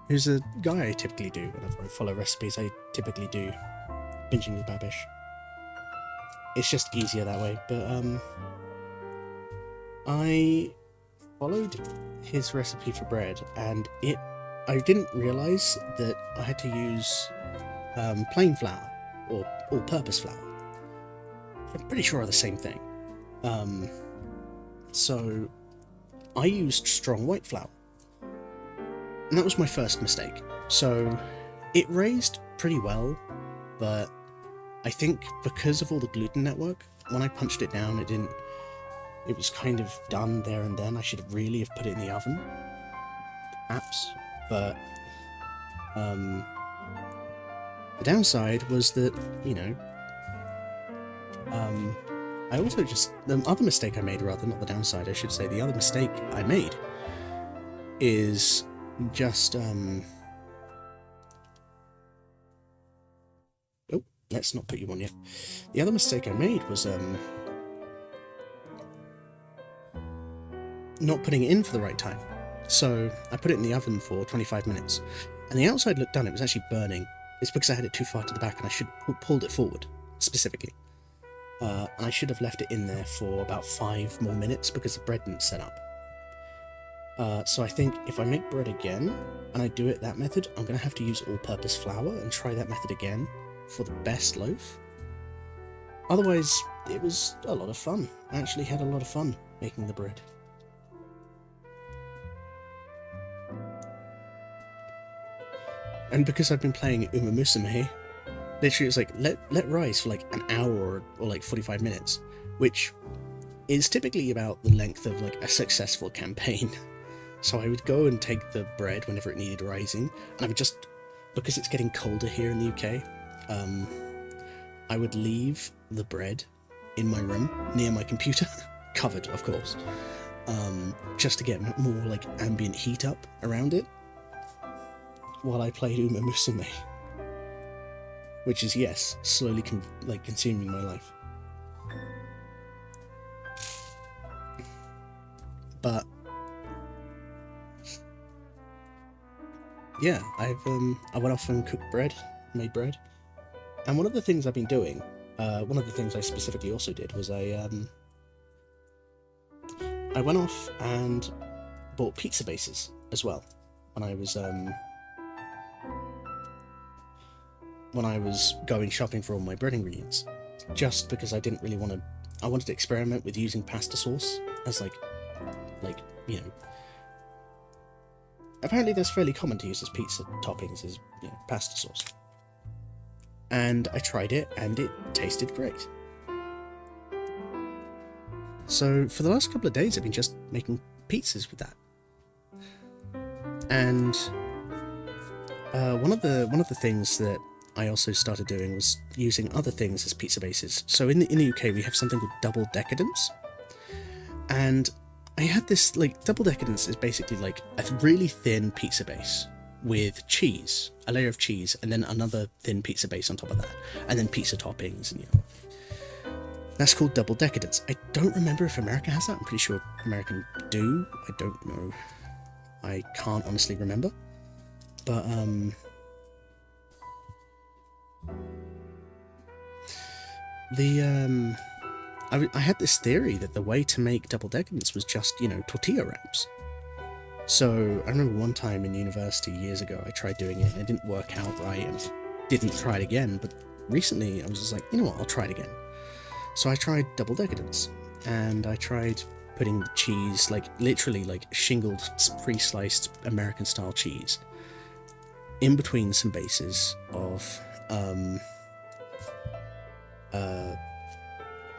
who's a guy I typically do whenever I follow recipes. I typically do Binging with Babish. It's just easier that way, but I followed his recipe for bread, and I didn't realise that I had to use plain flour or all-purpose flour. I'm pretty sure are the same thing. So I used strong white flour, and that was my first mistake. So it raised pretty well, but I think because of all the gluten network, when I punched it down, it was kind of done there and then. I should have really put it in the oven, perhaps, but the downside was that, you know, I also the other mistake I made, rather, not the downside, I should say, the other mistake I made is just, oh, let's not put you on yet. The other mistake I made was, not putting it in for the right time. So I put it in the oven for 25 minutes, and the outside looked done. It was actually burning. It's because I had it too far to the back, and I should have pulled it forward, specifically. And I should have left it in there for about 5 more minutes because the bread didn't set up. So I think if I make bread again, and I do it that method, I'm going to have to use all-purpose flour and try that method again for the best loaf. Otherwise, it was a lot of fun. I actually had a lot of fun making the bread. And because I've been playing Uma Musume, literally it was like, let rise for like an hour or like 45 minutes, which is typically about the length of like a successful campaign. So I would go and take the bread whenever it needed rising, and I would just, because it's getting colder here in the UK, I would leave the bread in my room near my computer, covered of course, just to get more like ambient heat up around it, while I played Uma Musume, which is, yes, slowly consuming my life. But yeah, I went off and cooked bread, made bread, and one of the things I've been doing, one of the things I specifically also did was I went off and bought pizza bases as well when I was going shopping for all my bread ingredients, just because I didn't really I wanted to experiment with using pasta sauce as like, you know, apparently that's fairly common to use as pizza toppings, as, you know, pasta sauce. And I tried it, and it tasted great. So for the last couple of days, I've been just making pizzas with that. And one of the things that I also started doing was using other things as pizza bases. So in the UK, we have something called double decadence, and I had this, like, double decadence is basically like a really thin pizza base with cheese, a layer of cheese, and then another thin pizza base on top of that, and then pizza toppings, and, you know, that's called double decadence. I don't remember if America has that. I'm pretty sure American do. I don't know. I can't honestly remember, but I had this theory that the way to make double decadence was just, you know, tortilla wraps. So I remember one time in university years ago, I tried doing it and it didn't work out right, and didn't try it again. But recently I was just like, you know what, I'll try it again. So I tried double decadence, and I tried putting the cheese, like literally like shingled, pre-sliced American-style cheese, in between some bases of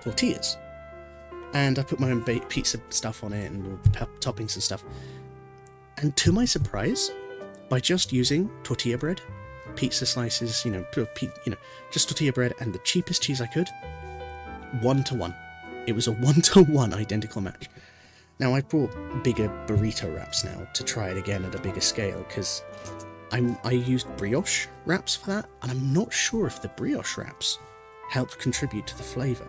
tortillas. And I put my own pizza stuff on it and all the toppings and stuff. And to my surprise, by just using tortilla bread, pizza slices, just tortilla bread and the cheapest cheese I could, 1-to-1. It was a 1-to-1 identical match. Now I brought bigger burrito wraps now to try it again at a bigger scale, because I used brioche wraps for that, and I'm not sure if the brioche wraps helped contribute to the flavour.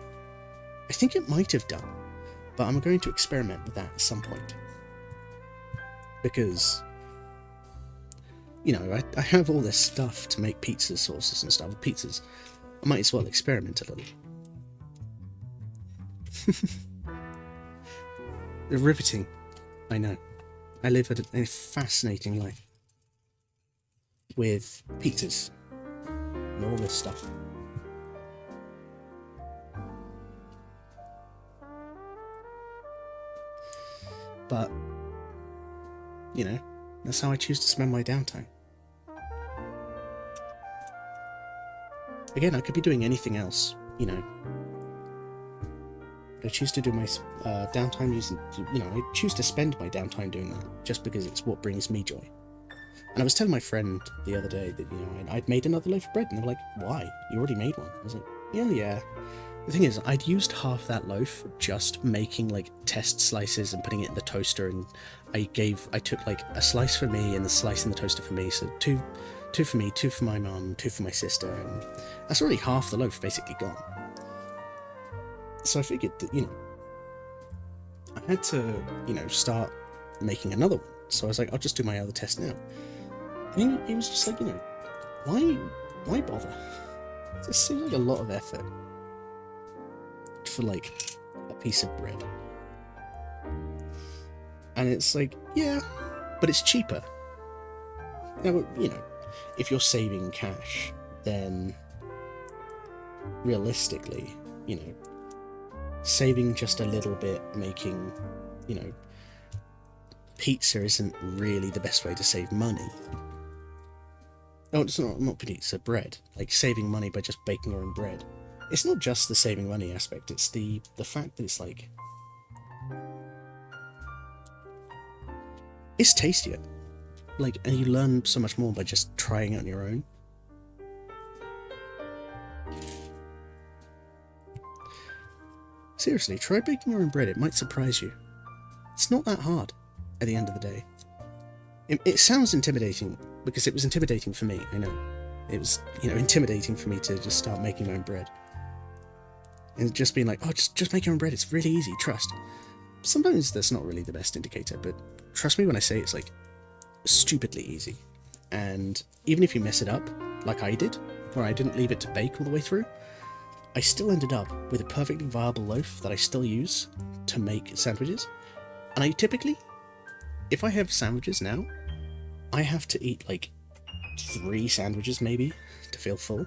I think it might have done, but I'm going to experiment with that at some point. Because, I have all this stuff to make pizza sauces and stuff with pizzas. I might as well experiment a little. Riveting, I know. I live a fascinating life with pizzas and all this stuff. But, that's how I choose to spend my downtime. Again, I could be doing anything else, I choose to do my downtime using, I choose to spend my downtime doing that, just because it's what brings me joy. And I was telling my friend the other day that, I'd made another loaf of bread, and they were like, why? You already made one. I was like, yeah. The thing is, I'd used half that loaf just making, like, test slices and putting it in the toaster, and I took, like, a slice for me and the slice in the toaster for me, so two for me, 2 for my mum, 2 for my sister, and that's already half the loaf basically gone. So I figured that, I had to, start making another one. So I was like, I'll just do my other test now. And he was just like, why bother? It just seems like a lot of effort for, like, a piece of bread. And it's like, yeah, but it's cheaper. Now, if you're saving cash, then realistically, saving just a little bit, making, pizza isn't really the best way to save money. No, it's not pizza, bread. Like, saving money by just baking your own bread. It's not just the saving money aspect, it's the fact that it's, like, it's tastier. Like, and you learn so much more by just trying it on your own. Seriously, try baking your own bread, it might surprise you. It's not that hard, at the end of the day. It sounds intimidating, because it was intimidating for me, I know. It was, intimidating for me to just start making my own bread. And just being like, oh, just make your own bread, it's really easy, trust. Sometimes that's not really the best indicator, but trust me when I say it's, like, stupidly easy. And even if you mess it up, like I did, where I didn't leave it to bake all the way through, I still ended up with a perfectly viable loaf that I still use to make sandwiches. And I typically, if I have sandwiches now, I have to eat like 3 sandwiches maybe to feel full.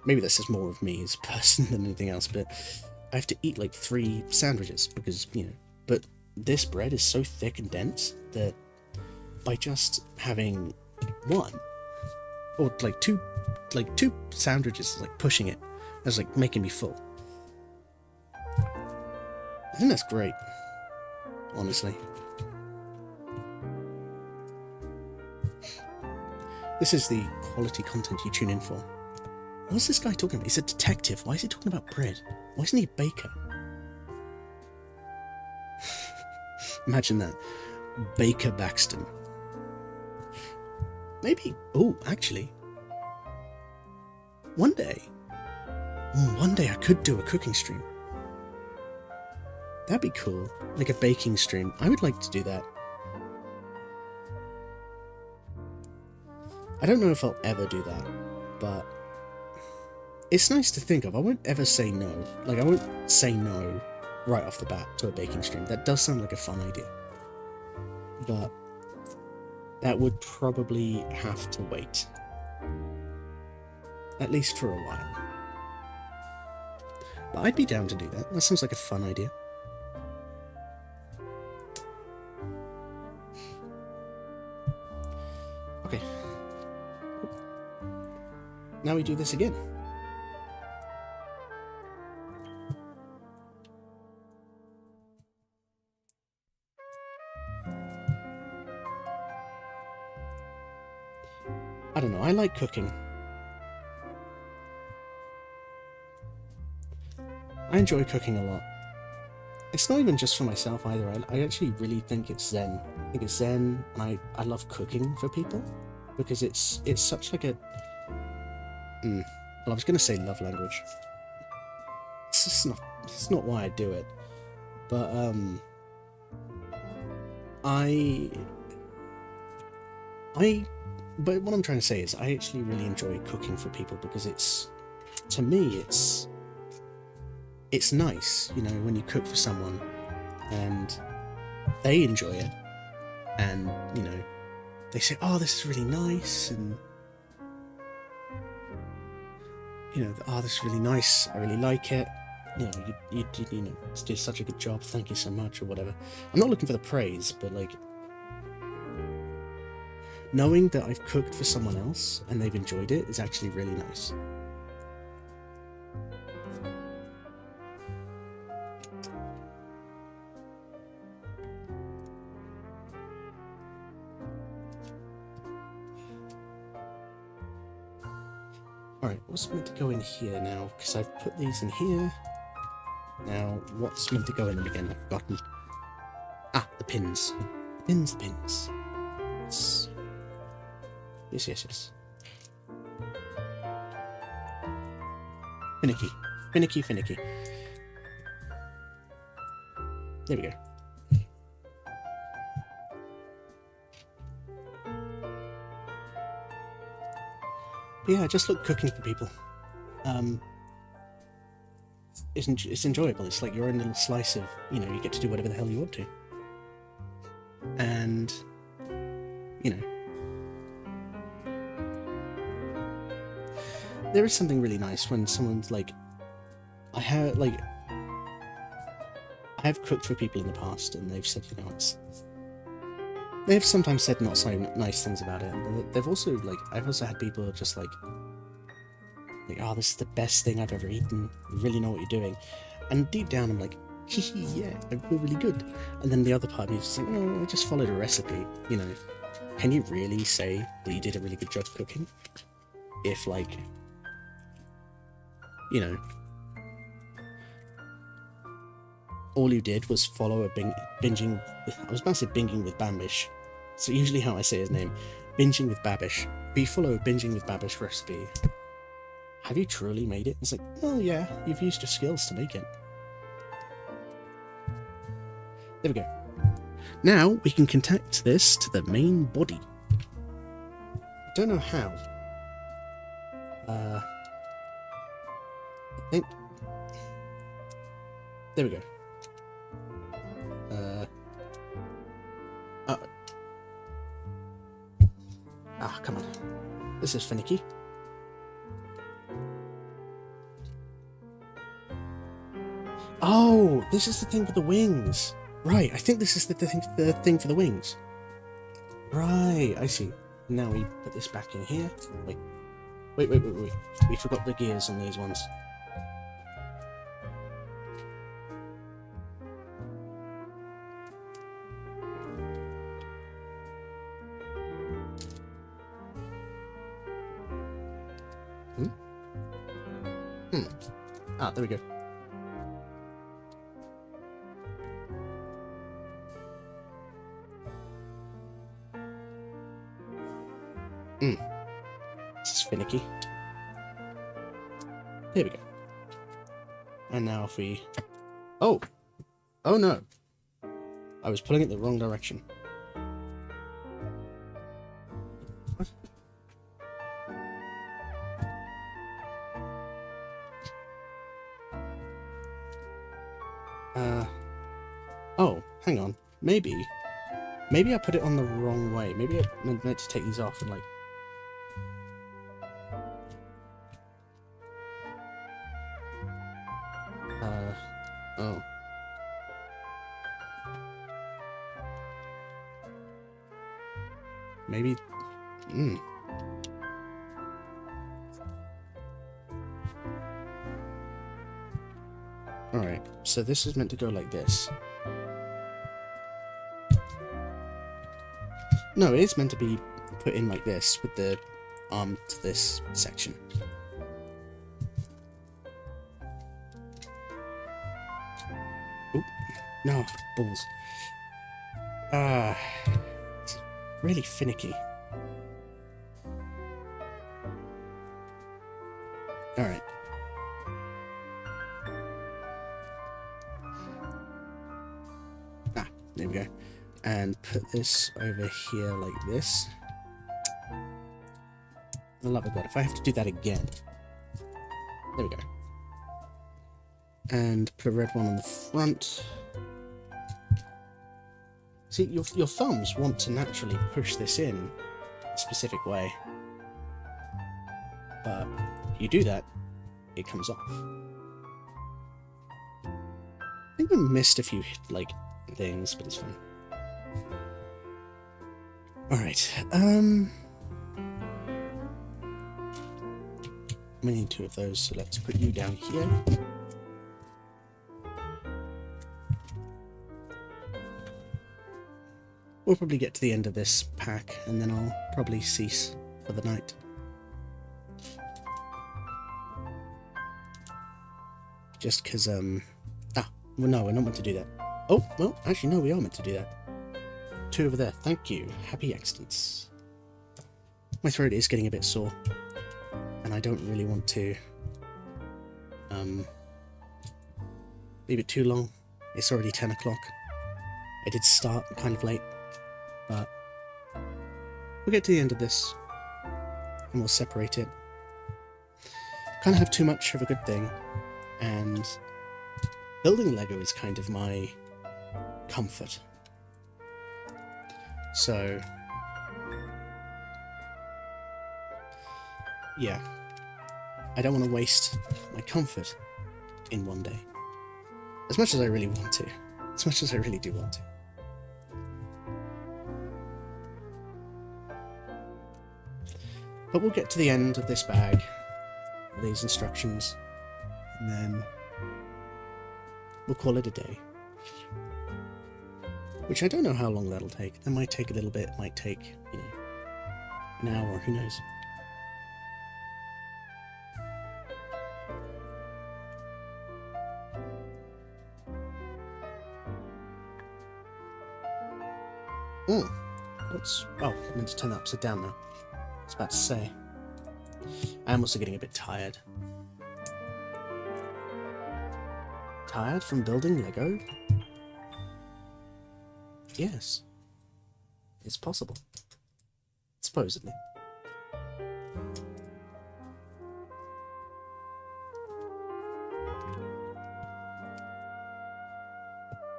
Maybe that's just more of me as a person than anything else, but I have to eat like 3 sandwiches because, but this bread is so thick and dense that by just having 1 or like two sandwiches, like pushing it, that's like making me full. I think that's great, honestly. This is the quality content you tune in for. What's this guy talking about? He's a detective. Why is he talking about bread? Why isn't he a baker? Imagine that. Baker Baxton. Maybe... Oh, actually. One day I could do a cooking stream. That'd be cool. Like a baking stream. I would like to do that. I don't know if I'll ever do that, but it's nice to think of. I won't ever say no. Like, I won't say no right off the bat to a baking stream. That does sound like a fun idea. But that would probably have to wait. At least for a while. But I'd be down to do that. That sounds like a fun idea. Okay. Now we do this again. I don't know, I like cooking. I enjoy cooking a lot. It's not even just for myself either. I actually really think it's zen. I think it's zen, and I love cooking for people because it's such like a well, I was gonna say love language. It's not why I do it. But but what I'm trying to say is I actually really enjoy cooking for people because to me it's nice, you know, when you cook for someone and they enjoy it and, you know, they say, oh, this is really nice, and, you know, oh, this is really nice, I really like it, you know, you did such a good job, thank you so much, or whatever. I'm not looking for the praise, but, like, knowing that I've cooked for someone else and they've enjoyed it is actually really nice. Alright, what's meant to go in here now? Because I've put these in here. Now, what's meant to go in them again? I've forgotten. Ah, the pins. The pins. Yes. Finicky. There we go. Yeah, just look, cooking for people. It's enjoyable. It's like your own little slice of, you know, you get to do whatever the hell you want to. And, you know, there is something really nice when someone's like, I have cooked for people in the past and they've said, you know, they've sometimes said not so nice things about it. And they've also, like, I've also had people just like, oh, this is the best thing I've ever eaten. You really know what you're doing. And deep down, I'm like, yeah, I feel really good. And then the other part of me is just like, oh, I just followed a recipe. You know, can you really say that you did a really good job cooking? If, like, you know, all you did was follow a binging, I was about to say binging with Bambish. So usually how I say his name, binging with Babish. But you follow a binging with Babish recipe. Have you truly made it? It's like, oh yeah, you've used your skills to make it. There we go. Now we can connect this to the main body. I don't know how. I think... There we go. Come on. This is finicky. Oh, this is the thing for the wings. Right, I think this is the thing for the wings. Right, I see. Now we put this back in here. Wait. We forgot the gears on these ones. Ah, there we go. This is finicky. There we go. And now if we... Oh! Oh no! I was pulling it the wrong direction. What? Oh, hang on. Maybe I put it on the wrong way. Maybe I meant to take these off and, like... Oh. Maybe... Alright, so this is meant to go like this. No, it is meant to be put in like this, with the arm to this section. Oop. No, balls. It's really finicky. Alright. There we go. And put this over here like this. I love it, God, if I have to do that again. There we go. And put a red one on the front. See, your thumbs want to naturally push this in a specific way. But you do that, it comes off. I think I missed a few, like, things, but it's fine. Alright, we need 2 of those, so let's put you down here. We'll probably get to the end of this pack, and then I'll probably cease for the night. Just because, well, no, we're not meant to do that. Oh, well, actually, no, we are meant to do that. 2 over there, thank you. Happy accidents. My throat is getting a bit sore, and I don't really want to leave it too long. It's already 10 o'clock. I did start kind of late, but we'll get to the end of this, and we'll separate it. Can't have too much of a good thing, and building Lego is kind of my comfort. So, yeah, I don't want to waste my comfort in one day. As much as I really want to. As much as I really do want to. But we'll get to the end of this bag, these instructions, and then we'll call it a day. Which I don't know how long that'll take. That might take a little bit, might take, you know, an hour, who knows. Oh, I meant to turn that upside down now. I was about to say. I am also getting a bit tired. Tired from building Lego? Yes. It's possible. Supposedly.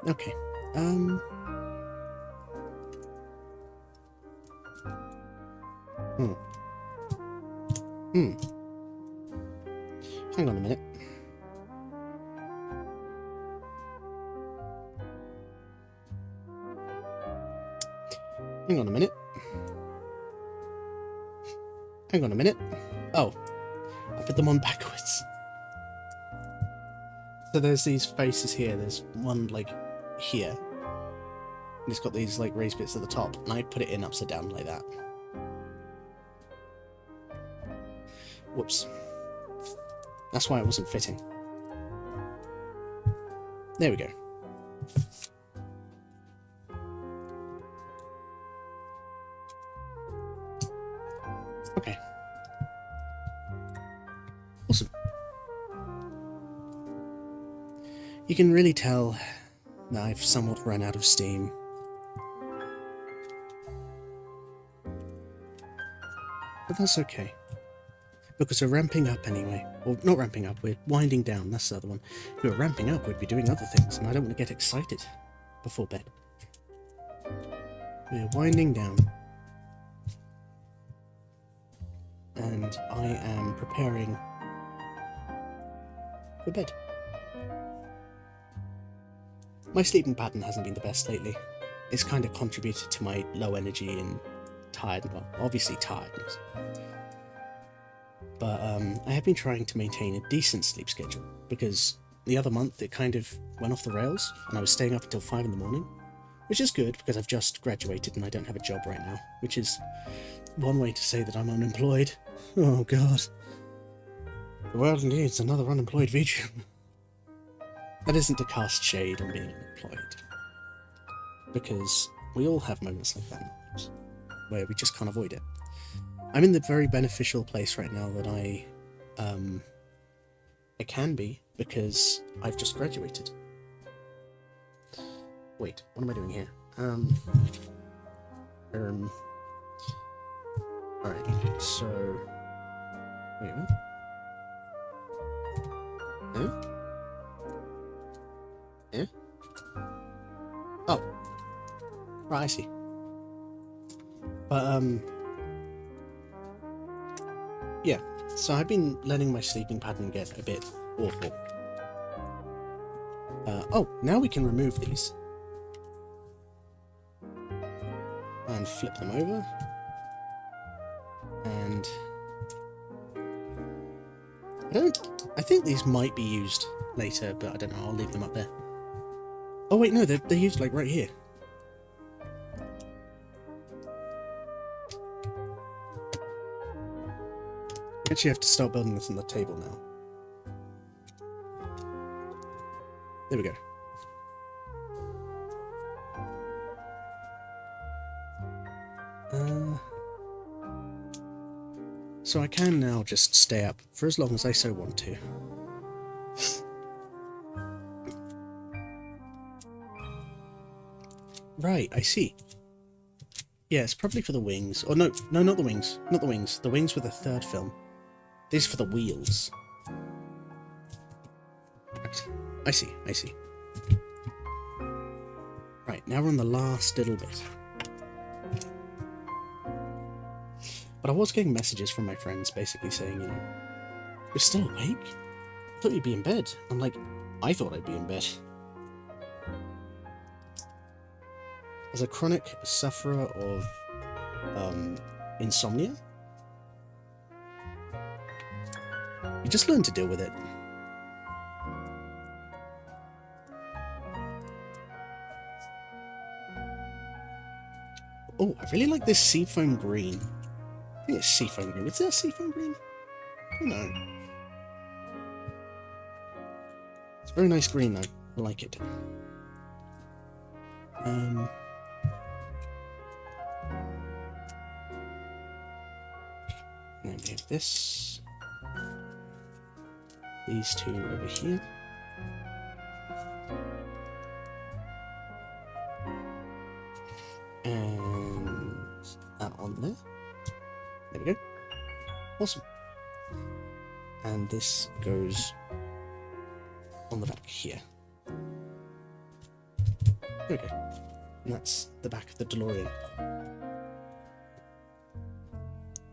Okay. Hang on a minute. Hang on a minute. Hang on a minute. Oh, I put them on backwards. So there's these faces here. There's one, like, here. And it's got these, like, raised bits at the top. And I put it in upside down like that. Whoops. That's why it wasn't fitting. There we go. Okay. Awesome. You can really tell that I've somewhat run out of steam. But that's okay. Because we're ramping up anyway. Well, not ramping up, we're winding down, that's the other one. If we were ramping up, we'd be doing other things, and I don't want to get excited before bed. We're winding down. And I am preparing for bed. my sleeping pattern hasn't been the best lately. It's kind of contributed to my low energy and tired, well, obviously tiredness. But I have been trying to maintain a decent sleep schedule, because the other month it kind of went off the rails, and I was staying up until 5 in the morning, which is good because I've just graduated and I don't have a job right now, which is one way to say that I'm unemployed. Oh god. The world needs another unemployed VG. That isn't to cast shade on being unemployed, because we all have moments like that, where we just can't avoid it. I'm in the very beneficial place right now that I can be, because I've just graduated. Wait, what am I doing here? Alright, so... Wait a minute. Yeah? Oh. Right, I see. But, yeah, so I've been letting my sleeping pattern get a bit awful. Oh, now we can remove these. And flip them over. And... I think these might be used later, but I don't know, I'll leave them up there. Oh wait, no, they're used like right here. I actually have to start building this on the table now. There we go. So I can now just stay up for as long as I so want to. Right, I see. Yeah, it's probably for the wings. Or no, not the wings. Not the wings. The wings were the third film. These are for the wheels. Right. I see. Right, now we're on the last little bit. But I was getting messages from my friends basically saying, you know, you're still awake? I thought you'd be in bed. I'm like, I thought I'd be in bed. As a chronic sufferer of insomnia, you just learn to deal with it. Oh, I really like this seafoam green. I think it's seafoam green. Is there seafoam green? I don't know. It's a very nice green though. I like it. Then we have this. These two over here. And that on there. There we go. Awesome. And this goes on the back here. There we go. And that's the back of the DeLorean.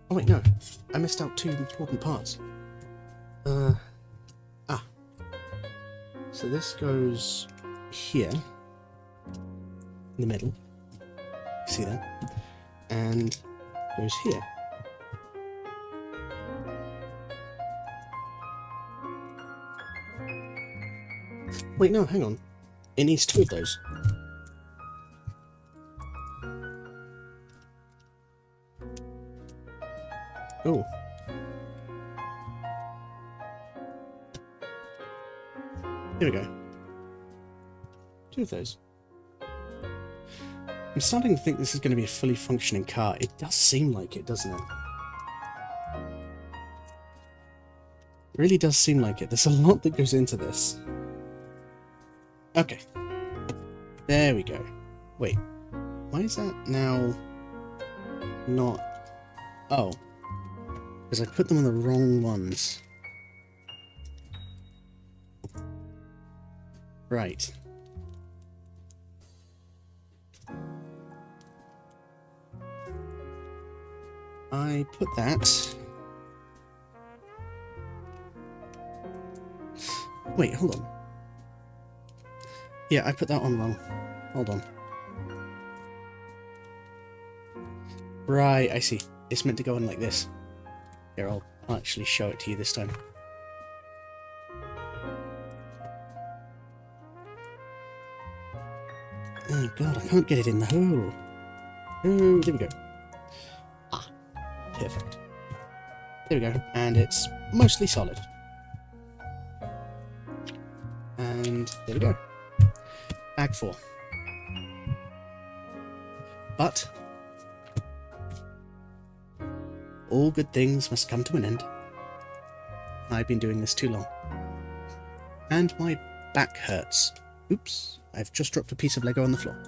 Oh wait, no. I missed out two important parts. So this goes here. In the middle. See that? And goes here. Wait, no, hang on. It needs two of those. Oh. Here we go. Two of those. I'm starting to think this is going to be a fully functioning car. It does seem like it, doesn't it? It really does seem like it. There's a lot that goes into this. Okay. There we go. Wait. Why is that now not... Oh. Because I put them on the wrong ones. Right. I put that... Wait, hold on. Yeah, I put that on wrong. Hold on. Right, I see. It's meant to go on like this. Here, I'll actually show it to you this time. Oh god, I can't get it in the hole. Oh, there we go. Ah, perfect. There we go, and it's mostly solid. And there we go. Bag 4. But all good things must come to an end. I've been doing this too long. And my back hurts. Oops, I've just dropped a piece of Lego on the floor.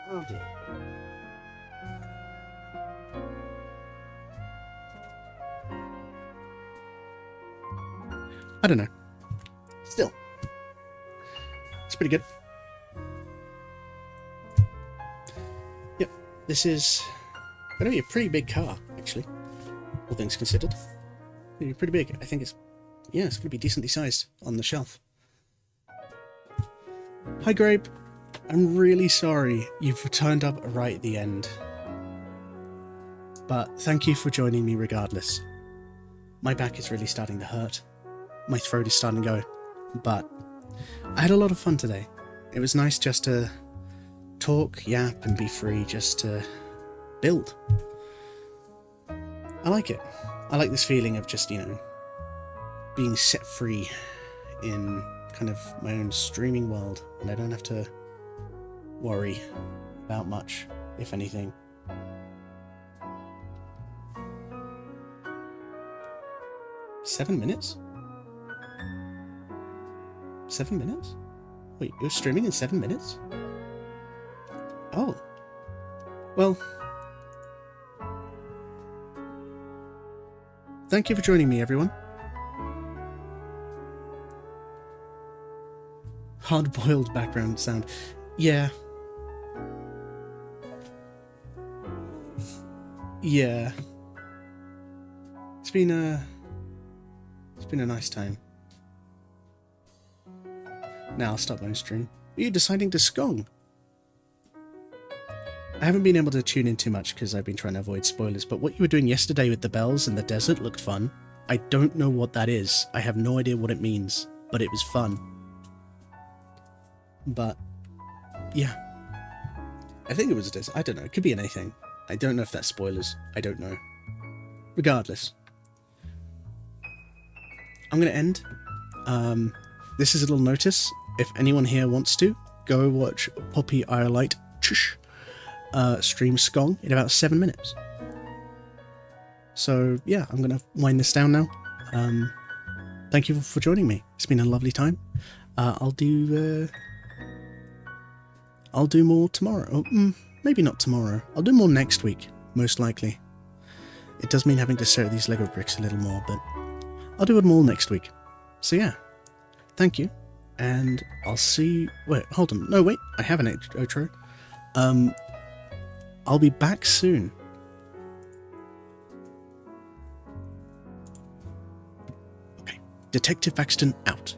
Oh dear. I don't know. Still, it's pretty good. Yep, this is going to be a pretty big car, actually, all things considered. It's going to be pretty big. I think it's, yeah, it's going to be decently sized on the shelf. Hi, Grape. I'm really sorry you've turned up right at the end. But thank you for joining me regardless. My back is really starting to hurt. My throat is starting to go. But I had a lot of fun today. It was nice just to talk, yap, and be free, just to build. I like it. I like this feeling of just, you know, being set free in kind of my own streaming world, and I don't have to worry about much, if anything. Seven minutes? 7 minutes? Wait, you're streaming in 7 minutes? Oh. Well. Thank you for joining me, everyone. Hard-boiled background sound. Yeah. Yeah. It's been a nice time. Now I'll stop my stream. Are you deciding to scone? I haven't been able to tune in too much because I've been trying to avoid spoilers, but what you were doing yesterday with the bells in the desert looked fun. I don't know what that is. I have no idea what it means, but it was fun. But, yeah. I think it was a desert. I don't know. It could be anything. I don't know if that's spoilers. I don't know. Regardless. I'm going to end. This is a little notice. If anyone here wants to, go watch Poppy Iolite stream Skong in about 7 minutes. So, yeah, I'm going to wind this down now. Thank you for joining me. It's been a lovely time. I'll do more tomorrow. Oh, maybe not tomorrow. I'll do more next week, most likely. It does mean having to stare at these Lego bricks a little more, but I'll do it all next week. So yeah, thank you, and I'll see... Wait, hold on. No, wait, I have an outro. I'll be back soon. Okay, Detective Baxton out.